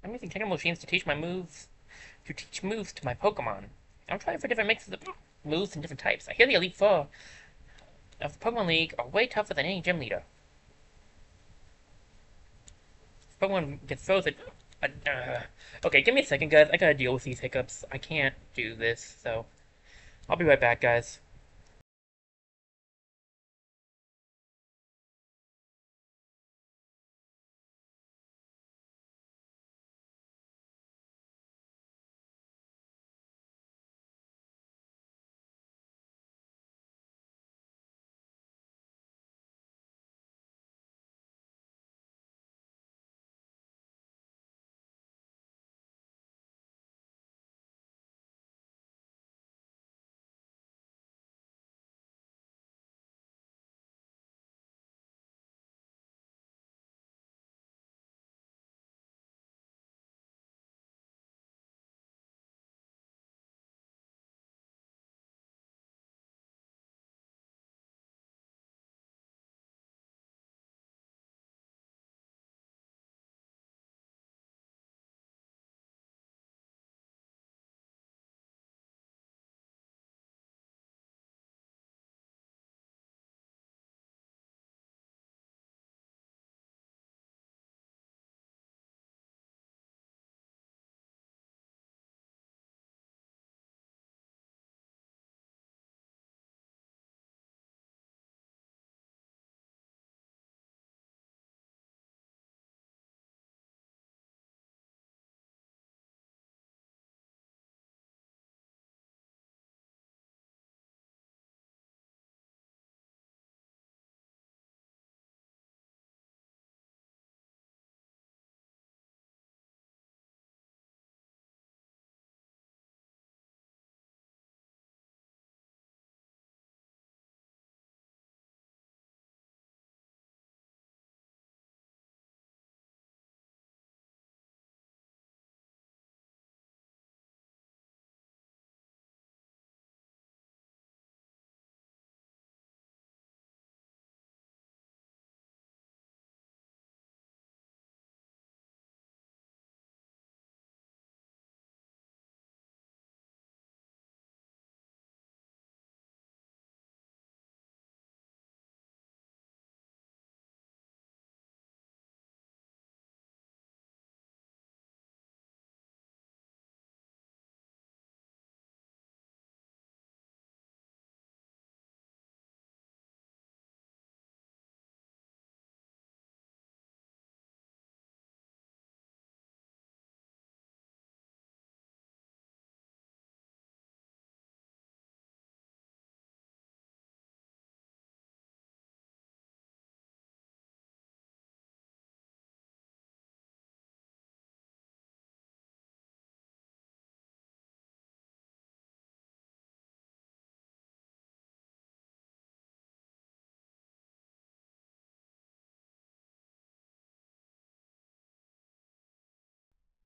I'm using technical machines to teach moves to my Pokemon. I'm trying for different mixes of moves and different types. I hear the Elite Four of the Pokemon League are way tougher than any gym leader. If Pokemon gets frozen. Okay, give me a second, guys. I gotta deal with these hiccups. I can't do this, so I'll be right back, guys.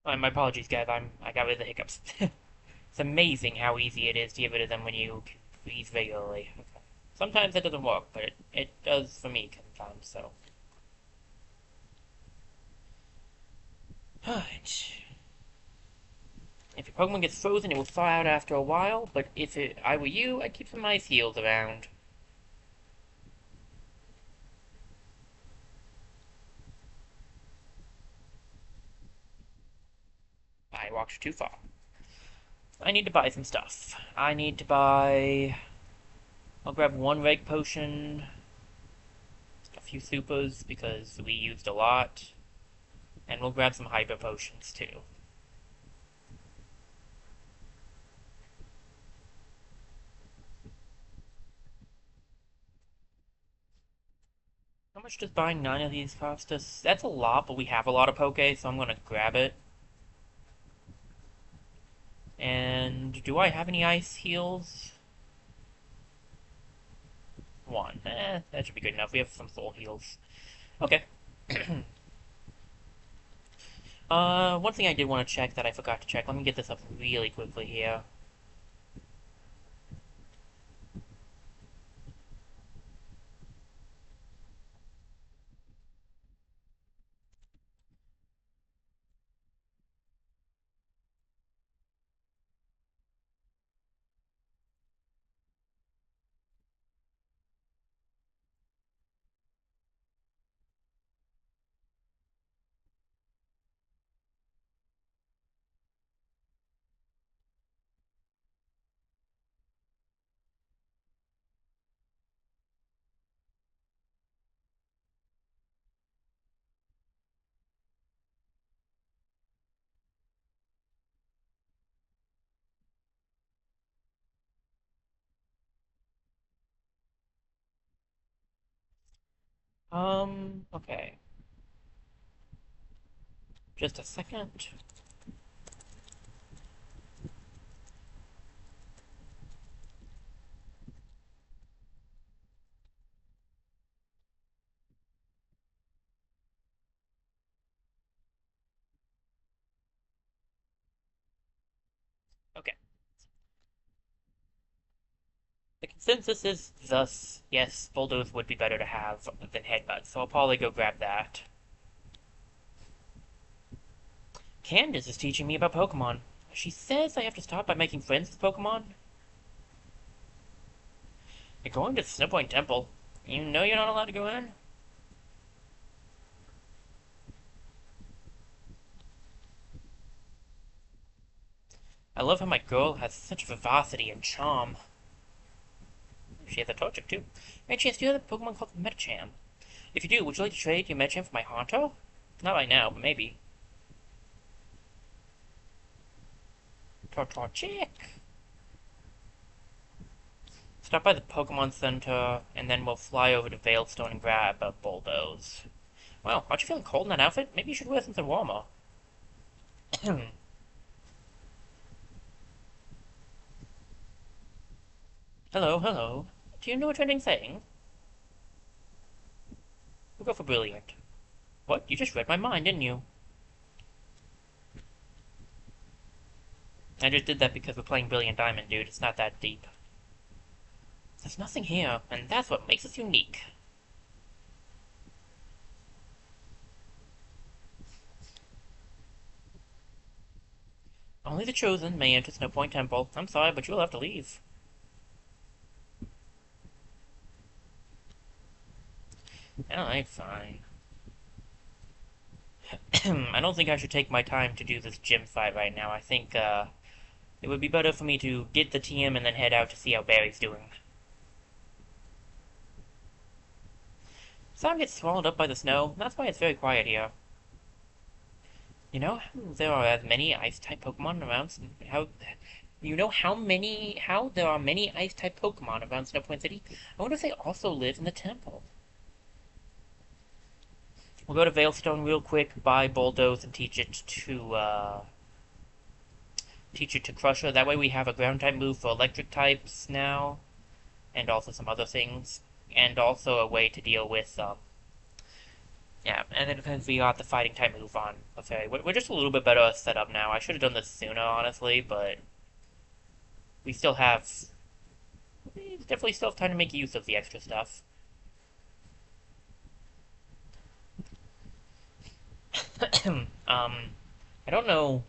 My apologies, guys. I got rid of the hiccups. It's amazing how easy it is to get rid of them when you can breathe regularly. Okay. Sometimes it doesn't work, but it does for me sometimes, so. Alright. If your Pokemon gets frozen, it will thaw out after a while, but if I were you, I'd keep some ice heals around. I walked too far. I need to buy some stuff. I need to buy... I'll grab one Reg Potion, a few Supers, because we used a lot, and we'll grab some Hyper Potions, too. How much does buying 9 of these cost us? That's a lot, but we have a lot of Poke, so I'm gonna grab it. And do I have any ice heals? One. That should be good enough. We have some soul heals. Okay. One thing I did want to check that I forgot to check. Let me get this up really quickly here. Okay. Just a second. Okay. The consensus is thus, yes, Bulldoze would be better to have than Headbutt, so I'll probably go grab that. Candace is teaching me about Pokemon. She says I have to start by making friends with Pokemon. You're going to the Snowpoint Temple. You know you're not allowed to go in? I love how my girl has such vivacity and charm. She has a Torchic, too. And she has two other Pokemon called Metacham. If you do, would you like to trade your Metacham for my Haunter? Not right now, but maybe. Torchic! Stop by the Pokemon Center, and then we'll fly over to Veilstone and grab a Bulldoze. Well, aren't you feeling cold in that outfit? Maybe you should wear something warmer. Hello, hello. Do you know a trending saying? We'll go for Brilliant. What? You just read my mind, didn't you? I just did that because we're playing Brilliant Diamond, dude. It's not that deep. There's nothing here, and that's what makes us unique. Only the chosen may enter Snowpoint Temple. I'm sorry, but you'll have to leave. Alright, fine. I don't think I should take my time to do this gym fight right now. I think, it would be better for me to get the TM and then head out to see how Barry's doing. Sam gets swallowed up by the snow. That's why it's very quiet here. You know how there are as many Ice-type Pokemon around? How you know how there are many Ice-type Pokemon around Snowpoint City? I wonder if they also live in the temple. We'll go to Veilstone real quick, buy Bulldoze, and teach it to Crusher. That way we have a ground-type move for electric types now, and also some other things, and also a way to deal with Yeah, and then because we got the fighting type move on, okay, we're just a little bit better set up now. I should have done this sooner, honestly, but we still have, definitely still have time to make use of the extra stuff. I don't know,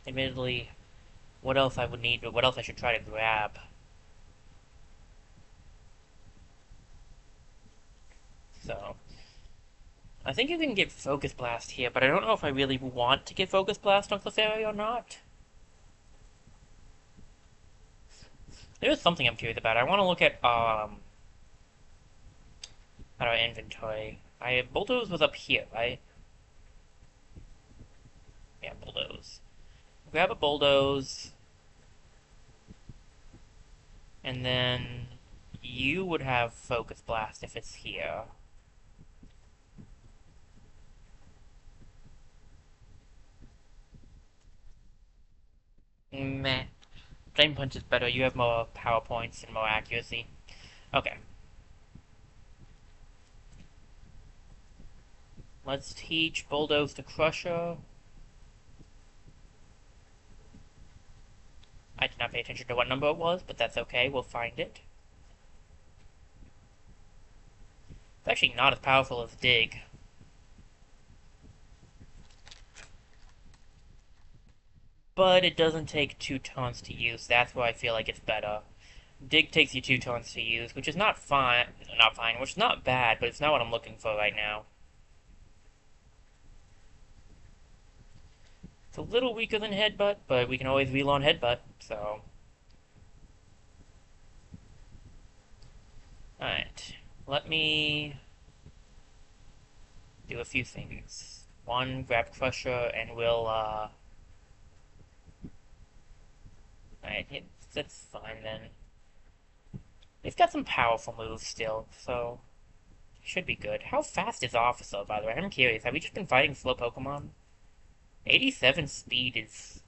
admittedly, what else I would need, but what else I should try to grab. So, I think you can get Focus Blast here, but I don't know if I really want to get Focus Blast on Clefairy or not. There is something I'm curious about. I want to look at, our inventory. Bulldoze was up here, right? Yeah, Bulldoze. Grab a Bulldoze, and then you would have Focus Blast if it's here. Meh. Flame Punch is better. You have more power points and more accuracy. Okay. Let's teach Bulldoze to Crusher. I did not pay attention to what number it was, but that's okay. We'll find it. It's actually not as powerful as Dig. But it doesn't take 2 turns to use. That's where I feel like it's better. Dig takes you 2 turns to use, which is not fine. Not fine, which is not bad, but it's not what I'm looking for right now. It's a little weaker than Headbutt, but we can always relearn Headbutt, so. Alright. Let me do a few things. One, grab Crusher, and we'll, Alright, that's fine then. They've got some powerful moves still, so. Should be good. How fast is Officer, by the way? I'm curious. Have we just been fighting slow Pokemon? 87 speed is...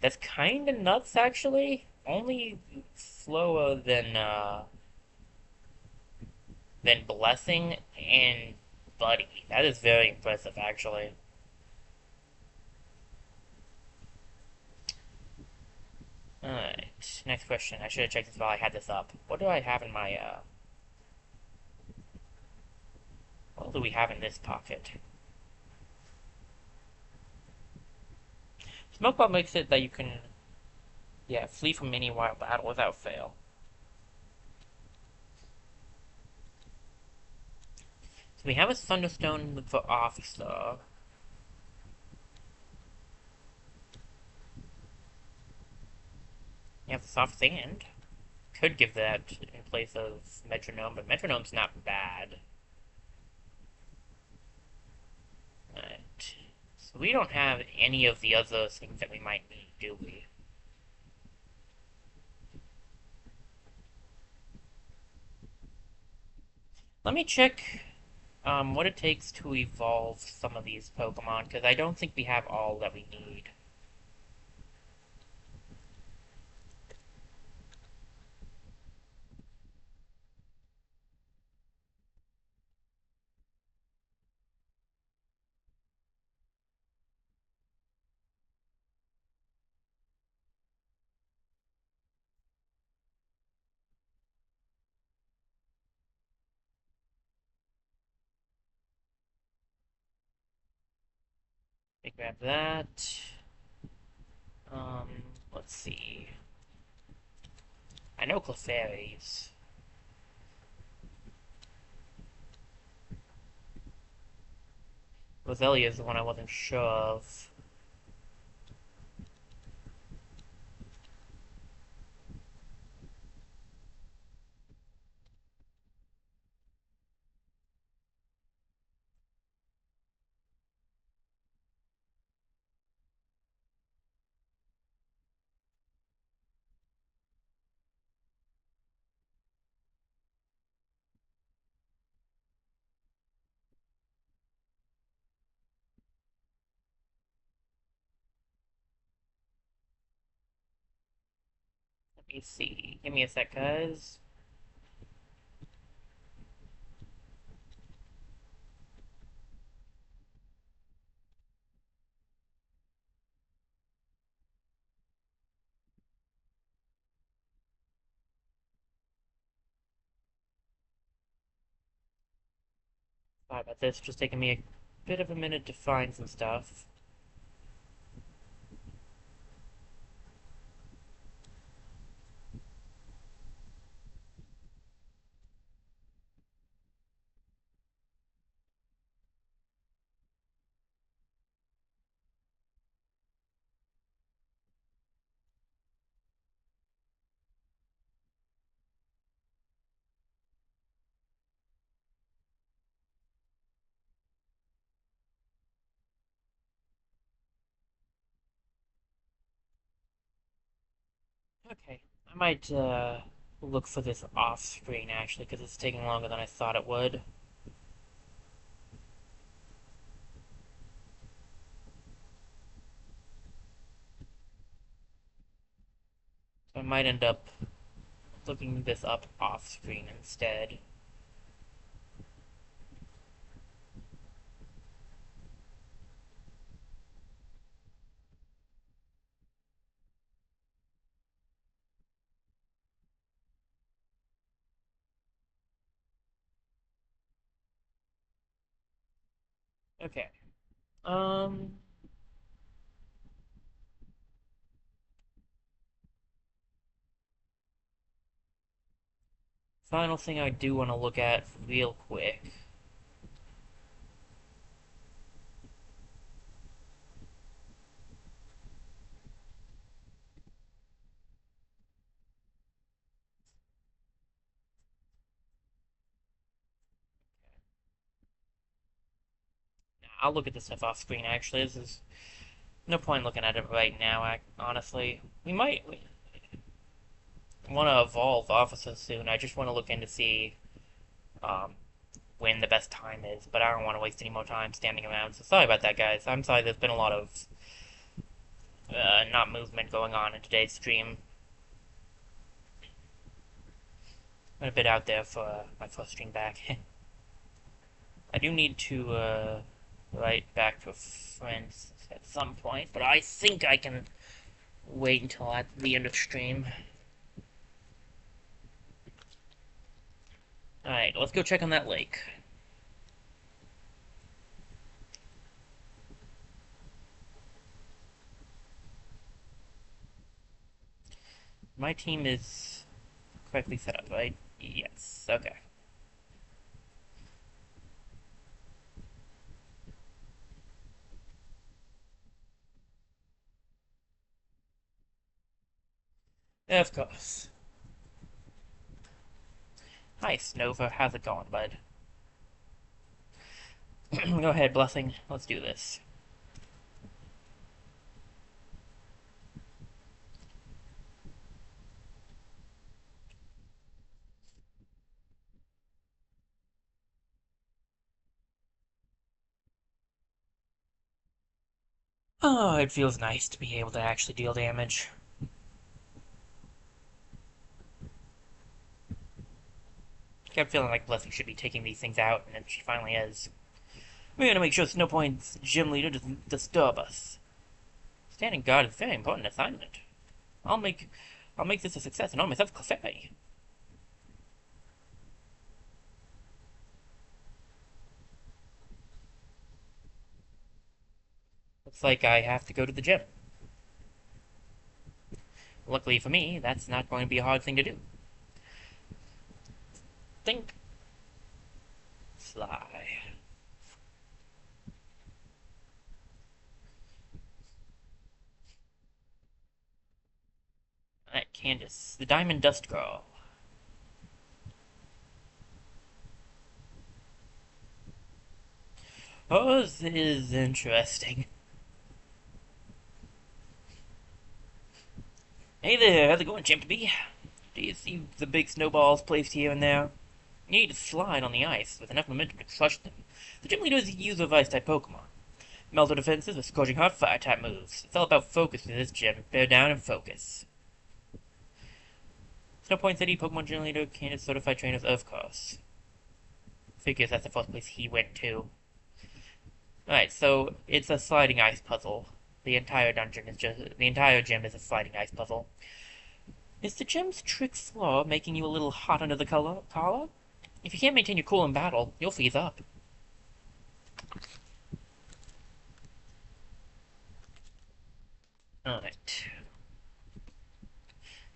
That's kinda nuts, actually. Only slower than Blessing and Buddy. That is very impressive, actually. Alright, next question. I should have checked this while I had this up. What do I have in my, what do we have in this pocket? Smoke Bomb makes it that you can, yeah, flee from any wild battle without fail. So we have a Thunderstone for Officer. You have the Soft Sand. Could give that in place of Metronome, but Metronome's not bad. Alright. So we don't have any of the other things that we might need, do we? Let me check what it takes to evolve some of these Pokemon, because I don't think we have all that we need. Okay, grab that. Um, let's see. I know Clefairies. Roselia is the one I wasn't sure of. Let me see. Give me a sec, guys. Sorry about this, just taking me a bit of a minute to find some stuff. Okay, I might look for this off screen actually, because it's taking longer than I thought it would. So I might end up looking this up off screen instead. Okay. Um, Final thing I do want to look at real quick. I'll look at this stuff off screen actually. This is no point looking at it right now, honestly. We might want to evolve officers soon. I just want to look in to see um, when the best time is, but I don't want to waste any more time standing around. So sorry about that, guys. I'm sorry there's been a lot of not movement going on in today's stream. I'm a bit out there for my first stream back. I do need to write back to a friend at some point, but I think I can wait until at the end of stream. Alright, let's go check on that lake. My team is correctly set up, right? Yes, okay. Of course. Hi, Snova. How's it going, bud? Go ahead, Blessing. Let's do this. Oh, it feels nice to be able to actually deal damage. Kept feeling like Blessing should be taking these things out, and then she finally is. We're gonna make sure Snowpoint's gym leader doesn't disturb us. Standing guard is a very important assignment. I'll make this a success and honor myself Clefairy. Looks like I have to go to the gym. Luckily for me, that's not going to be a hard thing to do. Think. Fly. Alright, Candace, the Diamond Dust Girl. Oh, this is interesting. Hey there, how's it going, Chimpy? Do you see the big snowballs placed here and there? You need to slide on the ice with enough momentum to crush them. The gym leader is a user of ice-type Pokemon. Melter defenses with scorching hot fire-type moves. It's all about focus in this gym. Bear down and focus. Snowpoint City, Pokemon Gym Leader, Candace Certified Trainers, of course. Figures that's the first place he went to. Alright, so it's a sliding ice puzzle. The entire gym is a sliding ice puzzle. Is the gym's trick floor making you a little hot under the collar? If you can't maintain your cool in battle, you'll freeze up. Alright.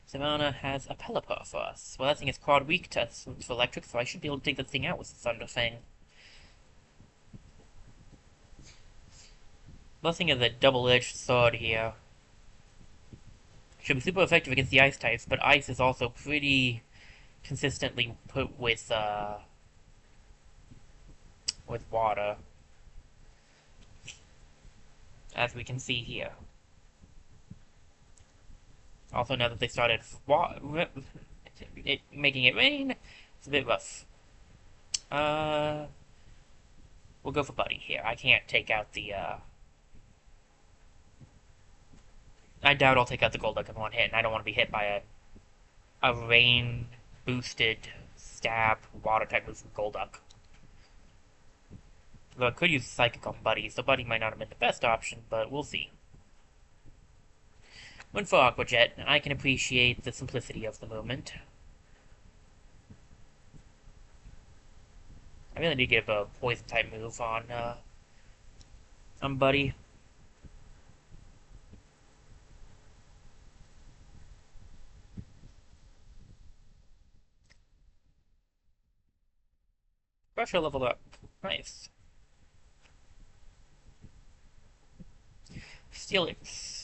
Savannah has a Pelipper for us. Well, that thing is quad weak to electric, so I should be able to take the thing out with the Thunder Fang. Blessing is a double-edged sword here. Should be super effective against the ice types, but ice is also pretty consistently put with water, as we can see here. Also, now that they started making it rain, it's a bit rough. We'll go for Buddy here. I can't take out the, I doubt I'll take out the Golduck in one hit, and I don't want to be hit by a rain-boosted stab water-type move from Golduck. Though I could use Psychic on Buddy, so Buddy might not have been the best option, but we'll see. When for Aqua Jet, I can appreciate the simplicity of the movement. I really need to give a Poison-type move on Buddy. Pressure leveled up. Nice. Steelix.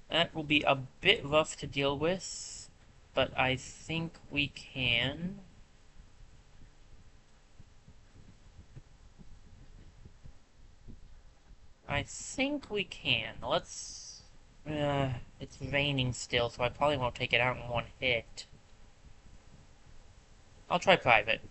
That will be a bit rough to deal with, but I think we can. Let's... it's raining still, so I probably won't take it out in one hit. I'll try Private.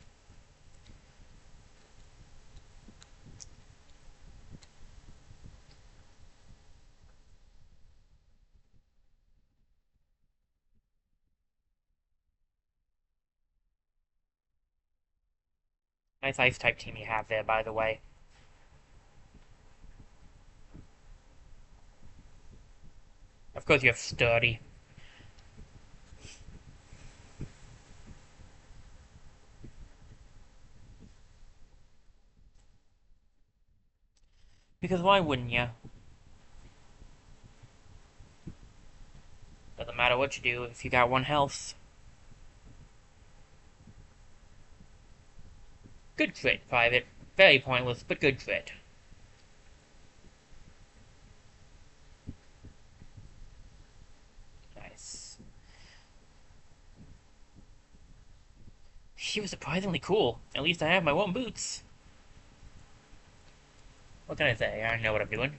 Nice Ice-type team you have there, by the way. Of course you have Sturdy. Because why wouldn't you? Doesn't matter what you do if you got one health. Good crit, Private. Very pointless, but good crit. Nice. She was surprisingly cool. At least I have my own boots. What can I say? I know what I'm doing.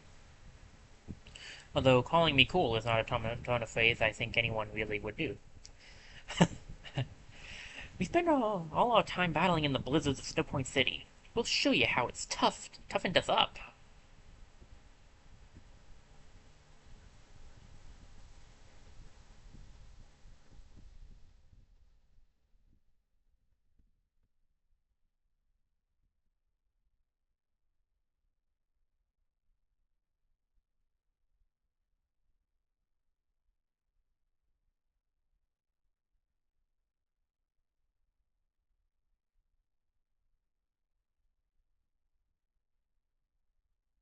Although calling me cool is not a ton of phrase I think anyone really would do. We spend all our time battling in the blizzards of Snowpoint City. We'll show you how it's toughened us up.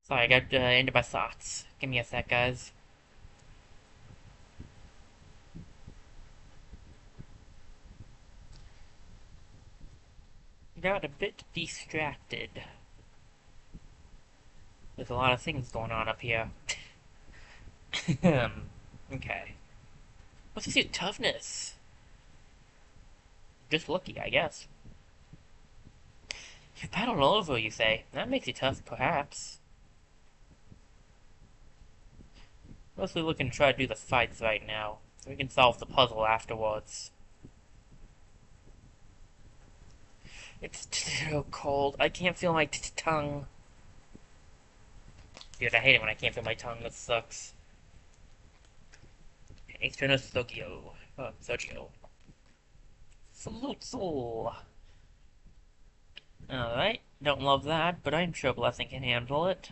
Sorry, I got into my thoughts. Give me a sec, guys. Got a bit distracted. There's a lot of things going on up here. Okay. What's this your toughness? Just lucky, I guess. You've battled all over, you say. That makes you tough, perhaps. Mostly looking to try to do the fights right now. We can solve the puzzle afterwards. It's so cold. I can't feel my tongue. Dude, I hate it when I can't feel my tongue. That sucks. External Sogio. Sogio. Flutzel. Alright. Don't love that, but I'm sure Blessing can handle it.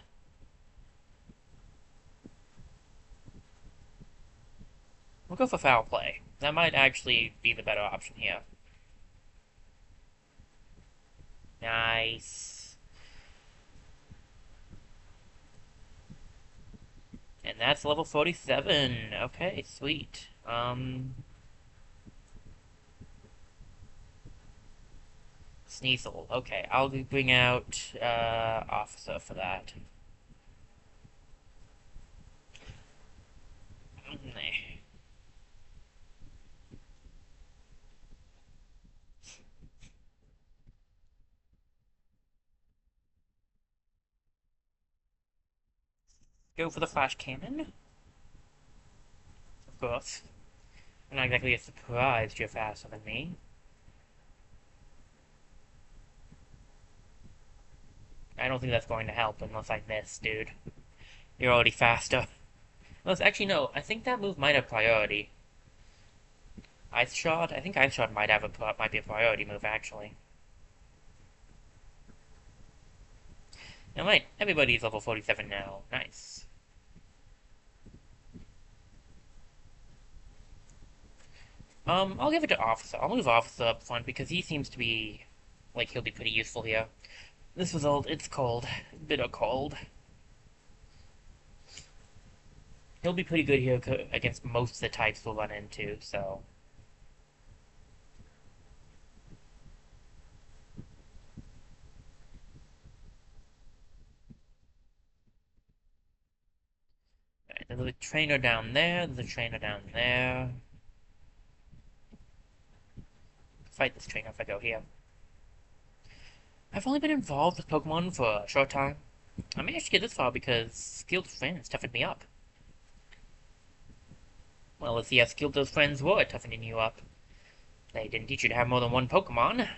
We'll go for Foul Play. That might actually be the better option here. Nice. And that's level 47. Okay, sweet. Sneasel. Okay, I'll bring out, Officer for that. Go for the flash cannon, of course. I'm not exactly surprised you're faster than me. I don't think that's going to help unless I miss, dude. You're already faster. Unless, actually, no. I think that move might have priority. Ice Shot? I think Ice Shot might be a priority move, actually. Now, right, everybody's level 47 now. Nice. I'll give it to Officer. I'll move Officer up front because he seems to be like he'll be pretty useful here. This result, it's cold. Bitter cold. He'll be pretty good here against most of the types we'll run into, so. Alright, there's a trainer down there, there's a trainer down there. Fight this trainer if I go here. I've only been involved with Pokemon for a short time. I managed to get this far because skilled friends toughened me up. Well, let's see how skilled those friends were at toughening you up. They didn't teach you to have more than one Pokemon.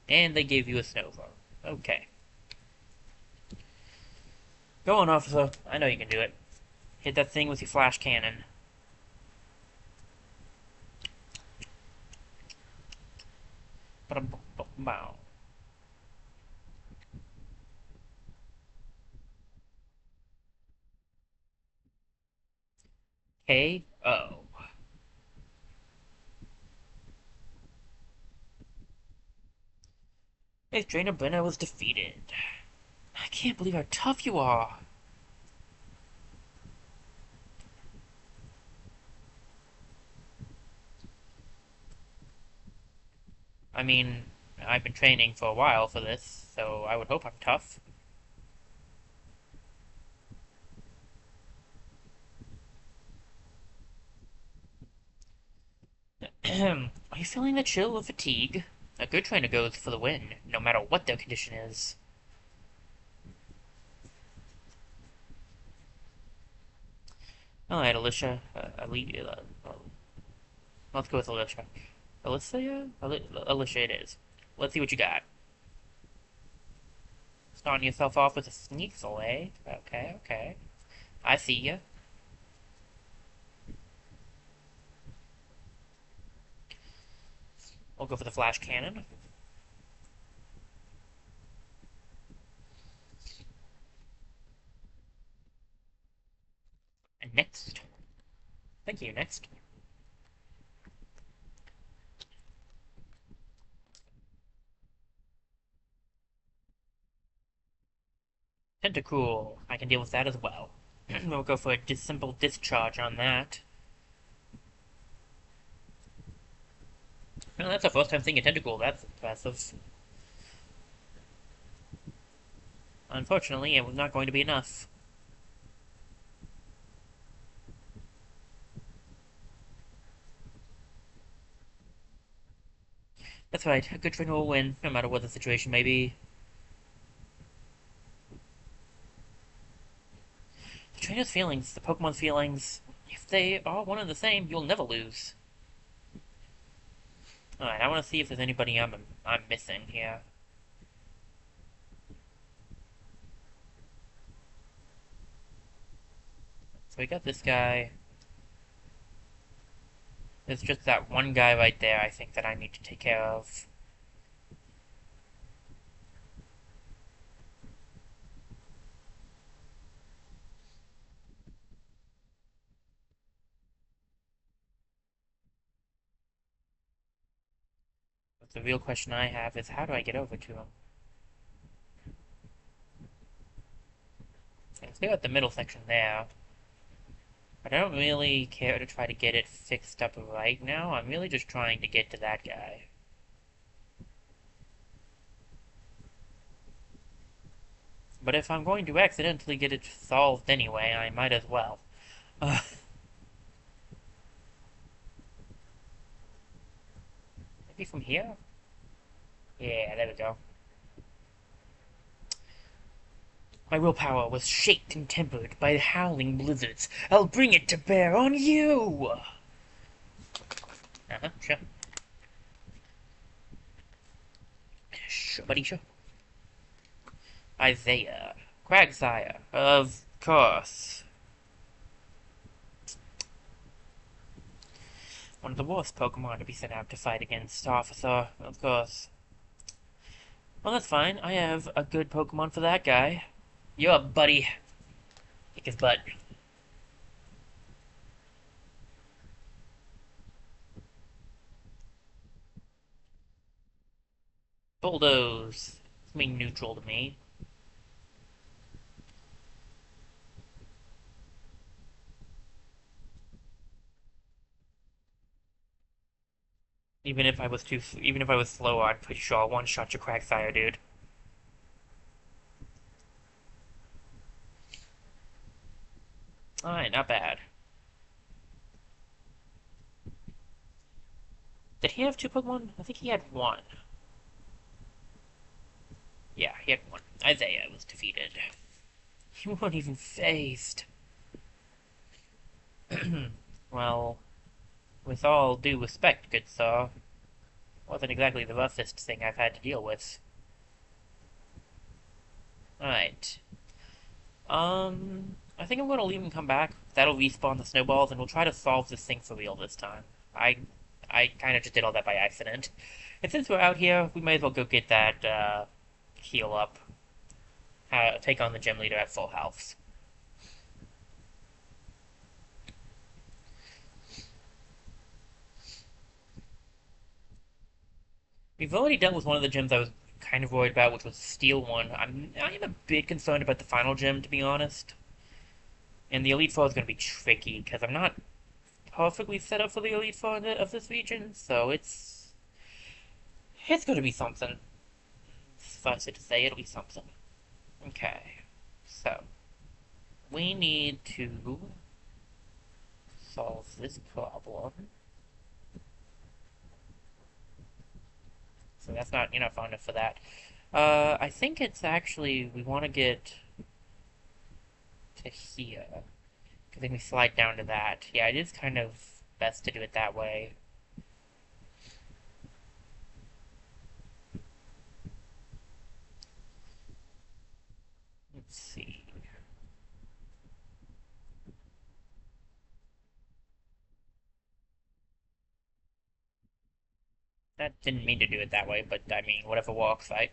And they gave you a Snover. Okay. Go on, Officer. I know you can do it. Hit that thing with your flash cannon. Bow. KO. Hey, Trainer Brenner was defeated. I can't believe how tough you are. I mean, I've been training for a while for this, so I would hope I'm tough. Are you feeling the chill of fatigue? A good trainer goes for the win, no matter what their condition is. Alright, Alicia. Let's go with Alicia. Alicia it is. Let's see what you got. Starting yourself off with a Sneasel, eh? Okay, okay. I see ya. We'll go for the Flash Cannon. And next. Thank you, next. Tentacool. I can deal with that as well. We'll go for a simple discharge on that. Well, that's the first time seeing a Tentacool. That's impressive. Unfortunately, it was not going to be enough. That's right, a good trainer will win, no matter what the situation may be. The trainer's feelings, the Pokemon's feelings, if they are one and the same, you'll never lose. Alright, I want to see if there's anybody I'm missing here. So we got this guy. There's just that one guy right there, I think, that I need to take care of. But the real question I have is how do I get over to him? Let's go at the middle section there. But I don't really care to try to get it fixed up right now. I'm really just trying to get to that guy. But if I'm going to accidentally get it solved anyway, I might as well. Maybe from here? Yeah, there we go. My willpower was shaped and tempered by howling blizzards. I'll bring it to bear on you! Sure. Sure, buddy, sure. Isaiah. Quagsire. Of course. One of the worst Pokemon to be sent out to fight against, Officer, of course. Well, that's fine. I have a good Pokemon for that guy. You're up, buddy. Kick his butt. Bulldoze. It's mean neutral to me. Even if I was slow, I'm pretty sure I'll one-shot your Quagsire, dude. Alright, not bad. Did he have two Pokemon? I think he had one. Yeah, he had one. Isaiah was defeated. He wasn't even phased. Well, with all due respect, good sir, wasn't exactly the roughest thing I've had to deal with. Alright. I think I'm gonna leave him come back. That'll respawn the snowballs, and we'll try to solve this thing for real this time. I kind of just did all that by accident. And since we're out here, we may as well go get that, heal up. Take on the gym leader at full health. We've already dealt with one of the gyms I was kind of worried about, which was the steel one. I am a bit concerned about the final gym, to be honest. And the Elite Four is going to be tricky, because I'm not perfectly set up for the Elite Four of this region, so it's going to be something. Suffice it to say, it'll be something. Okay, so we need to solve this problem. So that's not, you're not fond enough for that. I think it's actually, we want to get to here. Because then we slide down to that. Yeah, it is kind of best to do it that way. Let's see. That didn't mean to do it that way, but I mean, whatever works, right?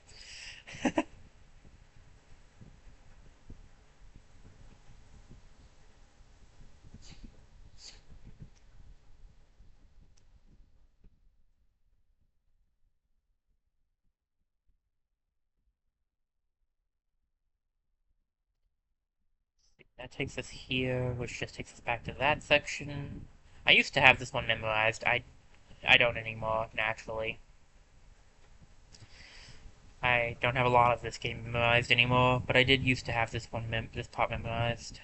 That takes us here, which just takes us back to that section. I used to have this one memorized. I don't anymore, naturally. I don't have a lot of this game memorized anymore, but I did used to have this this part memorized.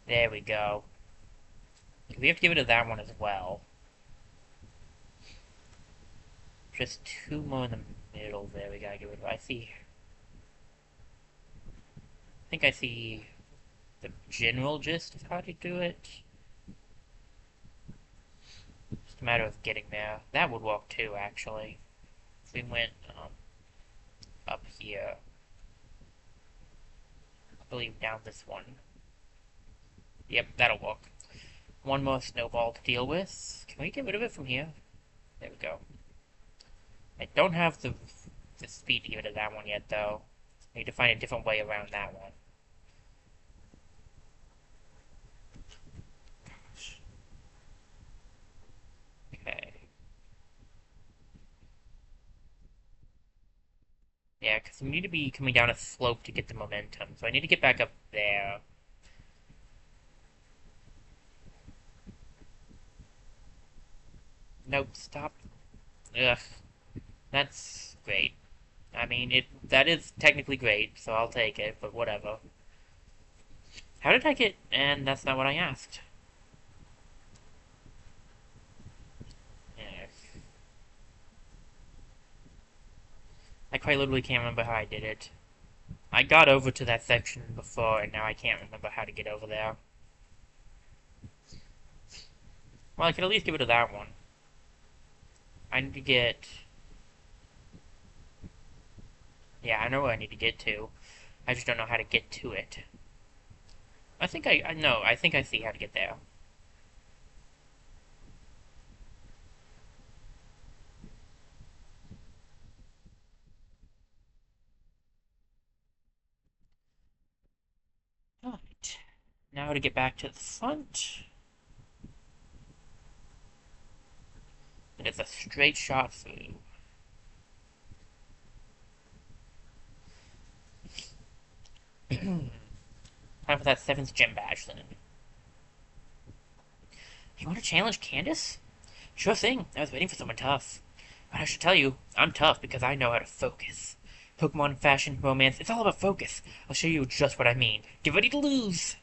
There we go. We have to get rid of that one as well. Just two more in the middle there we gotta get rid of. I think I see the general gist of how to do it. Just a matter of getting there. That would work too, actually. If we went up here, I believe down this one. Yep, that'll work. One more snowball to deal with. Can we get rid of it from here? There we go. I don't have the speed to get rid of that one yet, though. I need to find a different way around that one. Okay. Yeah, because we need to be coming down a slope to get the momentum, so I need to get back up there. Nope, stop. Ugh, that's great. I mean, that is technically great, so I'll take it, but whatever. How did I get... And that's not what I asked. Yeah. I quite literally can't remember how I did it. I got over to that section before, and now I can't remember how to get over there. Well, I could at least give it to that one. I need to get... Yeah, I know where I need to get to. I just don't know how to get to it. I know, I think I see how to get there. Alright. Now to get back to the front. It is a straight shot through. Time for that 7th gym badge, then. You want to challenge Candace? Sure thing. I was waiting for someone tough. But I should tell you, I'm tough because I know how to focus. Pokemon, fashion, romance, it's all about focus. I'll show you just what I mean. Get ready to lose!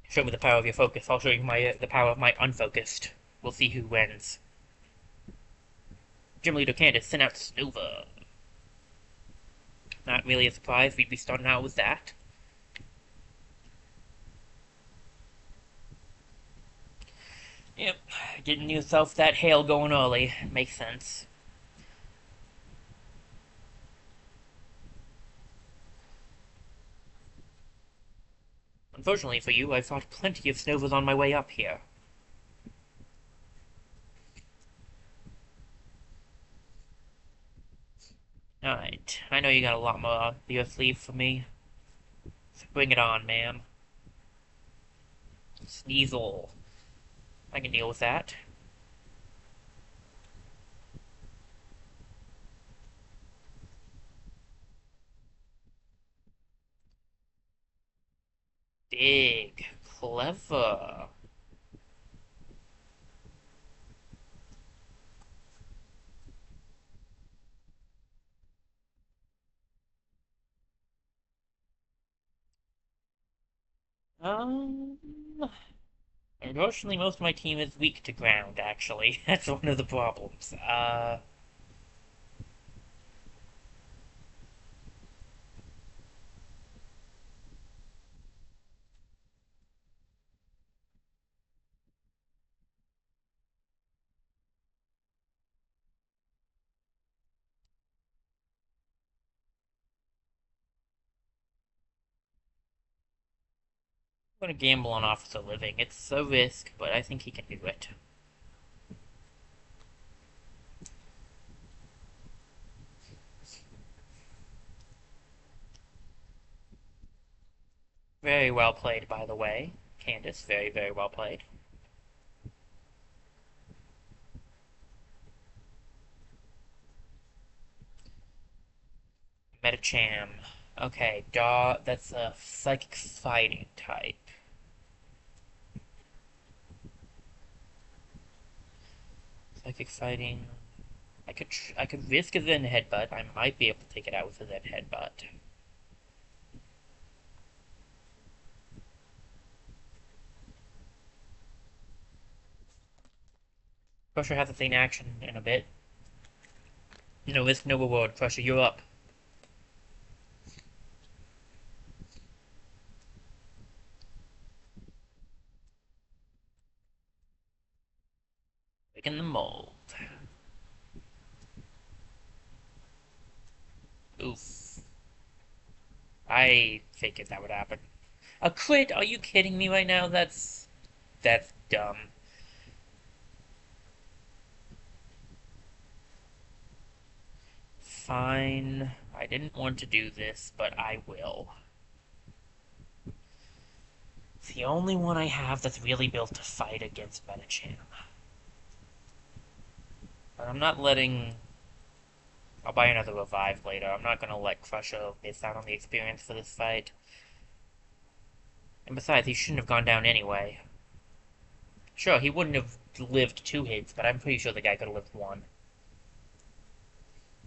Show me the power of your focus. I'll show you the power of my unfocused. We'll see who wins. Gym Leader Candace sent out Snova. Not really a surprise we'd be starting out with that. Yep, getting yourself that hail going early. Makes sense. Unfortunately for you, I've fought plenty of Snovas on my way up here. Alright, I know you got a lot more up your sleeve for me. So bring it on, ma'am. Sneasel. I can deal with that. Big. Clever. Um... Unfortunately, most of my team is weak to ground, actually. That's one of the problems. I'm gonna gamble on Officer Living. It's a risk, but I think he can do it. Very well played, by the way. Candace, very, very well played. Metacham. Okay, that's a psychic fighting type. Psychic fighting. I could risk a Zen headbutt. I might be able to take it out with a Zen headbutt. Crusher has a thing action in a bit. No risk, no reward. Crusher, you're up. Breaking the mold. Oof. I figured that would happen. A crit? Are you kidding me right now? That's dumb. Fine. I didn't want to do this, but I will. It's the only one I have that's really built to fight against Metacham. I'm not letting... I'll buy another revive later. I'm not gonna let Crusher miss out on the experience for this fight. And besides, he shouldn't have gone down anyway. Sure, he wouldn't have lived 2 hits, but I'm pretty sure the guy could have lived 1.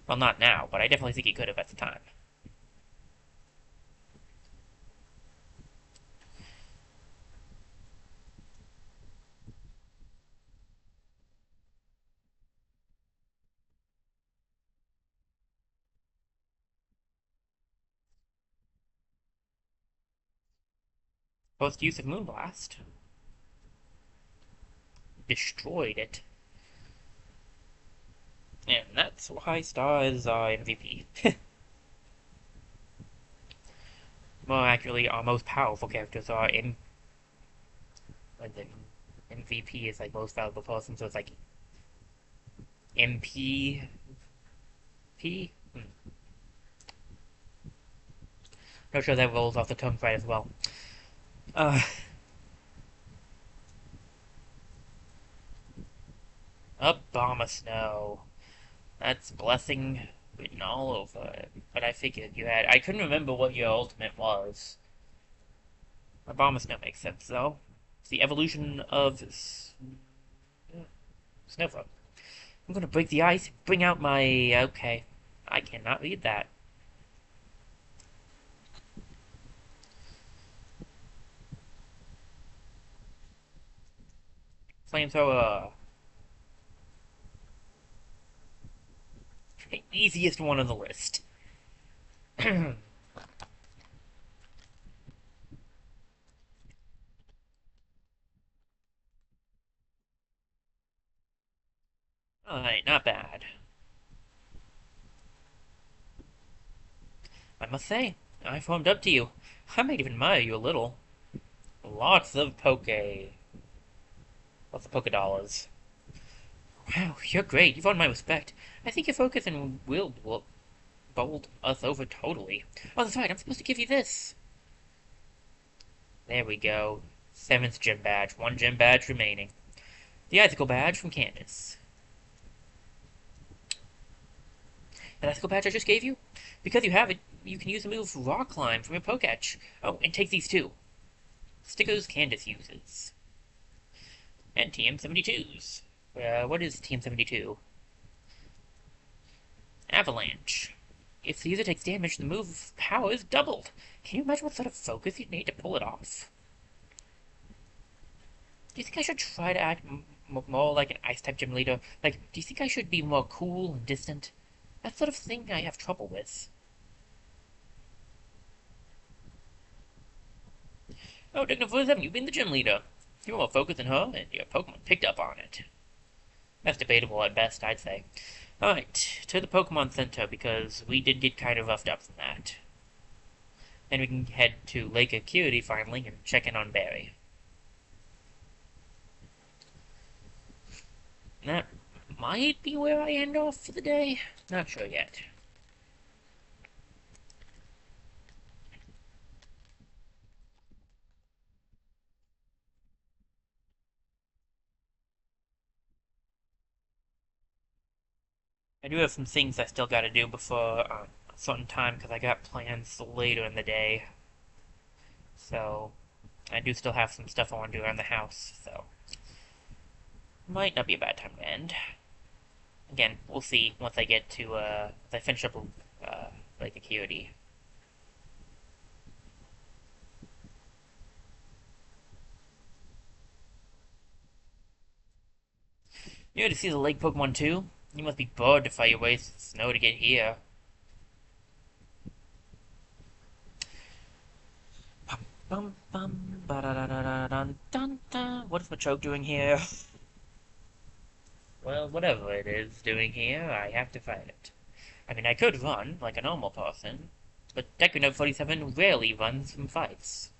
Well, not now, but I definitely think he could have at the time. Post use of Moonblast. Destroyed it. And that's why Star is our MVP. More accurately, our most powerful characters are in... Like, the MVP is like most valuable person, so it's like MP... P? Not sure that rolls off the tongue quite as well. Uh, Abomasnow. That's blessing written all over it. But I figured you had... I couldn't remember what your ultimate was. Abomasnow makes sense, though. It's the evolution of... Snowflake. I'm gonna break the ice, bring out my... Okay. I cannot read that. Flamethrower. Easiest one on the list. Alright, not bad. I must say, I formed up to you. I might even admire you a little. Lots of Lots of Poké Dollars. Wow, you're great. You've earned my respect. I think your focus and will bowl us over totally. Oh, that's right. I'm supposed to give you this. There we go. 7th gym badge. 1 gym badge remaining. The Icicle badge from Candace. The Icicle badge I just gave you? Because you have it, you can use the move Rock Climb from your Poketch. Oh, and take these too. Stickers Candace uses. And TM72s. What is TM72? Avalanche. If the user takes damage, the move power is doubled. Can you imagine what sort of focus you'd need to pull it off? Do you think I should try to act more like an Ice-type gym leader? Like, do you think I should be more cool and distant? That sort of thing I have trouble with. Oh, Digna47, you've been the gym leader. You're more focused than her, and your Pokemon picked up on it. That's debatable at best, I'd say. Alright, to the Pokemon Center, because we did get kind of roughed up from that. Then we can head to Lake Acuity, finally, and check in on Barry. That might be where I end off for the day. Not sure yet. I do have some things I still gotta do before a certain time, because I got plans later in the day. So, I do still have some stuff I want to do around the house, so... Might not be a bad time to end. Again, we'll see once I get to, once I finish up, Lake Acuity. You to see the lake Pokemon too? You must be bored to fight your way through the snow to get here. Bum bum ba da da da da dun dun dun. What is Machoke doing here? Well, whatever it is doing here, I have to fight it. I mean, I could run like a normal person, but Deku 47 rarely runs from fights.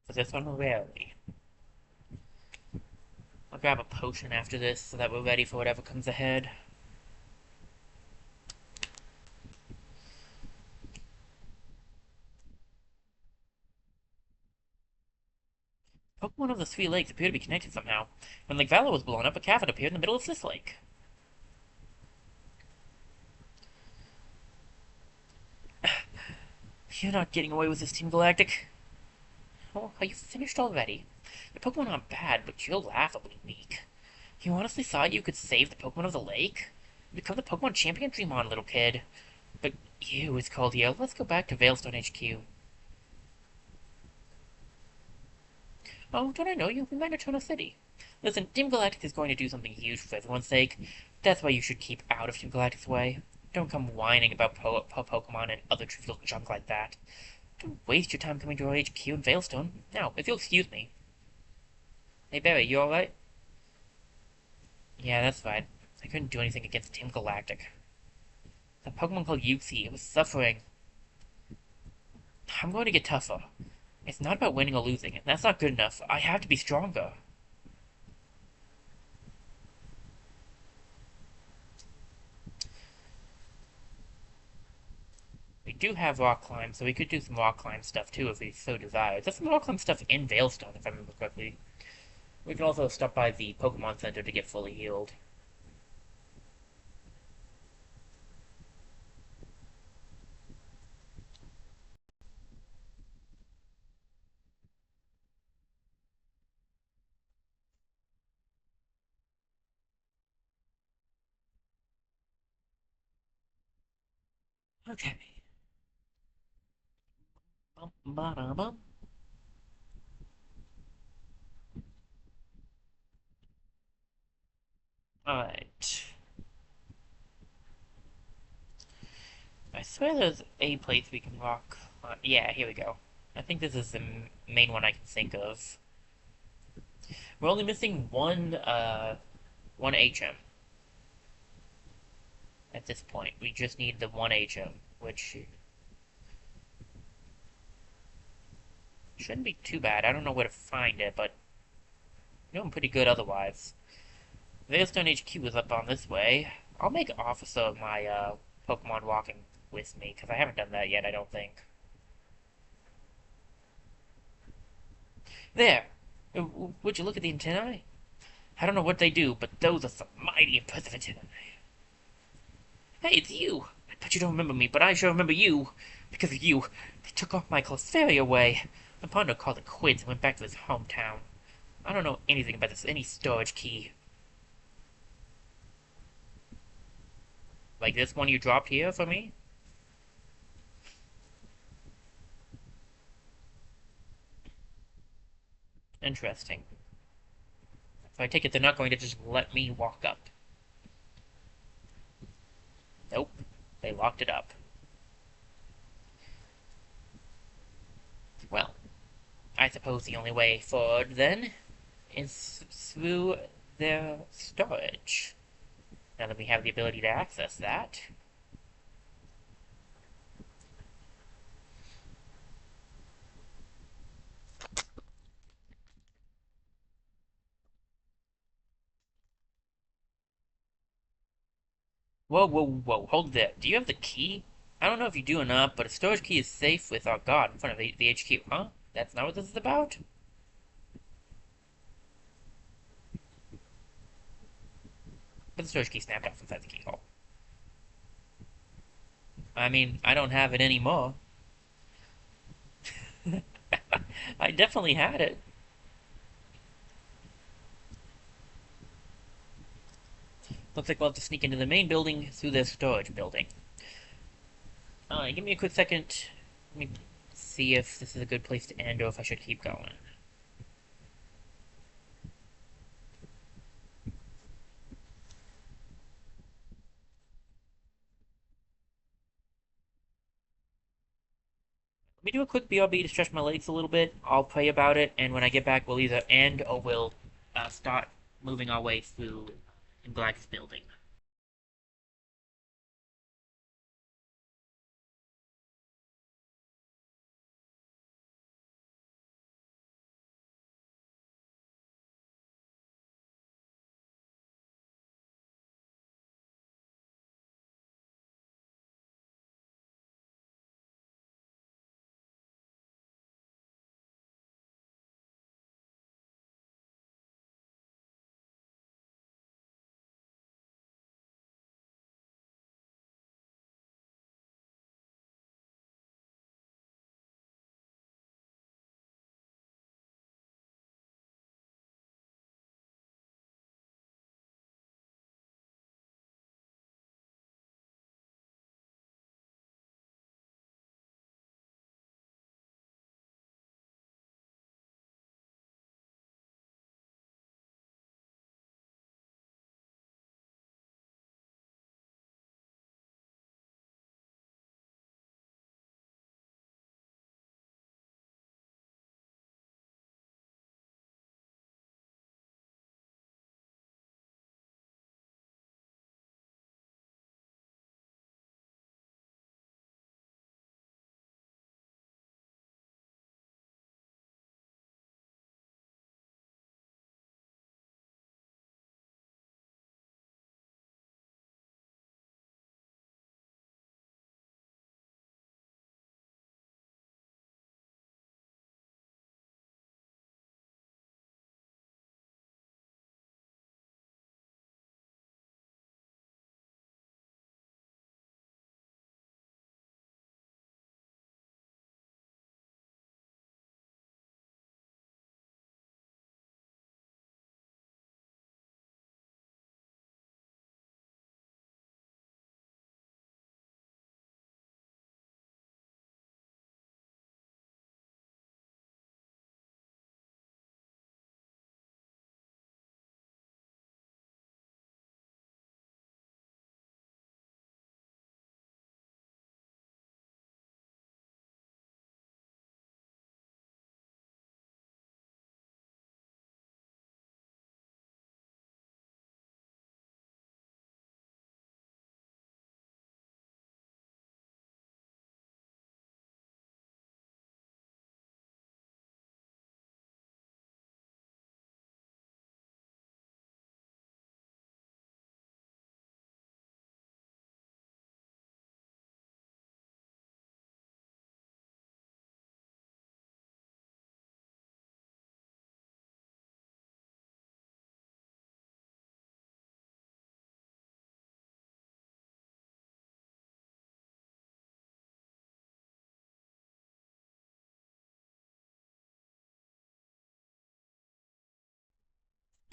For this one, rarely. I'll grab a potion after this so that we're ready for whatever comes ahead. One of the three lakes appeared to be connected somehow. When Lake Valor was blown up, a cavern appeared in the middle of this lake. You're not getting away with this, Team Galactic. Oh, are you finished already? Your Pokemon aren't bad, but you're laughably weak. You honestly thought you could save the Pokemon of the lake? Become the Pokemon champion? Dream on, little kid. But you, it's cold here. Let's go back to Veilstone HQ. Oh, don't I know you? We met at Chona City. Listen, Team Galactic is going to do something huge for everyone's sake. That's why you should keep out of Team Galactic's way. Don't come whining about Pokemon and other trivial junk like that. Don't waste your time coming to our HQ in Veilstone. Now, if you'll excuse me. Hey, Barry, you alright? Yeah, that's fine. I couldn't do anything against Team Galactic. The Pokemon called Yuxi, it was suffering. I'm going to get tougher. It's not about winning or losing, and that's not good enough. I have to be stronger. We do have rock climb, so we could do some rock climb stuff too if we so desire. There's some rock climb stuff in Veilstone, if I remember correctly. We can also stop by the Pokemon Center to get fully healed. Okay. Bum, ba-da-bum. Alright. I swear there's a place we can rock. Yeah, here we go. I think this is the main one I can think of. We're only missing one HM at this point. We just need the one HM, which shouldn't be too bad. I don't know where to find it, but doing pretty good otherwise. Veilstone HQ is up on this way. I'll make Officer my Pokemon walking with me, because I haven't done that yet, I don't think. There! Would you look at the antennae? I don't know what they do, but those are some mighty impressive antennae. Hey, it's you! I bet you don't remember me, but I sure remember you. Because of you, they took off my Clefairy away. My partner called it quits and went back to his hometown. I don't know anything about this, any storage key. Like this one you dropped here for me? Interesting. So I take it they're not going to just let me walk up. Nope. They locked it up. Well, I suppose the only way forward, then, is through their storage. Now that we have the ability to access that. Whoa, whoa, whoa, hold there. Do you have the key? I don't know if you do or not, but a storage key is safe with our guard in front of the HQ, huh? That's not what this is about? But the storage key snapped off inside the keyhole. I mean, I don't have it anymore. I definitely had it. Looks like we'll have to sneak into the main building through the storage building. Give me a quick second. Let me see if this is a good place to end or if I should keep going. Let me do a quick BRB to stretch my legs a little bit. I'll pray about it, and when I get back, we'll either end or we'll start moving our way through in Black's building.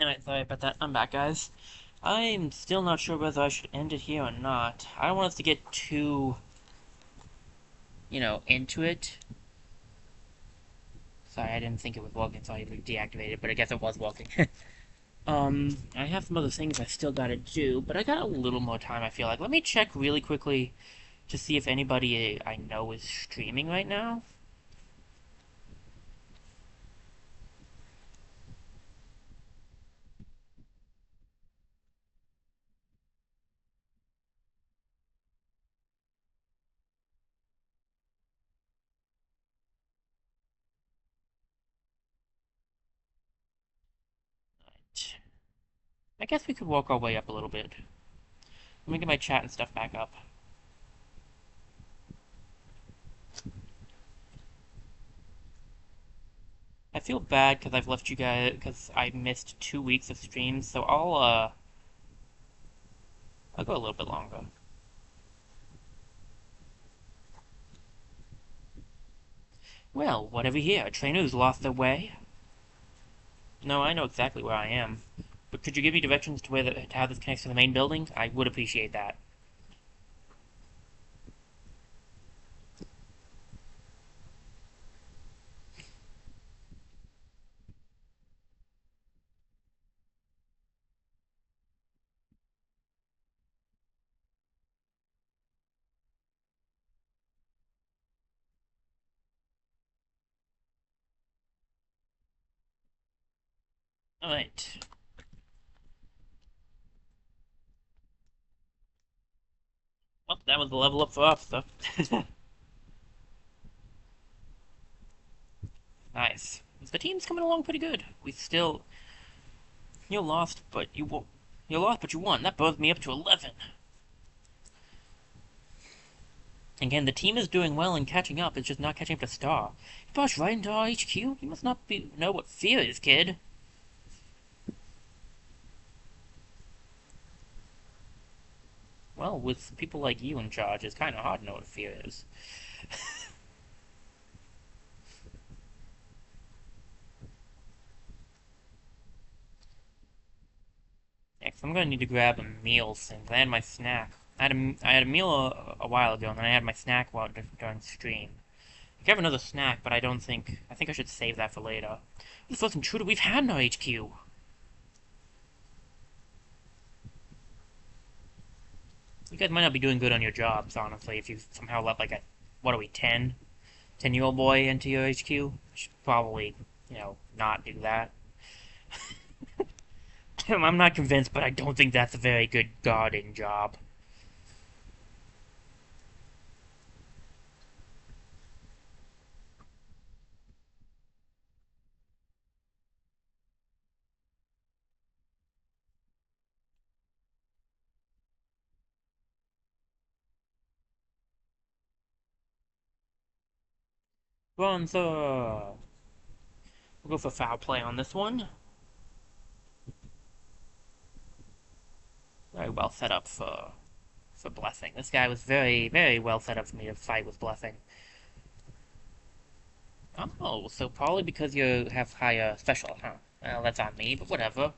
Alright, sorry about that. I'm back, guys. I'm still not sure whether I should end it here or not. I don't want us to get too, into it. Sorry, I didn't think it was walking, so I deactivated, but I guess it was walking. I have some other things I still gotta do, but I got a little more time, I feel like. Let me check really quickly to see if anybody I know is streaming right now. Right. I guess we could walk our way up a little bit. Let me get my chat and stuff back up. I feel bad because I've left you guys, because I missed 2 weeks of streams, so I'll go a little bit longer. Well, what have we here? A trainer who's lost their way? No, I know exactly where I am. But could you give me directions to to how this connects to the main building? I would appreciate that. Alright. Well, that was the level up for officer. Nice. The team's coming along pretty good. We still... You're lost, but you won. You're lost, but you won. That bumped me up to 11. Again, the team is doing well and catching up. It's just not catching up to Star. You barged right into our HQ? You must not know what fear is, kid. Well, with people like you in charge, it's kind of hard to know what fear is. Next, I'm gonna need to grab a meal since I had my snack. I had a meal a while ago, and then I had my snack while during stream. I could have another snack, but I think I should save that for later. This was intruder we've had in our HQ. You guys might not be doing good on your jobs, honestly, if you somehow let like a, what are we, 10-year-old boy into your HQ? Should probably, not do that. I'm not convinced, but I don't think that's a very good guarding job. Bronzer! We'll go for foul play on this one. Very well set up for Blessing. This guy was very, very well set up for me to fight with Blessing. Oh, so probably because you have higher special, huh? Well, that's on me, but whatever.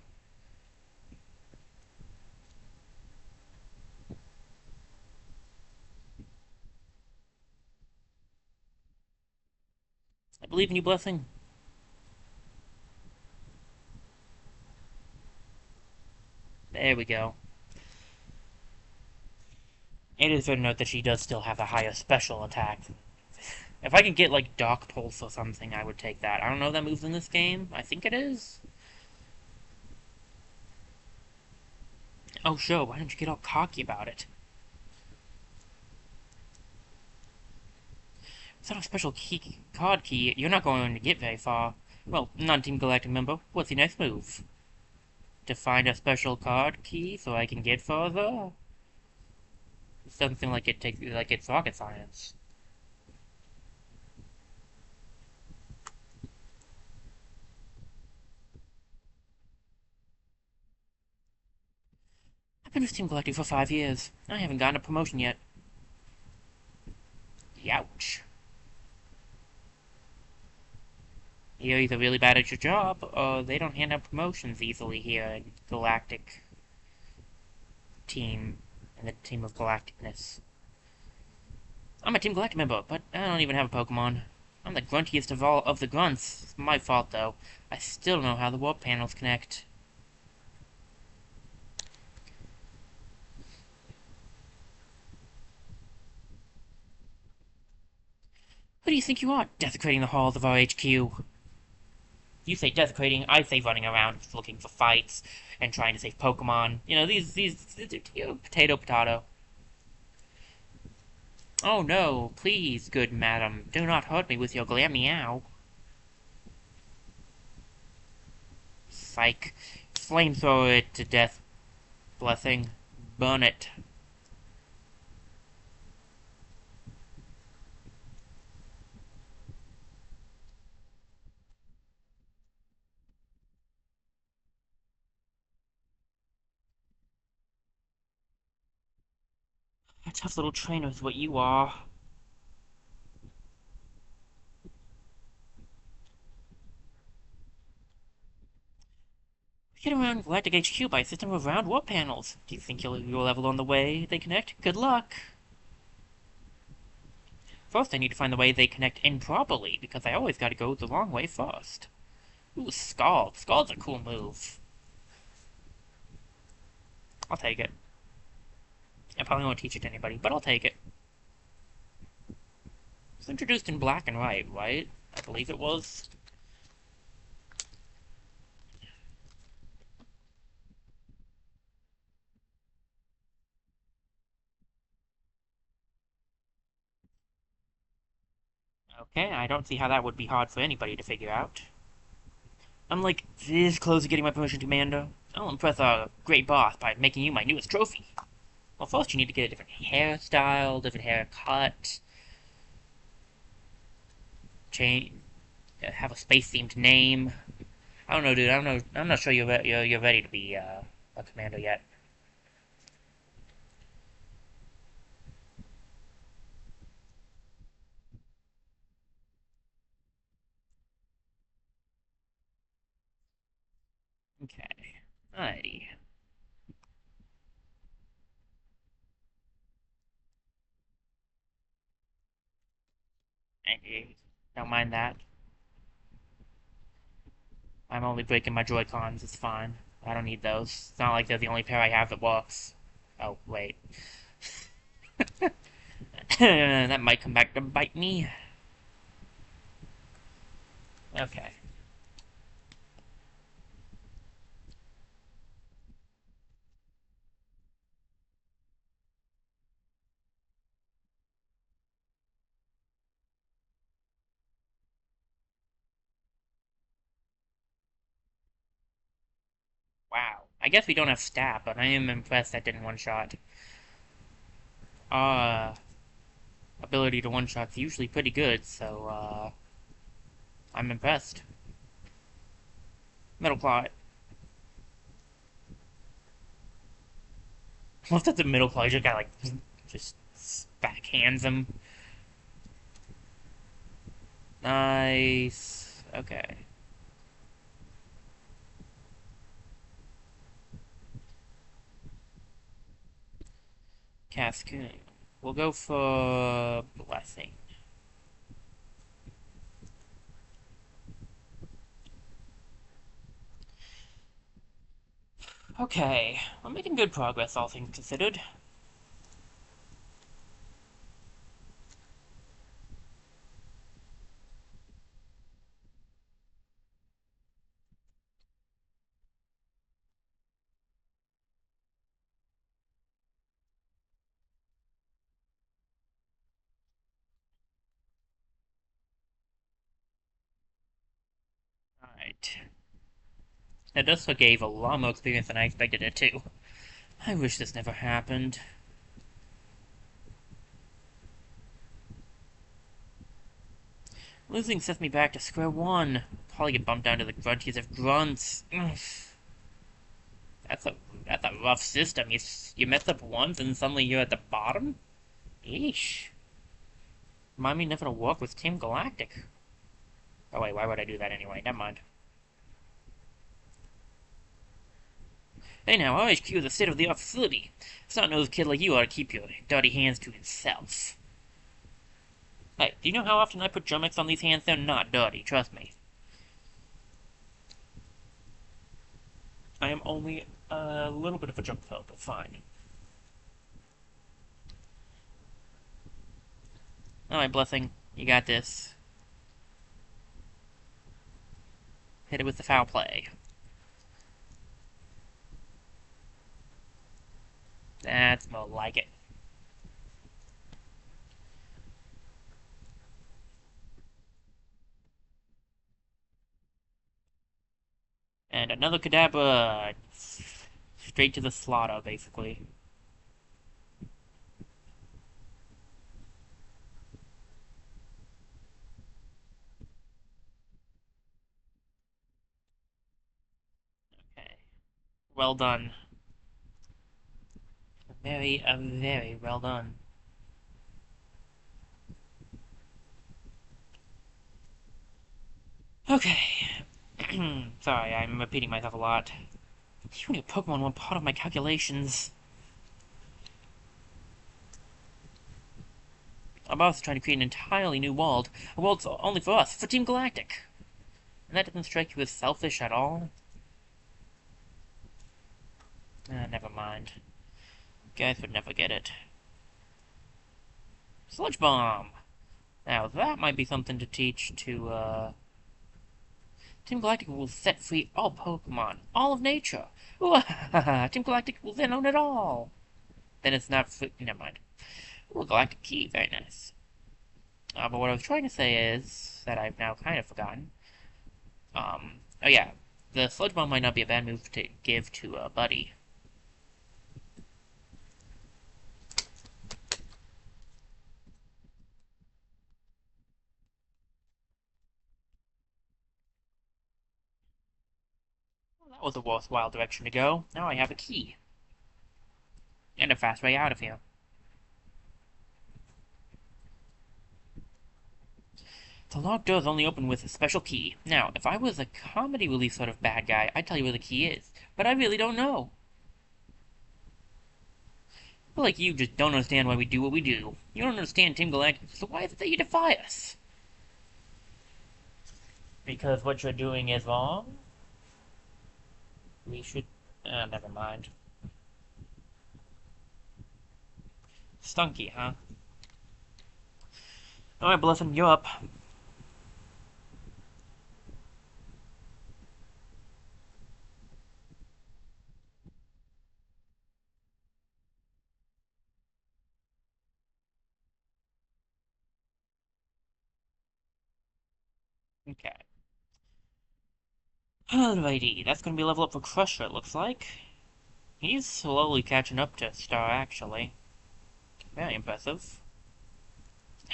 I believe in you, Blessing. There we go. It is fair to note that she does still have a higher special attack. If I can get, like, Dark Pulse or something, I would take that. I don't know if that moves in this game. I think it is. Oh, sure. Why don't you get all cocky about it? Without a special card key, you're not going to get very far. Well, non-Team Galactic member, what's your next move? To find a special card key so I can get further? Something like it's rocket science. I've been with Team Galactic for 5 years. I haven't gotten a promotion yet. Youch. You're either really bad at your job, or they don't hand out promotions easily here in Galactic Team, in the Team of Galacticness. I'm a Team Galactic member, but I don't even have a Pokemon. I'm the gruntiest of all of the grunts. It's my fault, though. I still don't know how the warp panels connect. Who do you think you are, desecrating the halls of our HQ? You say desecrating, I say running around looking for fights and trying to save Pokemon. You know, potato, potato. Oh no, please, good madam, do not hurt me with your glare meow. Psych. Flamethrower it to death, blessing. Burn it. A tough little trainer is what you are. Get around Galactic HQ by a system of round warp panels. Do you think you'll level on the way they connect? Good luck. First, I need to find the way they connect improperly, because I always gotta go the wrong way first. Ooh, Scald. Scald's a cool move. I'll take it. I probably won't teach it to anybody, but I'll take it. It's introduced in black and white, right? I believe it was. Okay, I don't see how that would be hard for anybody to figure out. I'm like this close to getting my promotion to Commander. I'll impress our great boss by making you my newest trophy. Well, first you need to get a different hairstyle, different haircut, change, have a space-themed name. I don't know, dude. I don't know. I'm not sure you're ready to be a commander yet. Okay. Alrighty. Don't mind that. I'm only breaking my Joy-Cons. It's fine. I don't need those. It's not like they're the only pair I have that works. Oh, wait. That might come back to bite me. Okay. Wow. I guess we don't have stat, but I am impressed that didn't one-shot. Ability to one-shot's usually pretty good, so, I'm impressed. Middle Claw. What if that's a Middle Claw? You just got, like, just backhands him. Nice. Okay. Cascoon. We'll go for Blessing. Okay, we're making good progress, all things considered. Alright. Now, this gave a lot more experience than I expected it to. I wish this never happened. Losing sets me back to square one. Probably get bumped down to the grunties of grunts. Ugh. That's a rough system. You mess up once and suddenly you're at the bottom? Eesh. Remind me never to work with Team Galactic. Oh wait, why would I do that anyway? Never mind. Hey now, OHQ is a state-of-the-art facility. A snot-nosed kid like you ought to keep your dirty hands to himself. Hey, do you know how often I put Germ-X on these hands? They're not dirty, trust me. I am only a little bit of a germaphobe, but fine. Alright, Blessing, you got this. Hit it with the foul play. That's more like it. And another Kadabra. Straight to the slaughter, basically. Okay. Well done. Very well done. Okay. Sorry, I'm repeating myself a lot. You and your Pokemon weren't part of my calculations. Our boss is trying to create an entirely new world. A world only for us, for Team Galactic. And that doesn't strike you as selfish at all? Never mind. Guys would never get it. Sludge Bomb! Now, that might be something to teach to, Team Galactic will set free all Pokemon, all of nature. Ooh, Team Galactic will then own it all. Then it's not free. Never mind. Ooh, Galactic Key, very nice. But what I was trying to say is that I've now kind of forgotten. Oh yeah, the Sludge Bomb might not be a bad move to give to a buddy. Well, that was a worthwhile direction to go. Now I have a key. And a fast way out of here. The locked doors only open with a special key. Now, if I was a comedy relief sort of bad guy, I'd tell you where the key is. But I really don't know. People like you just don't understand why we do what we do. You don't understand Team Galactic, so why is it that you defy us? Because what you're doing is wrong? We should... never mind. Stunky, huh? Alright, Blessing, you're up. Okay. Alrighty, that's gonna be a level up for Crusher, it looks like. He's slowly catching up to Star, actually. Very impressive.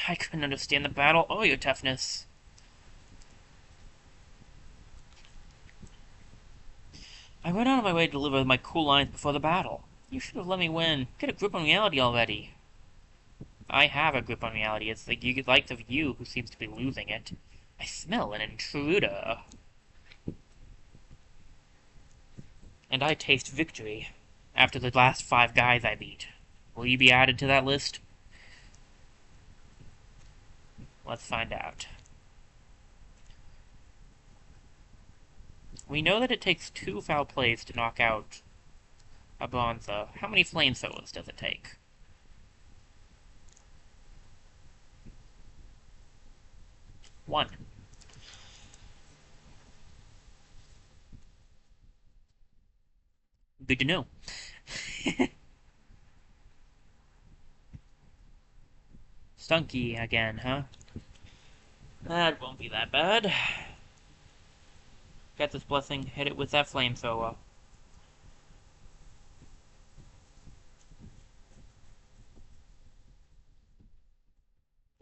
I couldn't understand the battle or your toughness. I went out of my way to deliver my cool lines before the battle. You should have let me win. Get a grip on reality already. I have a grip on reality. It's the likes of you who seems to be losing it. I smell an intruder. And I taste victory. After the last 5 guys I beat. Will you be added to that list? Let's find out. We know that it takes 2 foul plays to knock out a Bronzer. How many flamethrowers does it take? 1. Good to know. Stunky again, huh? That won't be that bad. Get this Blessing, hit it with that flamethrower.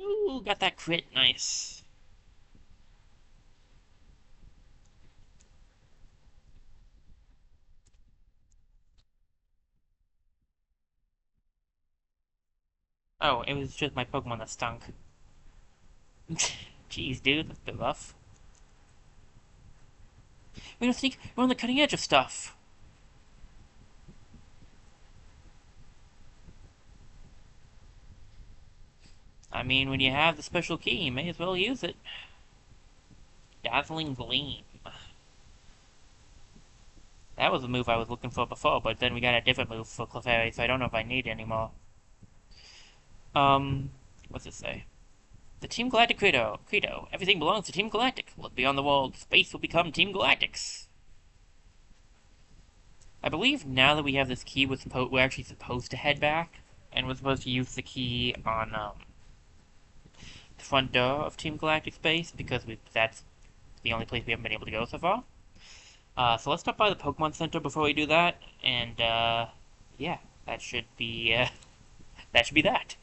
Ooh, got that crit, nice. Oh, it was just my Pokemon that stunk. Jeez, dude, that's a bit rough. We're gonna sneak. We're on the cutting edge of stuff. I mean, when you have the special key, you may as well use it. Dazzling Gleam. That was the move I was looking for before, but then we got a different move for Clefairy, so I don't know if I need it anymore. Um, what's it say? The Team Galactic Credo. Everything belongs to Team Galactic. Look beyond the wall. Space will become Team Galactic's. I believe now that we have this key, we're actually supposed to head back, and we're supposed to use the key on the front door of Team Galactic Space because that's the only place we haven't been able to go so far. So let's stop by the Pokemon Center before we do that, and yeah, that should be that should be that.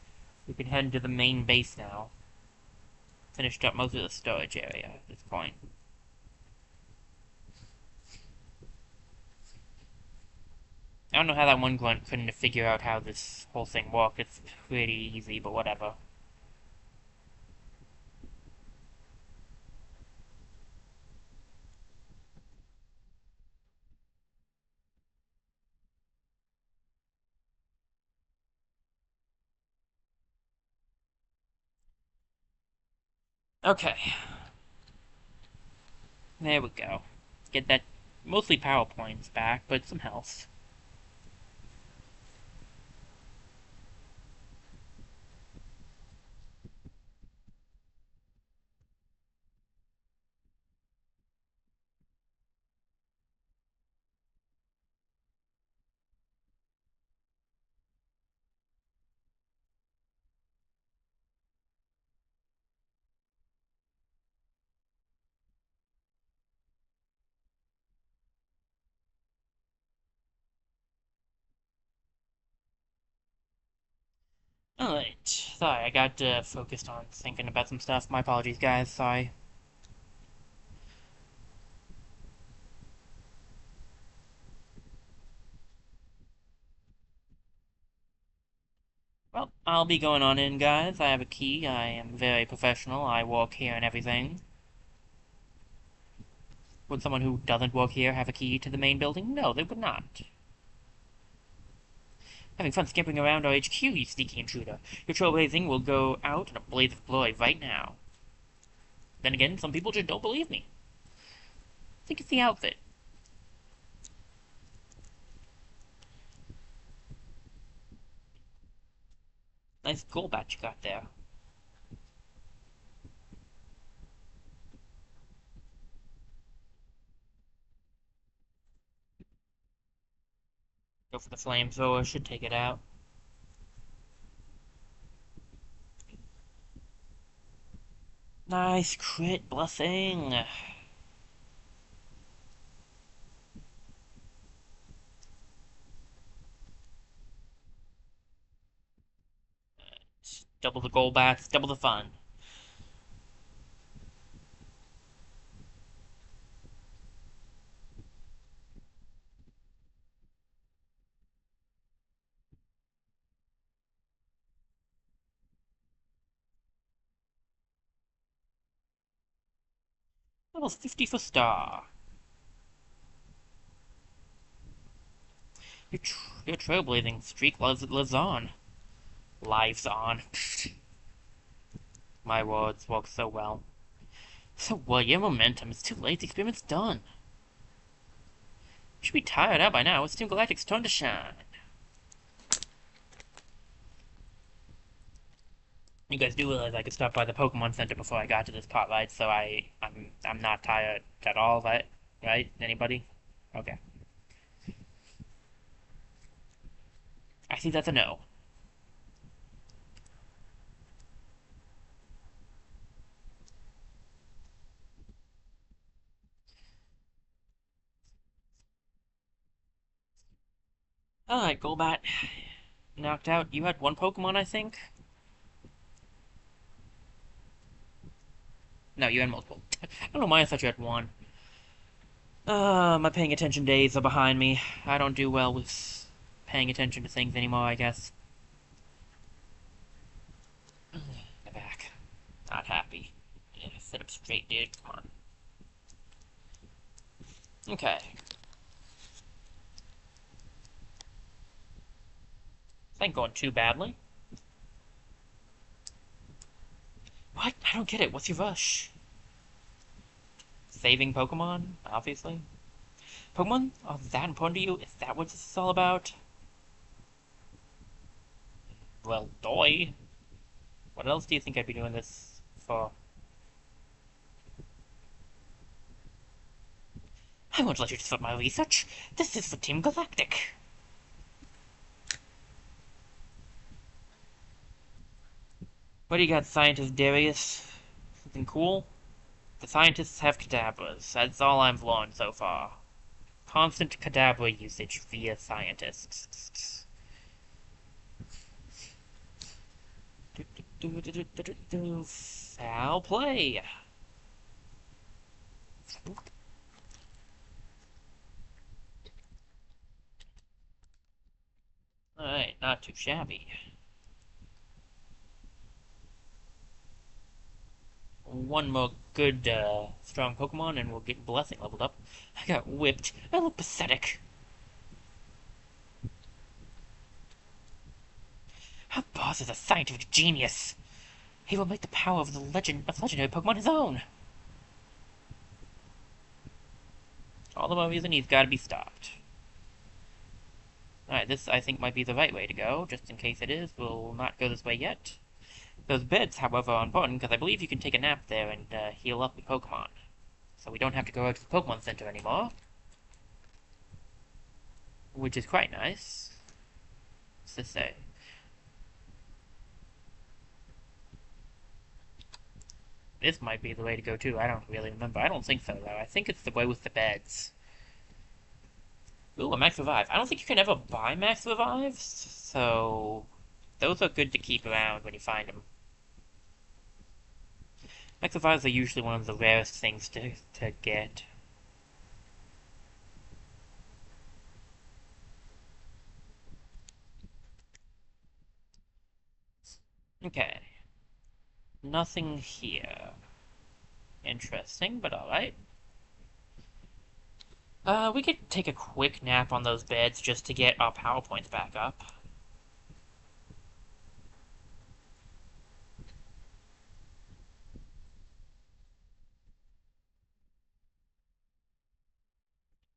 We can head into the main base now. Finished up most of the storage area at this point. I don't know how that one grunt couldn't figure out how this whole thing worked. It's pretty easy, but whatever. Okay, there we go. Get that mostly power points back, but some health. Alright, sorry, I got focused on thinking about some stuff. My apologies, guys, sorry. Well, I'll be going on in, guys. I have a key. I am very professional. I work here and everything. Would someone who doesn't work here have a key to the main building? No, they would not. Having fun scampering around our HQ, you sneaky intruder. Your trailblazing will go out in a blaze of glory right now. Then again, some people just don't believe me. I think it's the outfit. Nice gold batch you got there. Go for the flamethrower, should take it out. Nice crit blessing. Double the gold bats, double the fun. Level 50 for Star. Your trailblazing streak lives on. Lives on. My words work so well. So what? Your momentum. It's too late. The experiment's done. You should be tired out by now. It's Team Galactic's turn to shine. You guys do realize I could stop by the Pokemon Center before I got to this part, right? So I'm not tired at all, right? Anybody? Okay. I think that's a no. Alright, Golbat. Knocked out. You had one Pokemon, I think? No, you had multiple. I don't know why I thought you had one. My paying attention days are behind me. I don't do well with paying attention to things anymore, I guess. My back. Not happy. Yeah, sit up straight, dude. Come on. Okay. This ain't going too badly. What? I don't get it. What's your rush? Saving Pokemon, obviously. Pokemon are that important to you? Is that what this is all about? Well, doy. What else do you think I'd be doing this for? I won't let you disrupt my research. This is for Team Galactic. What do you got, Scientist Darius? Something cool? The scientists have cadabras. That's all I've learned so far. Constant cadabra usage via scientists. Foul play. Alright, not too shabby. One more good, strong Pokemon and we'll get Blessing leveled up. I got whipped. I look pathetic. Our boss is a scientific genius. He will make the power of the legendary Pokemon his own. All the more reason he's got to be stopped. Alright, this I think might be the right way to go. Just in case it is, we'll not go this way yet. Those beds, however, are important because I believe you can take a nap there and heal up your Pokemon. So we don't have to go out to the Pokemon Center anymore. Which is quite nice. What's this say? This might be the way to go too. I don't really remember. I don't think so, though. I think it's the way with the beds. Ooh, a Max Revive. I don't think you can ever buy Max Revives, so those are good to keep around when you find them. Max Revives are usually one of the rarest things to get. Okay. Nothing here. Interesting, but alright. We could take a quick nap on those beds just to get our power points back up.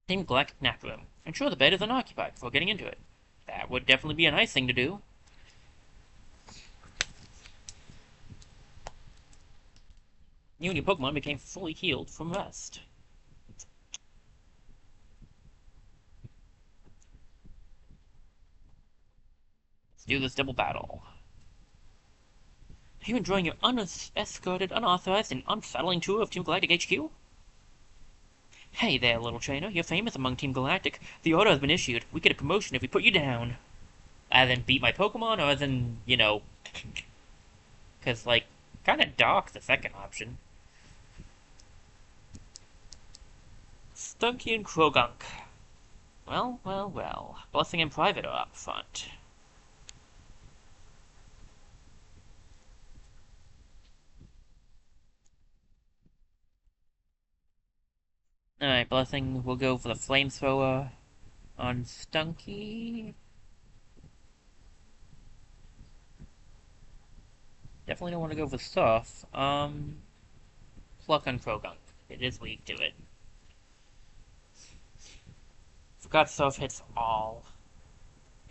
Team Galactic Nap Room. Ensure the bed is unoccupied before getting into it. That would definitely be a nice thing to do. You and your Pokemon became fully healed from rest. Let's do this double battle. Are you enjoying your unescorted, unauthorized, and unsettling tour of Team Galactic HQ? Hey there, little trainer. You're famous among Team Galactic. The order has been issued. We get a promotion if we put you down. As in beat my Pokemon, or as in, you know... Because, like, kind of dark, the second option. Stunky and Krogunk. Well. Blessing in private or up front. Alright, Blessing, we'll go for the Flamethrower on Stunky. Definitely don't want to go for Surf. Pluck on Krogunk. It is weak to it. Forgot Surf hits all.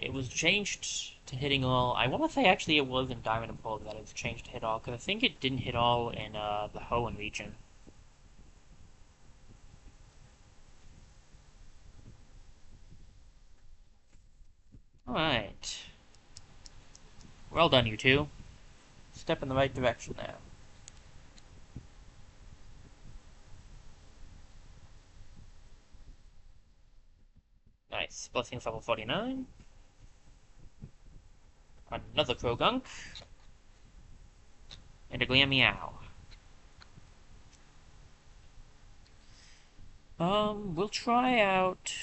It was changed to hitting all. I want to say actually it was in Diamond and Pearl that it was changed to hit all, because I think it didn't hit all in the Hoenn region. Alright. Well done, you two. Step in the right direction there. Nice. Blessings level 49. Another Krogunk. And a Glameow. We'll try out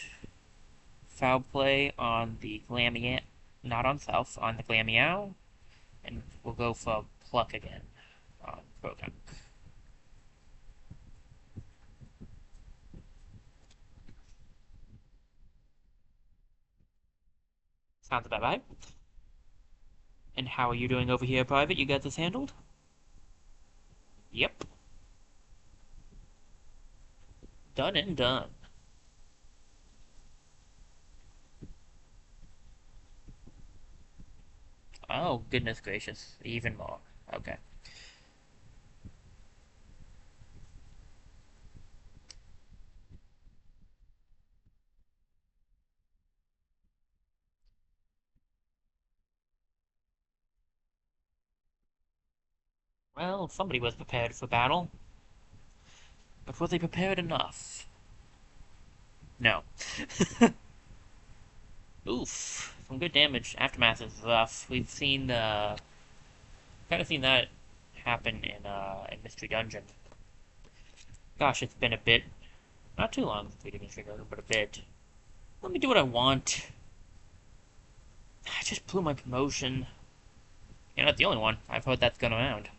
Foul Play on the Glameow. Not on Self, on the Glameow. And we'll go for Pluck again on Krogunk. Sounds about right. And how are you doing over here, Private? You got this handled? Yep. Done and done. Oh, goodness gracious. Even more. Okay. Well, somebody was prepared for battle. But was they prepared enough? No. Oof. Some good damage. Aftermath is rough. We've seen, kind of seen that happen in Mystery Dungeon. Gosh, it's been a bit. Not too long since we did Mystery Dungeon, but a bit. Let me do what I want. I just blew my promotion. You're not the only one. I've heard that's gone around.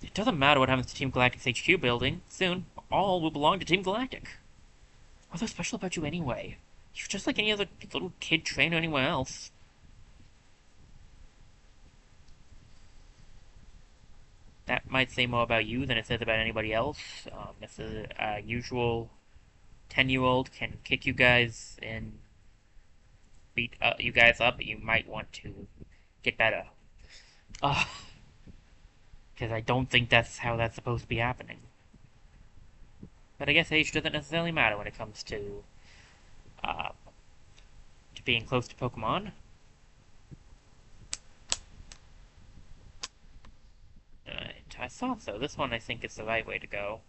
It doesn't matter what happens to Team Galactic's HQ building. Soon, all will belong to Team Galactic. What's so special about you anyway? You're just like any other little kid trainer anywhere else. That might say more about you than it says about anybody else. If the usual 10-year-old can kick you guys and beat you guys up, you might want to get better. Because I don't think that's how that's supposed to be happening. But I guess age doesn't necessarily matter when it comes uh, to being close to Pokemon. Alright, I thought so. This one I think is the right way to go.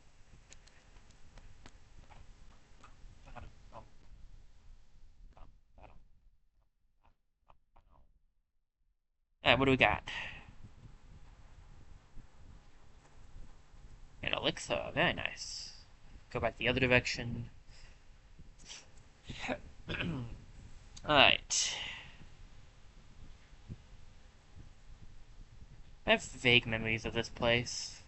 Alright, what do we got? An elixir, very nice. Go back the other direction. Alright. I have vague memories of this place.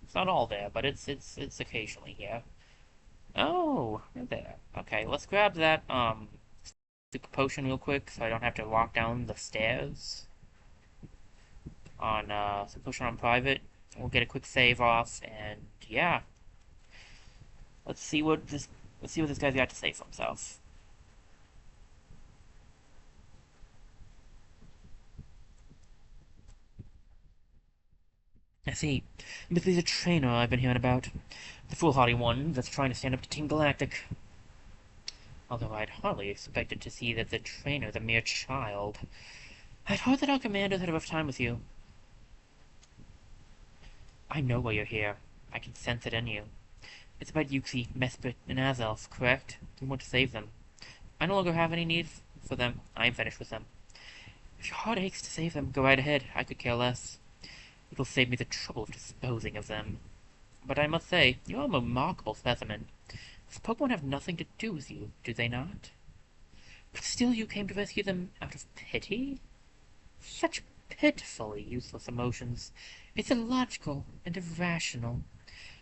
It's not all there, but it's occasionally here. Oh, you're there. Okay, let's grab that the potion real quick so I don't have to walk down the stairs on some potion on private. We'll get a quick save off and yeah. Let's see what this guy's got to say for himself. I see. But there's a trainer I've been hearing about. The foolhardy one that's trying to stand up to Team Galactic. Although I'd hardly expected to see that the trainer's a mere child. I'd heard that our commanders had a rough time with you. I know why you're here. I can sense it in you. It's about Yuxi, Mesprit, and Azelf, correct? You want to save them. I no longer have any need for them. I am finished with them. If your heart aches to save them, go right ahead. I could care less. It'll save me the trouble of disposing of them. But I must say, you are a remarkable specimen. These Pokemon have nothing to do with you, do they not? But still you came to rescue them out of pity? Such pitifully useless emotions. It's illogical and irrational.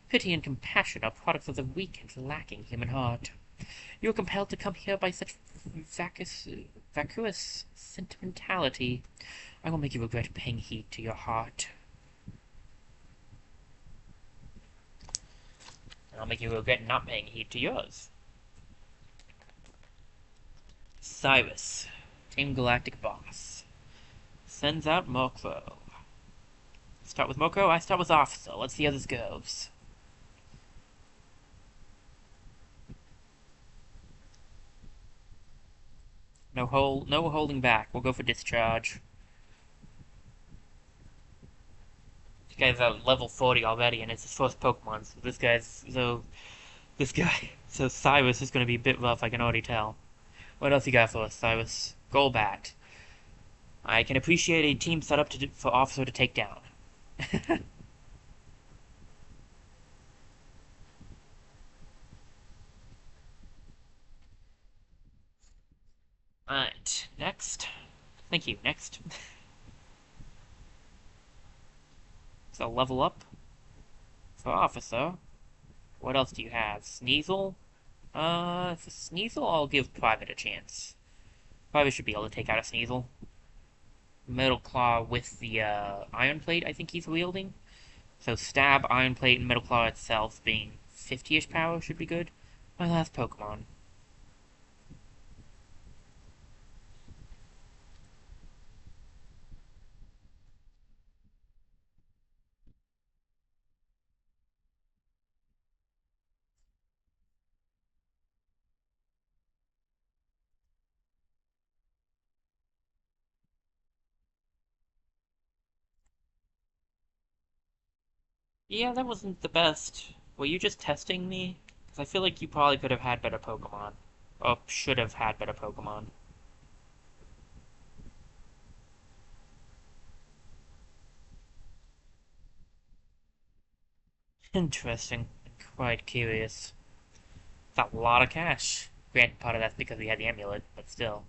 Pity and compassion are products of the weak and lacking human heart. You are compelled to come here by such vacuous sentimentality. I will make you regret paying heed to your heart. I'll make you regret not paying heed to yours. Cyrus, Team Galactic boss, sends out Mokro. Start with Mokro, I start with Officer. Let's see how this goes. No holding back. We'll go for discharge. This guy's at level 40 already, and it's his first Pokemon. So so Cyrus is going to be a bit rough. I can already tell. What else you got for us, Cyrus? Golbat. I can appreciate a team set up for Officer to take down. Alright, next. Thank you, next. So level up for Officer. What else do you have? Sneasel? For Sneasel, I'll give Private a chance. Private should be able to take out a Sneasel. Metal Claw with the Iron Plate, I think he's wielding. So Stab, Iron Plate, and Metal Claw itself being 50-ish power should be good. My last Pokemon. Yeah, that wasn't the best. Were you just testing me? Because I feel like you probably could have had better Pokemon. Or should have had better Pokemon. Interesting. Quite curious. It's a lot of cash. Granted, part of that's because we had the amulet, but still.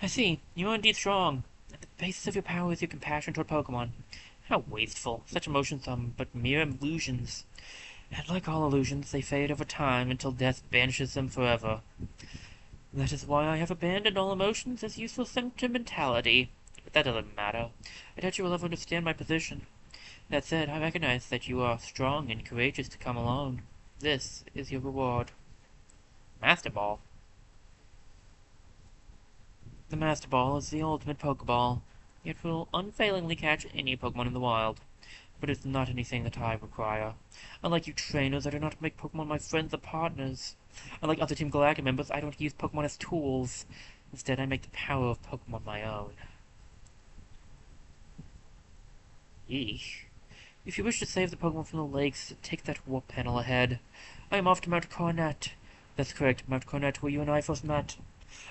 I see. You are indeed strong. At the basis of your power is your compassion toward Pokemon. How wasteful. Such emotions are but mere illusions. And like all illusions, they fade over time until death banishes them forever. That is why I have abandoned all emotions as useless sentimentality. But that doesn't matter. I doubt you will ever understand my position. That said, I recognize that you are strong and courageous to come alone. This is your reward. Master Ball. The Master Ball is the ultimate Pokeball. It will unfailingly catch any Pokemon in the wild, but it's not anything that I require. Unlike you trainers, I do not make Pokemon my friends or partners. Unlike other Team Galactic members, I don't use Pokemon as tools. Instead, I make the power of Pokemon my own. Eesh. If you wish to save the Pokemon from the lakes, take that warp panel ahead. I am off to Mount Coronet. That's correct, Mount Coronet, where you and I first met.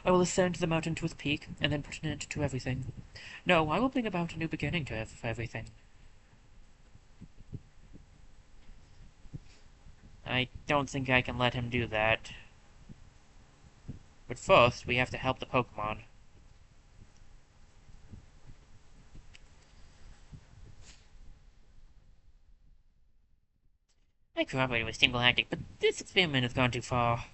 I will ascend the mountain to its peak, and then put an end to everything. No, I will bring about a new beginning to everything. I don't think I can let him do that. But first, we have to help the Pokemon. I cooperated with Team Galactic, but this experiment has gone too far.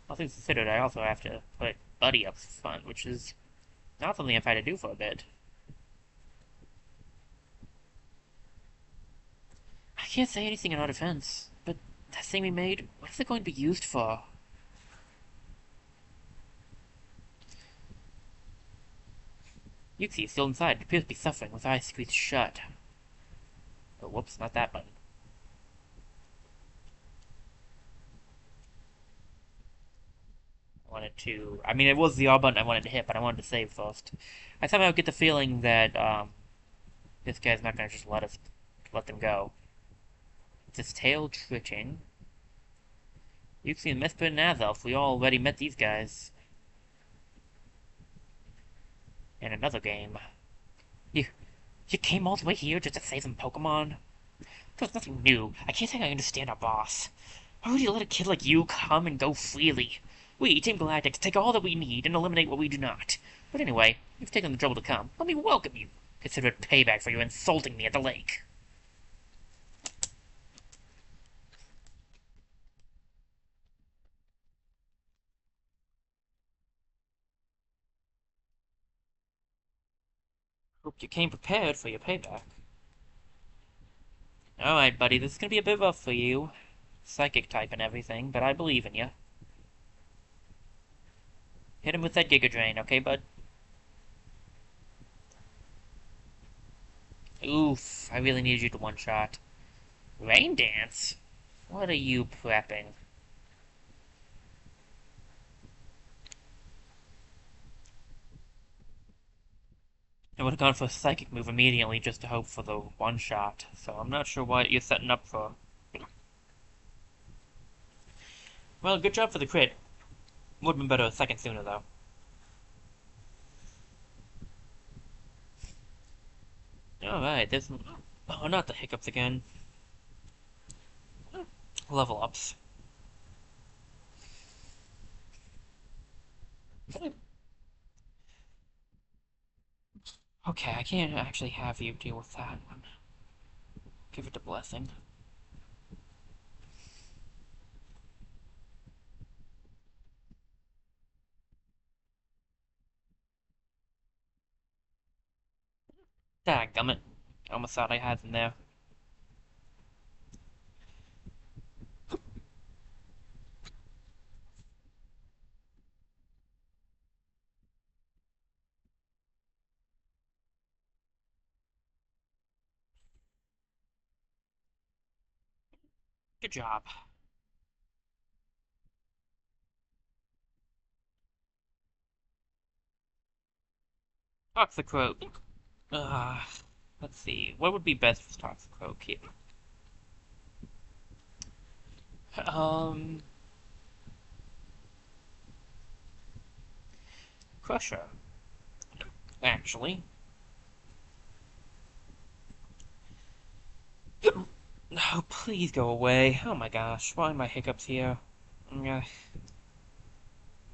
All things considered, I also have to put Buddy up front, which is not something I've had to do for a bit. I can't say anything in our defense, but that thing we made, what is it going to be used for? Yuki is still inside, appears to be suffering with eyes squeezed shut. Oh, whoops, not that button. I mean, it was the R button I wanted to hit, but I wanted to save first. I somehow get the feeling that, this guy's not gonna just let them go. It's his tail twitching. Yuki and Mesprit and Azelf, we already met these guys. In another game. You, you came all the way here just to save some Pokemon? There's nothing new. I can't think I understand our boss. Why would you let a kid like you come and go freely? We, Team Galactic, take all that we need and eliminate what we do not. But anyway, you've taken the trouble to come. Let me welcome you. Consider it payback for you insulting me at the lake. Hope you came prepared for your payback. Alright, buddy, this is gonna be a bit rough for you. Psychic type and everything, but I believe in you. Hit him with that Giga Drain, okay, bud? Oof, I really need you to one-shot. Rain Dance? What are you prepping? I would have gone for a Psychic move immediately just to hope for the one-shot, so I'm not sure what you're setting up for. Well, good job for the crit. Would have been better a second sooner, though. Alright, there's... Oh, not the hiccups again. Level ups. Okay, I can't actually have you deal with that one. Give it a blessing. homicide I had in there. Good job. Toxicroak. Let's see. What would be best for Toxicroak here? Um, Crusher, actually. Oh, please go away. Oh my gosh, why are my hiccups here? Yeah,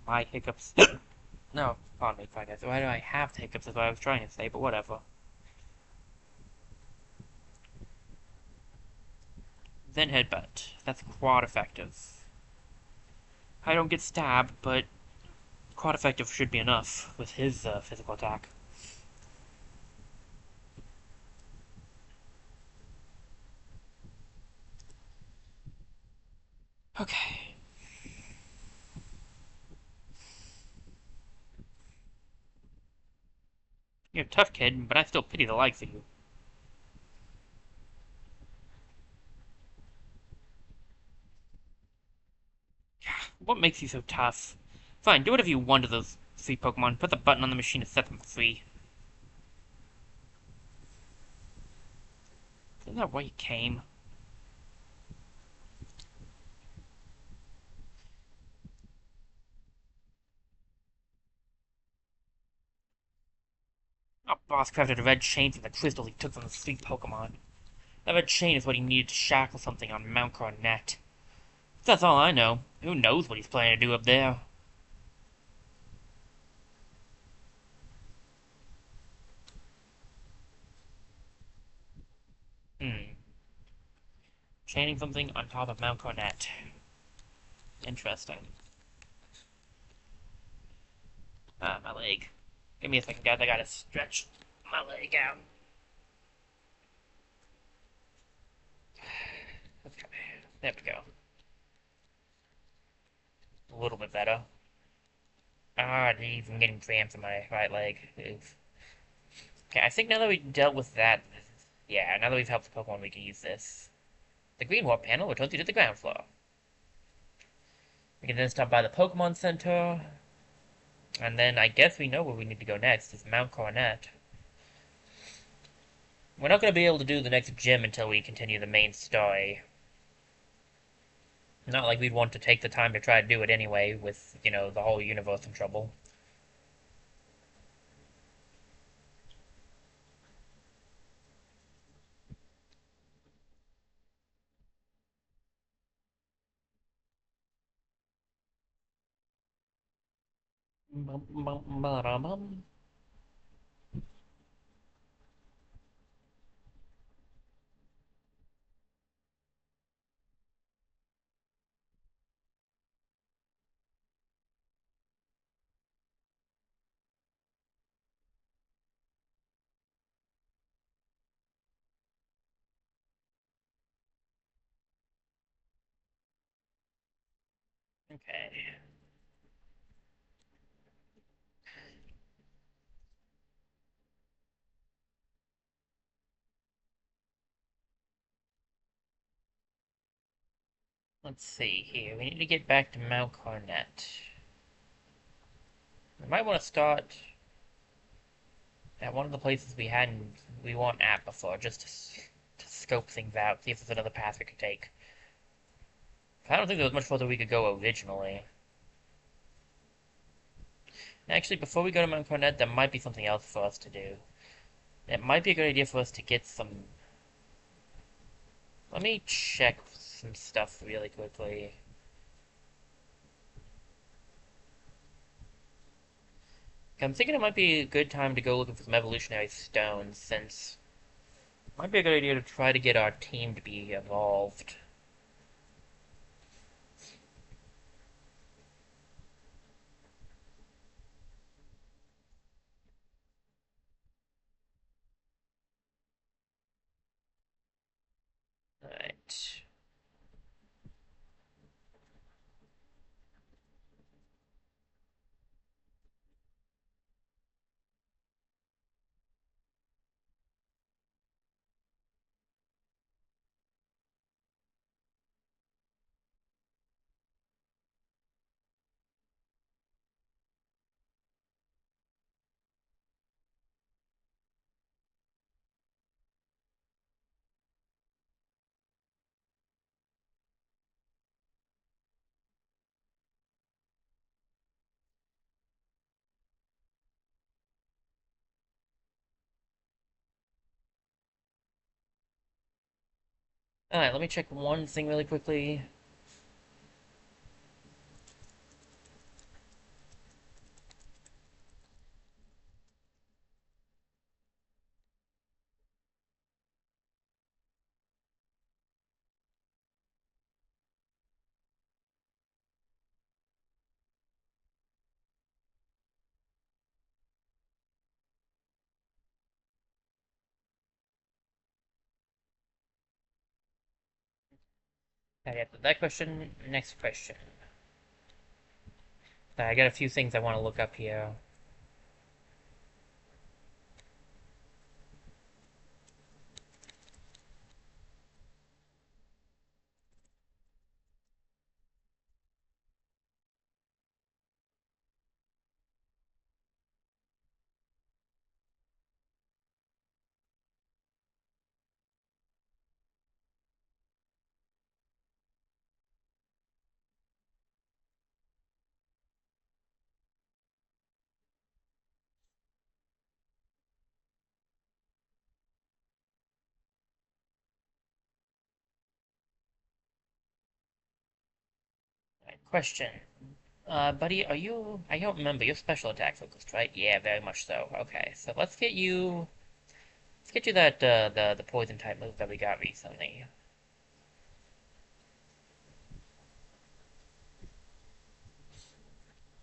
my hiccups. No, pardon me, guys. Why do I have the hiccups is what I was trying to say, but whatever. Then headbutt. That's quad effective. I don't get stabbed, but quad effective should be enough with his physical attack. Okay. You're a tough kid, but I still pity the likes of you. What makes you so tough? Fine, do whatever you want to those three Pokemon. Put the button on the machine to set them free. Isn't that why you came? Oh, Boss crafted a red chain from the crystals he took from the three Pokemon. That red chain is what he needed to shackle something on Mount Coronet. That's all I know. Who knows what he's planning to do up there? Hmm. Chaining something on top of Mount Coronet. Interesting. Ah, my leg. Give me a second, guys. I gotta stretch my leg out. Okay. There we go. A little bit better. Ah, geez, I'm getting cramps in my right leg. Oof. Okay, I think now that we've dealt with that, yeah, now that we've helped the Pokemon, we can use this. The green warp panel returns you to the ground floor. We can then stop by the Pokemon Center, and then I guess we know where we need to go next. It's Mount Coronet. We're not going to be able to do the next gym until we continue the main story. Not like we'd want to take the time to try to do it anyway, with, you know, the whole universe in trouble. Okay. Let's see here. We need to get back to Mount Coronet. We might want to start at one of the places we weren't at before, just to scope things out, see if there's another path we could take. I don't think there was much further we could go originally. Actually, before we go to Mount Coronet, there might be something else for us to do. It might be a good idea for us to get some... Let me check some stuff really quickly. I'm thinking it might be a good time to go looking for some evolutionary stones, since it might be a good idea to try to get our team to be evolved. Alright, let me check one thing really quickly. I got that question. Next question. I got a few things I want to look up here. Right, question. Buddy, are you... I don't remember. You're special attack focused, right? Yeah, very much so. Okay, so let's get you... Let's get you that, the poison type move that we got recently.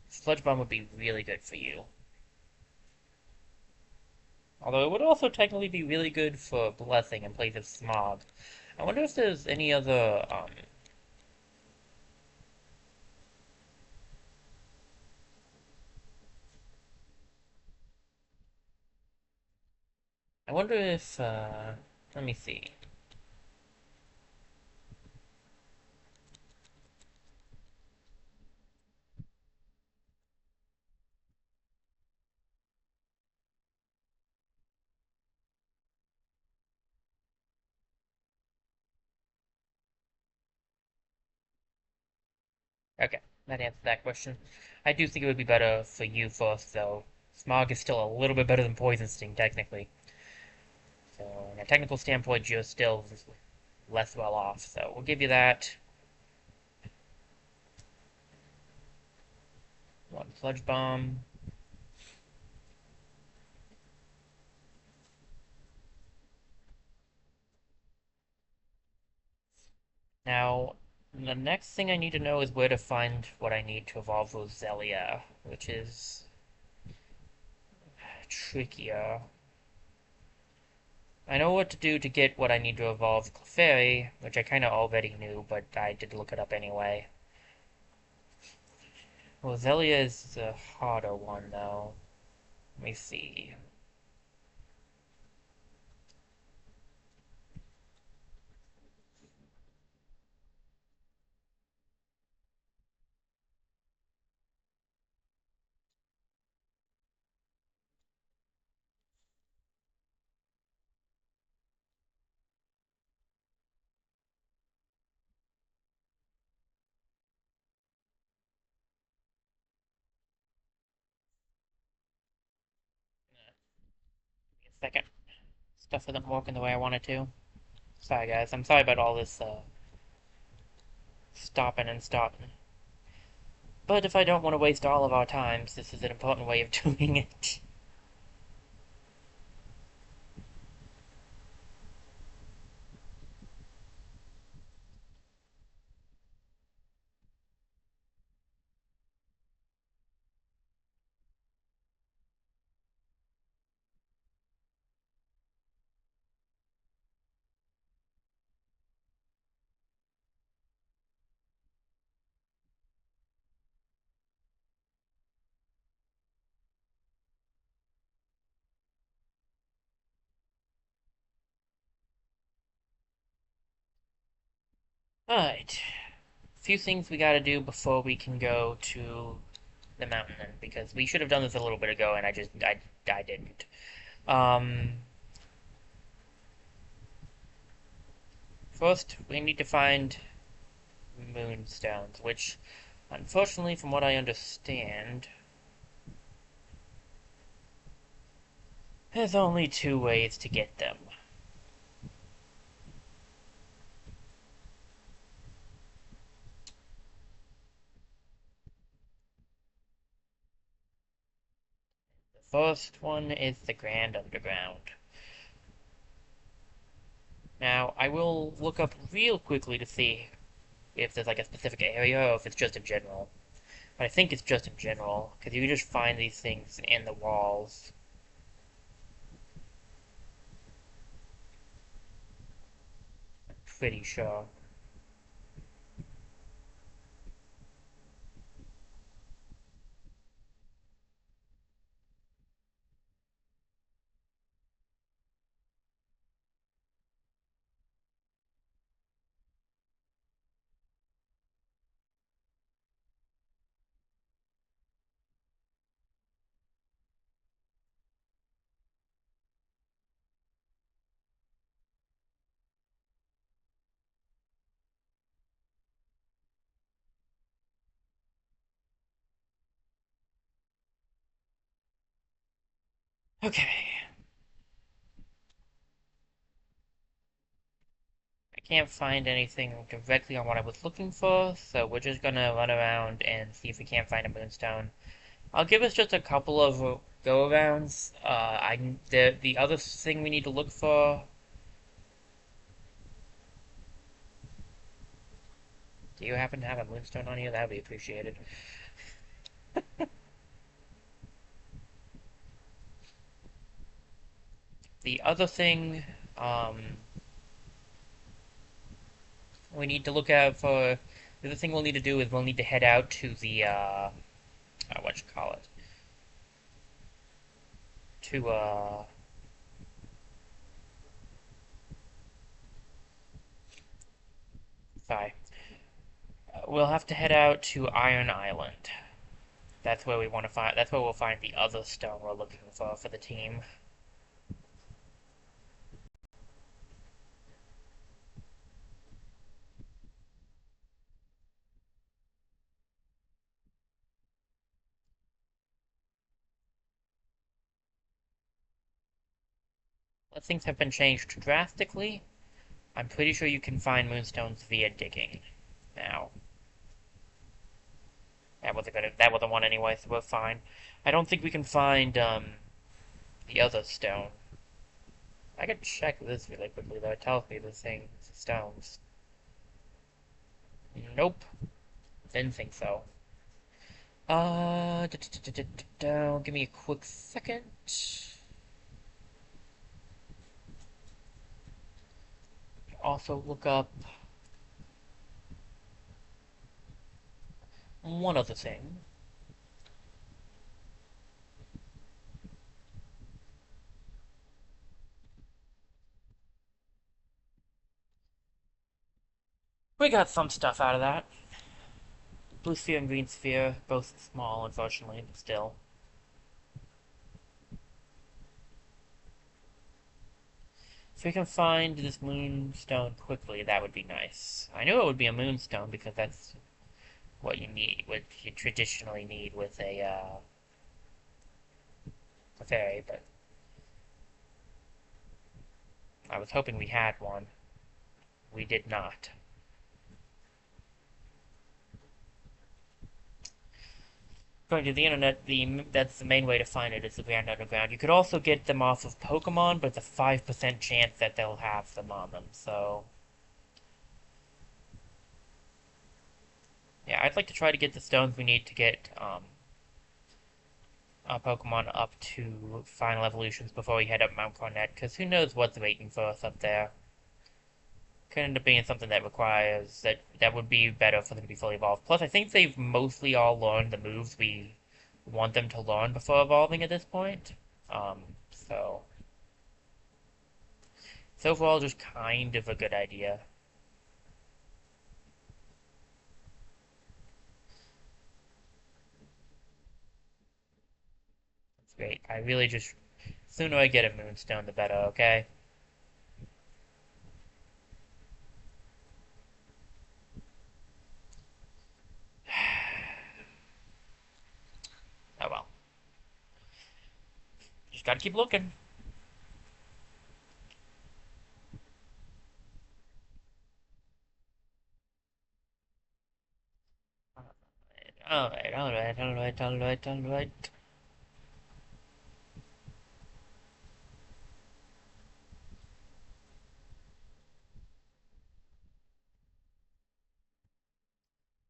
Sludge Bomb would be really good for you. Although it would also technically be really good for Blessing in place of Smog. I wonder if there's any other, I wonder if, let me see. Okay, that answers that question. I do think it would be better for you first, though. Smog is still a little bit better than Poison Sting, technically. So, in a technical standpoint, you're still less well off, so we'll give you that. One Sludge Bomb. Now, the next thing I need to know is where to find what I need to evolve Roselia, which is trickier. I know what to do to get what I need to evolve Clefairy, which I kind of already knew, but I did look it up anyway. Roselia is the harder one, though. Let me see. Give me a second. Stuff isn't working the way I want it to. Sorry, guys. I'm sorry about all this, stopping and starting. But if I don't want to waste all of our times, this is an important way of doing it. Alright. A few things we gotta do before we can go to the mountain, because we should have done this a little bit ago, and I didn't. Um, First, we need to find moonstones, which, unfortunately, from what I understand, there's only two ways to get them. First one is the Grand Underground. Now, I will look up real quickly to see if there's like a specific area or if it's just in general. But I think it's just in general, because you can just find these things in the walls. I'm pretty sure. Okay. I can't find anything directly on what I was looking for, so we're just gonna run around and see if we can't find a moonstone. I'll give us just a couple of go-arounds. The other thing we need to look for. Do you happen to have a moonstone on you? That would be appreciated. The other thing we need to look out for. The other thing we'll need to do is we'll need to head out to the what you call it? To sorry. We'll have to head out to Iron Island. That's where we want to find. That's where we'll find the other stone we're looking for the team. But things have been changed drastically. I'm pretty sure you can find moonstones via digging now. That wasn't one anyway, so we're fine. I don't think we can find the other stone. I could check this really quickly though. It tells me the thing stones. Nope. Didn't think so. Give me a quick second. Also look up one other thing. We got some stuff out of that. Blue sphere and green sphere, both small, unfortunately, but still. If we can find this moonstone quickly, that would be nice. I knew it would be a moonstone because that's what you traditionally need with a fairy, but I was hoping we had one. We did not. According to the internet, that's the main way to find it is the Grand Underground. You could also get them off of Pokémon, but it's a 5% chance that they'll have them on them, so... Yeah, I'd like to try to get the stones we need to get our Pokemon up to final evolutions before we head up Mount Cornet, because who knows what's waiting for us up there. Could end up being something that requires that would be better for them to be fully evolved. Plus, I think they've mostly all learned the moves we want them to learn before evolving at this point. So it's overall just kind of a good idea. It's great. I really just sooner I get a Moonstone, the better. Okay. Oh well. Just gotta keep looking. Alright, alright, alright, alright, alright.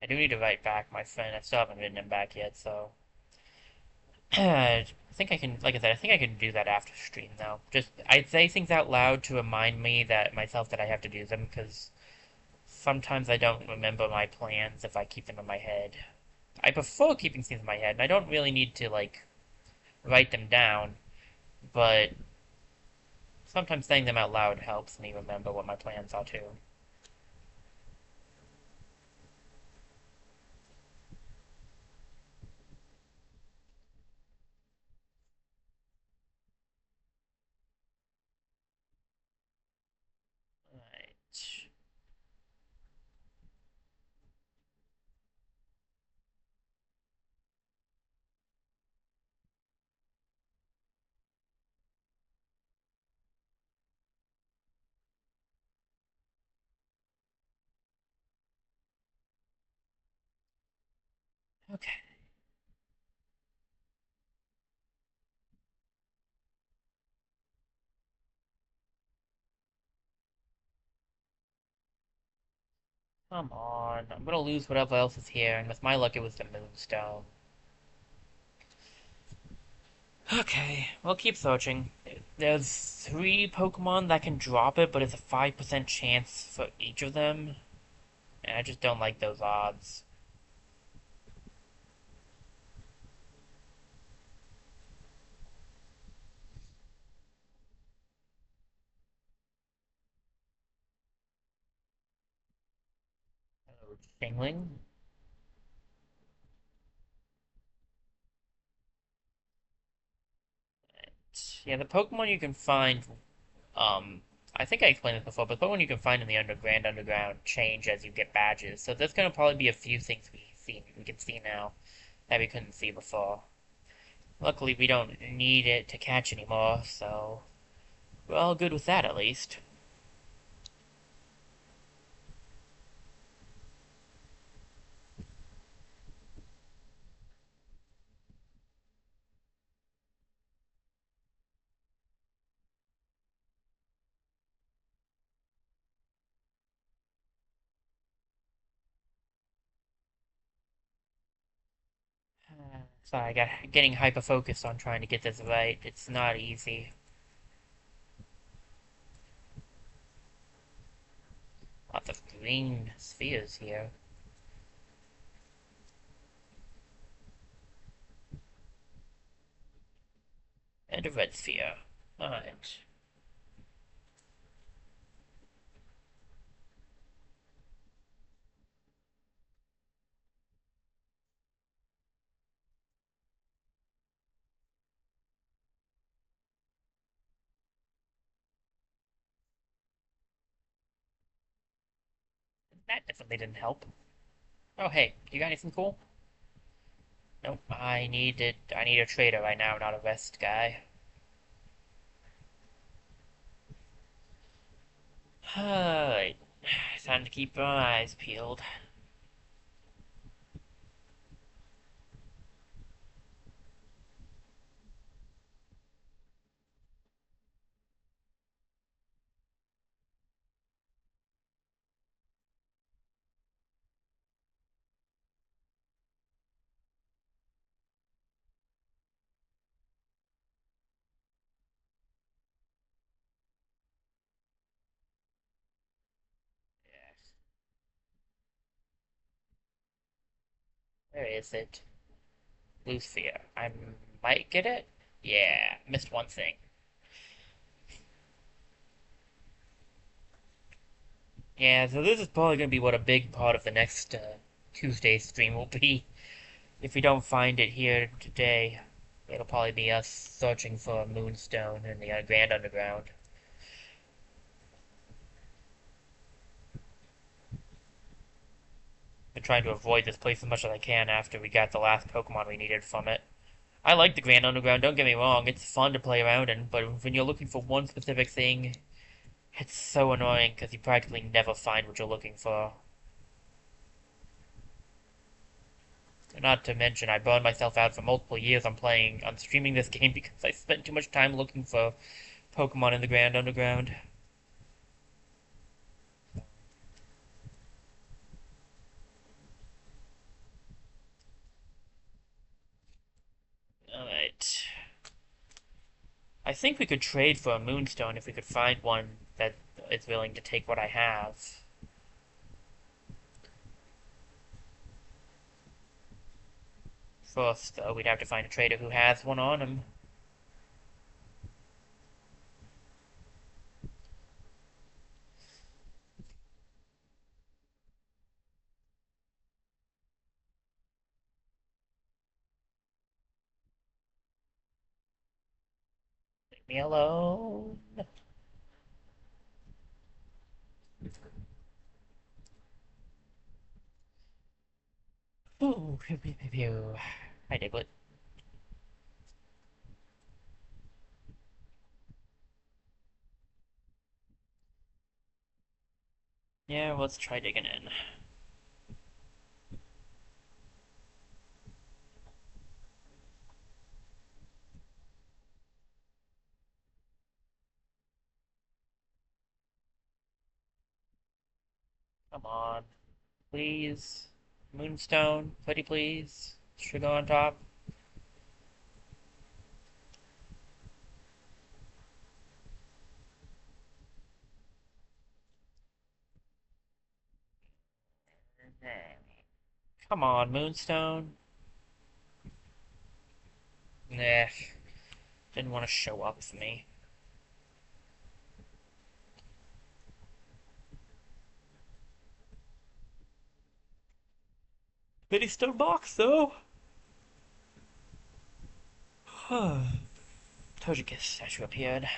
I do need to write back my friend. I still haven't written him back yet, so I think I can, like I said, I think I can do that after stream though. Just I say things out loud to remind me that myself that I have to do them because sometimes I don't remember my plans if I keep them in my head. I prefer keeping things in my head, and I don't really need to like write them down, but sometimes saying them out loud helps me remember what my plans are too. Right. Okay. Come on. I'm gonna lose whatever else is here, and with my luck it was the Moonstone. Okay, we'll keep searching. There's 3 Pokemon that can drop it, but it's a 5% chance for each of them, and I just don't like those odds. Hello, Shingling. Yeah, the Pokemon you can find, um, I think I explained this before, but the Pokemon you can find in the Underground change as you get badges. So there's gonna probably be a few things we can see now that we couldn't see before. Luckily, we don't need it to catch anymore, so we're all good with that at least. Sorry, I got getting hyper focused on trying to get this right. It's not easy. Lots of green spheres here. And a red sphere. Alright. That definitely didn't help. Oh hey, you got anything cool? Nope, I need a trader right now, not a vest guy. Alright. Time to keep our eyes peeled. Yes. Where is it? Blue sphere. I might get it? Yeah, missed one thing. Yeah, so this is probably going to be what a big part of the next Tuesday stream will be. If we don't find it here today, it'll probably be us searching for a moonstone in the Grand Underground. Been trying to avoid this place as much as I can after we got the last Pokemon we needed from it. I like the Grand Underground, don't get me wrong, it's fun to play around in, but when you're looking for one specific thing, it's so annoying because you practically never find what you're looking for. Not to mention, I burned myself out for multiple years on streaming this game because I spent too much time looking for Pokemon in the Grand Underground. I think we could trade for a moonstone if we could find one that is willing to take what I have. First, though, we'd have to find a trader who has one on him. Leave me alone. Ooh, pew, pew, pew, pew. Hi, Diglett. Yeah, let's try digging in. Come on. Please. Moonstone, pretty please. Sugar on top. Come on, Moonstone. Nah, didn't want to show up for me. Bitty stone box, though. Togekiss statue appeared.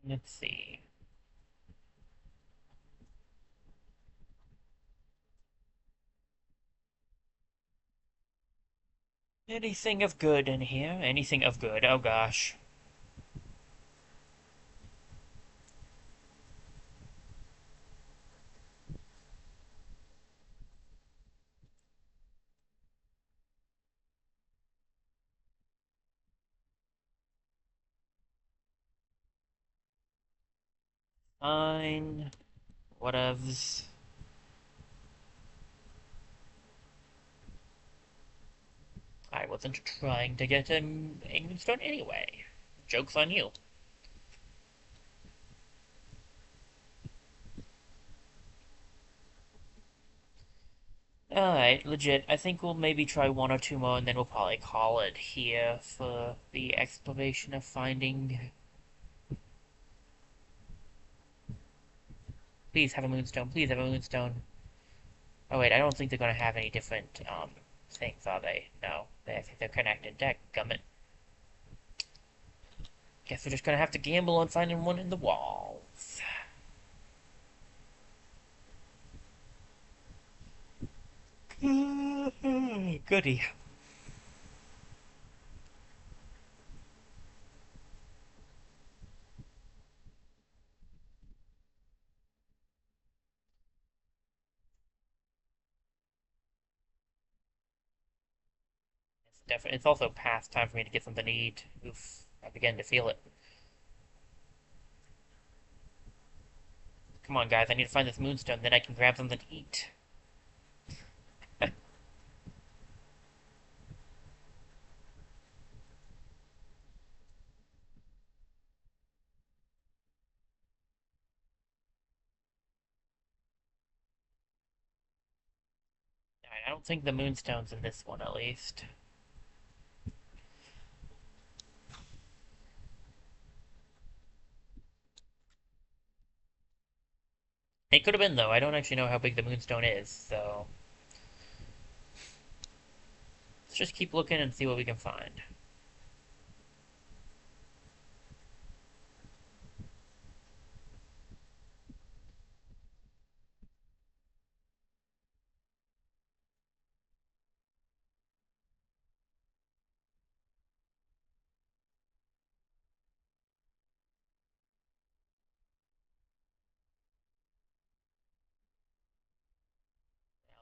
Let's see. Anything of good in here? Anything of good? Oh gosh. Fine. Whatevs. I wasn't trying to get an Moonstone anyway. Joke's on you. Alright, legit. I think we'll maybe try one or two more and then we'll probably call it here for the exploration of finding. Please have a moonstone. Please have a moonstone. Oh wait, I don't think they're gonna have any different things, are they? No. I think they're connected. Dadgummit. Guess we're just gonna have to gamble on finding one in the walls. Goody. It's also past time for me to get something to eat. Oof. I begin to feel it. Come on, guys. I need to find this moonstone, then I can grab something to eat. I don't think the moonstone's in this one, at least. It could have been, though. I don't actually know how big the moonstone is, so... Let's just keep looking and see what we can find.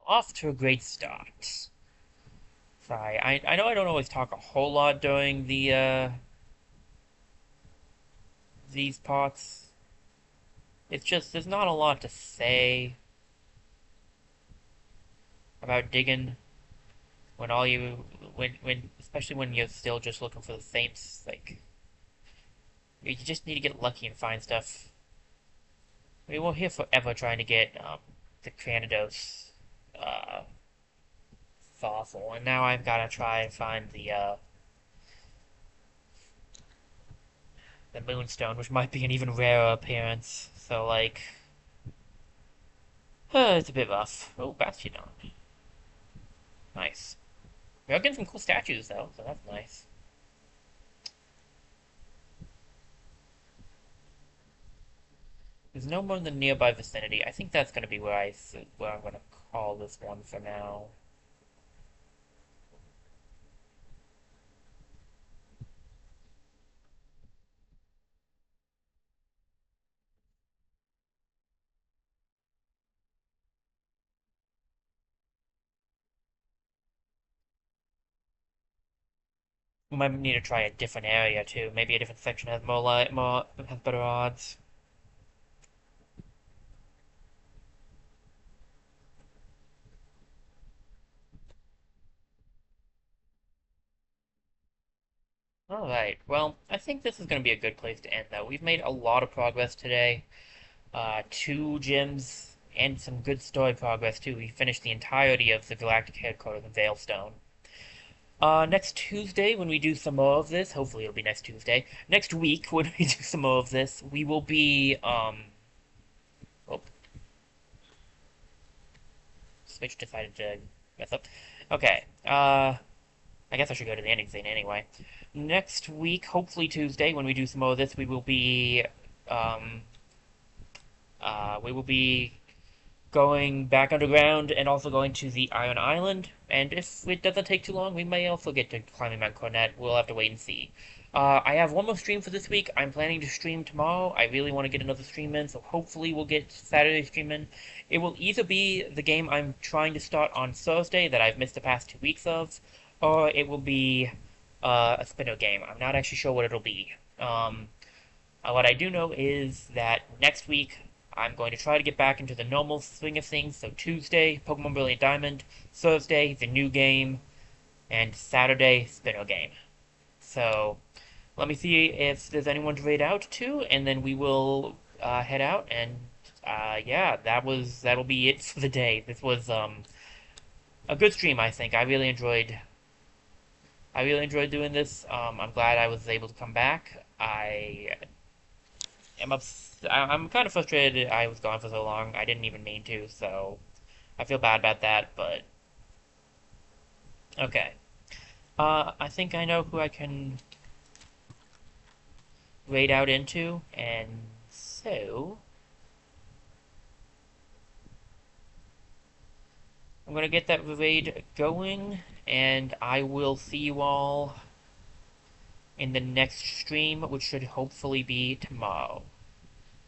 Off to a great start. Sorry, I know I don't always talk a whole lot during these parts. It's just there's not a lot to say about digging when all you when especially when you're still just looking for the same like you just need to get lucky and find stuff. We were here forever trying to get the Cranidos uh, fossil, and now I've got to try and find the Moonstone, which might be an even rarer appearance. So like, it's a bit rough. Oh, Bastion. Nice. We are getting some cool statues though, so that's nice. There's no more in the nearby vicinity. I think that's going to be where I'm going to call this one for now. We might need to try a different area too. Maybe a different section has more light, more has better odds. Alright, well, I think this is going to be a good place to end, though. We've made a lot of progress today. 2 gyms, and some good story progress, too. We finished the entirety of the Galactic Headquarters in Veilstone. Next Tuesday, when we do some more of this, hopefully it'll be next Tuesday. Next week, when we do some more of this, we will be, oh, Switch decided to mess up. Okay, I guess I should go to the ending scene anyway. Next week, hopefully Tuesday, when we do some more of this, um, we will be going back underground and also going to the Iron Island. And if it doesn't take too long, we may also get to climbing Mount Cornet. We'll have to wait and see. I have one more stream for this week. I'm planning to stream tomorrow. I really want to get another stream in, so hopefully we'll get Saturday stream in. It will either be the game I'm trying to start on Thursday that I've missed the past 2 weeks of, or it will be a spinner game. I'm not actually sure what it'll be. What I do know is that next week I'm going to try to get back into the normal swing of things. So Tuesday, Pokemon Brilliant Diamond, Thursday, the new game, and Saturday, spinner game. So let me see if there's anyone to raid out to, and then we will head out. And yeah, that'll be it for the day. This was a good stream, I think. I really enjoyed doing this. I'm glad I was able to come back. I'm kind of frustrated I was gone for so long. I didn't even mean to, so I feel bad about that, but okay. I think I know who I can raid out into, and so I'm gonna get that raid going, and I will see you all in the next stream, which should hopefully be tomorrow.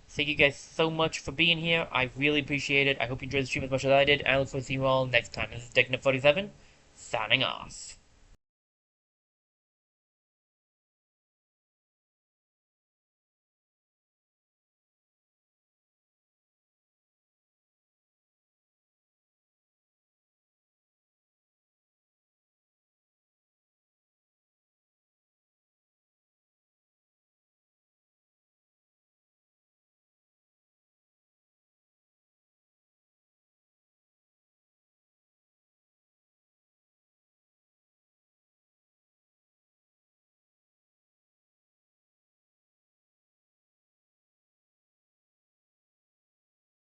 Thank you guys so much for being here. I really appreciate it. I hope you enjoyed the stream as much as I did. I look forward to seeing you all next time. This is Dignit47, signing off.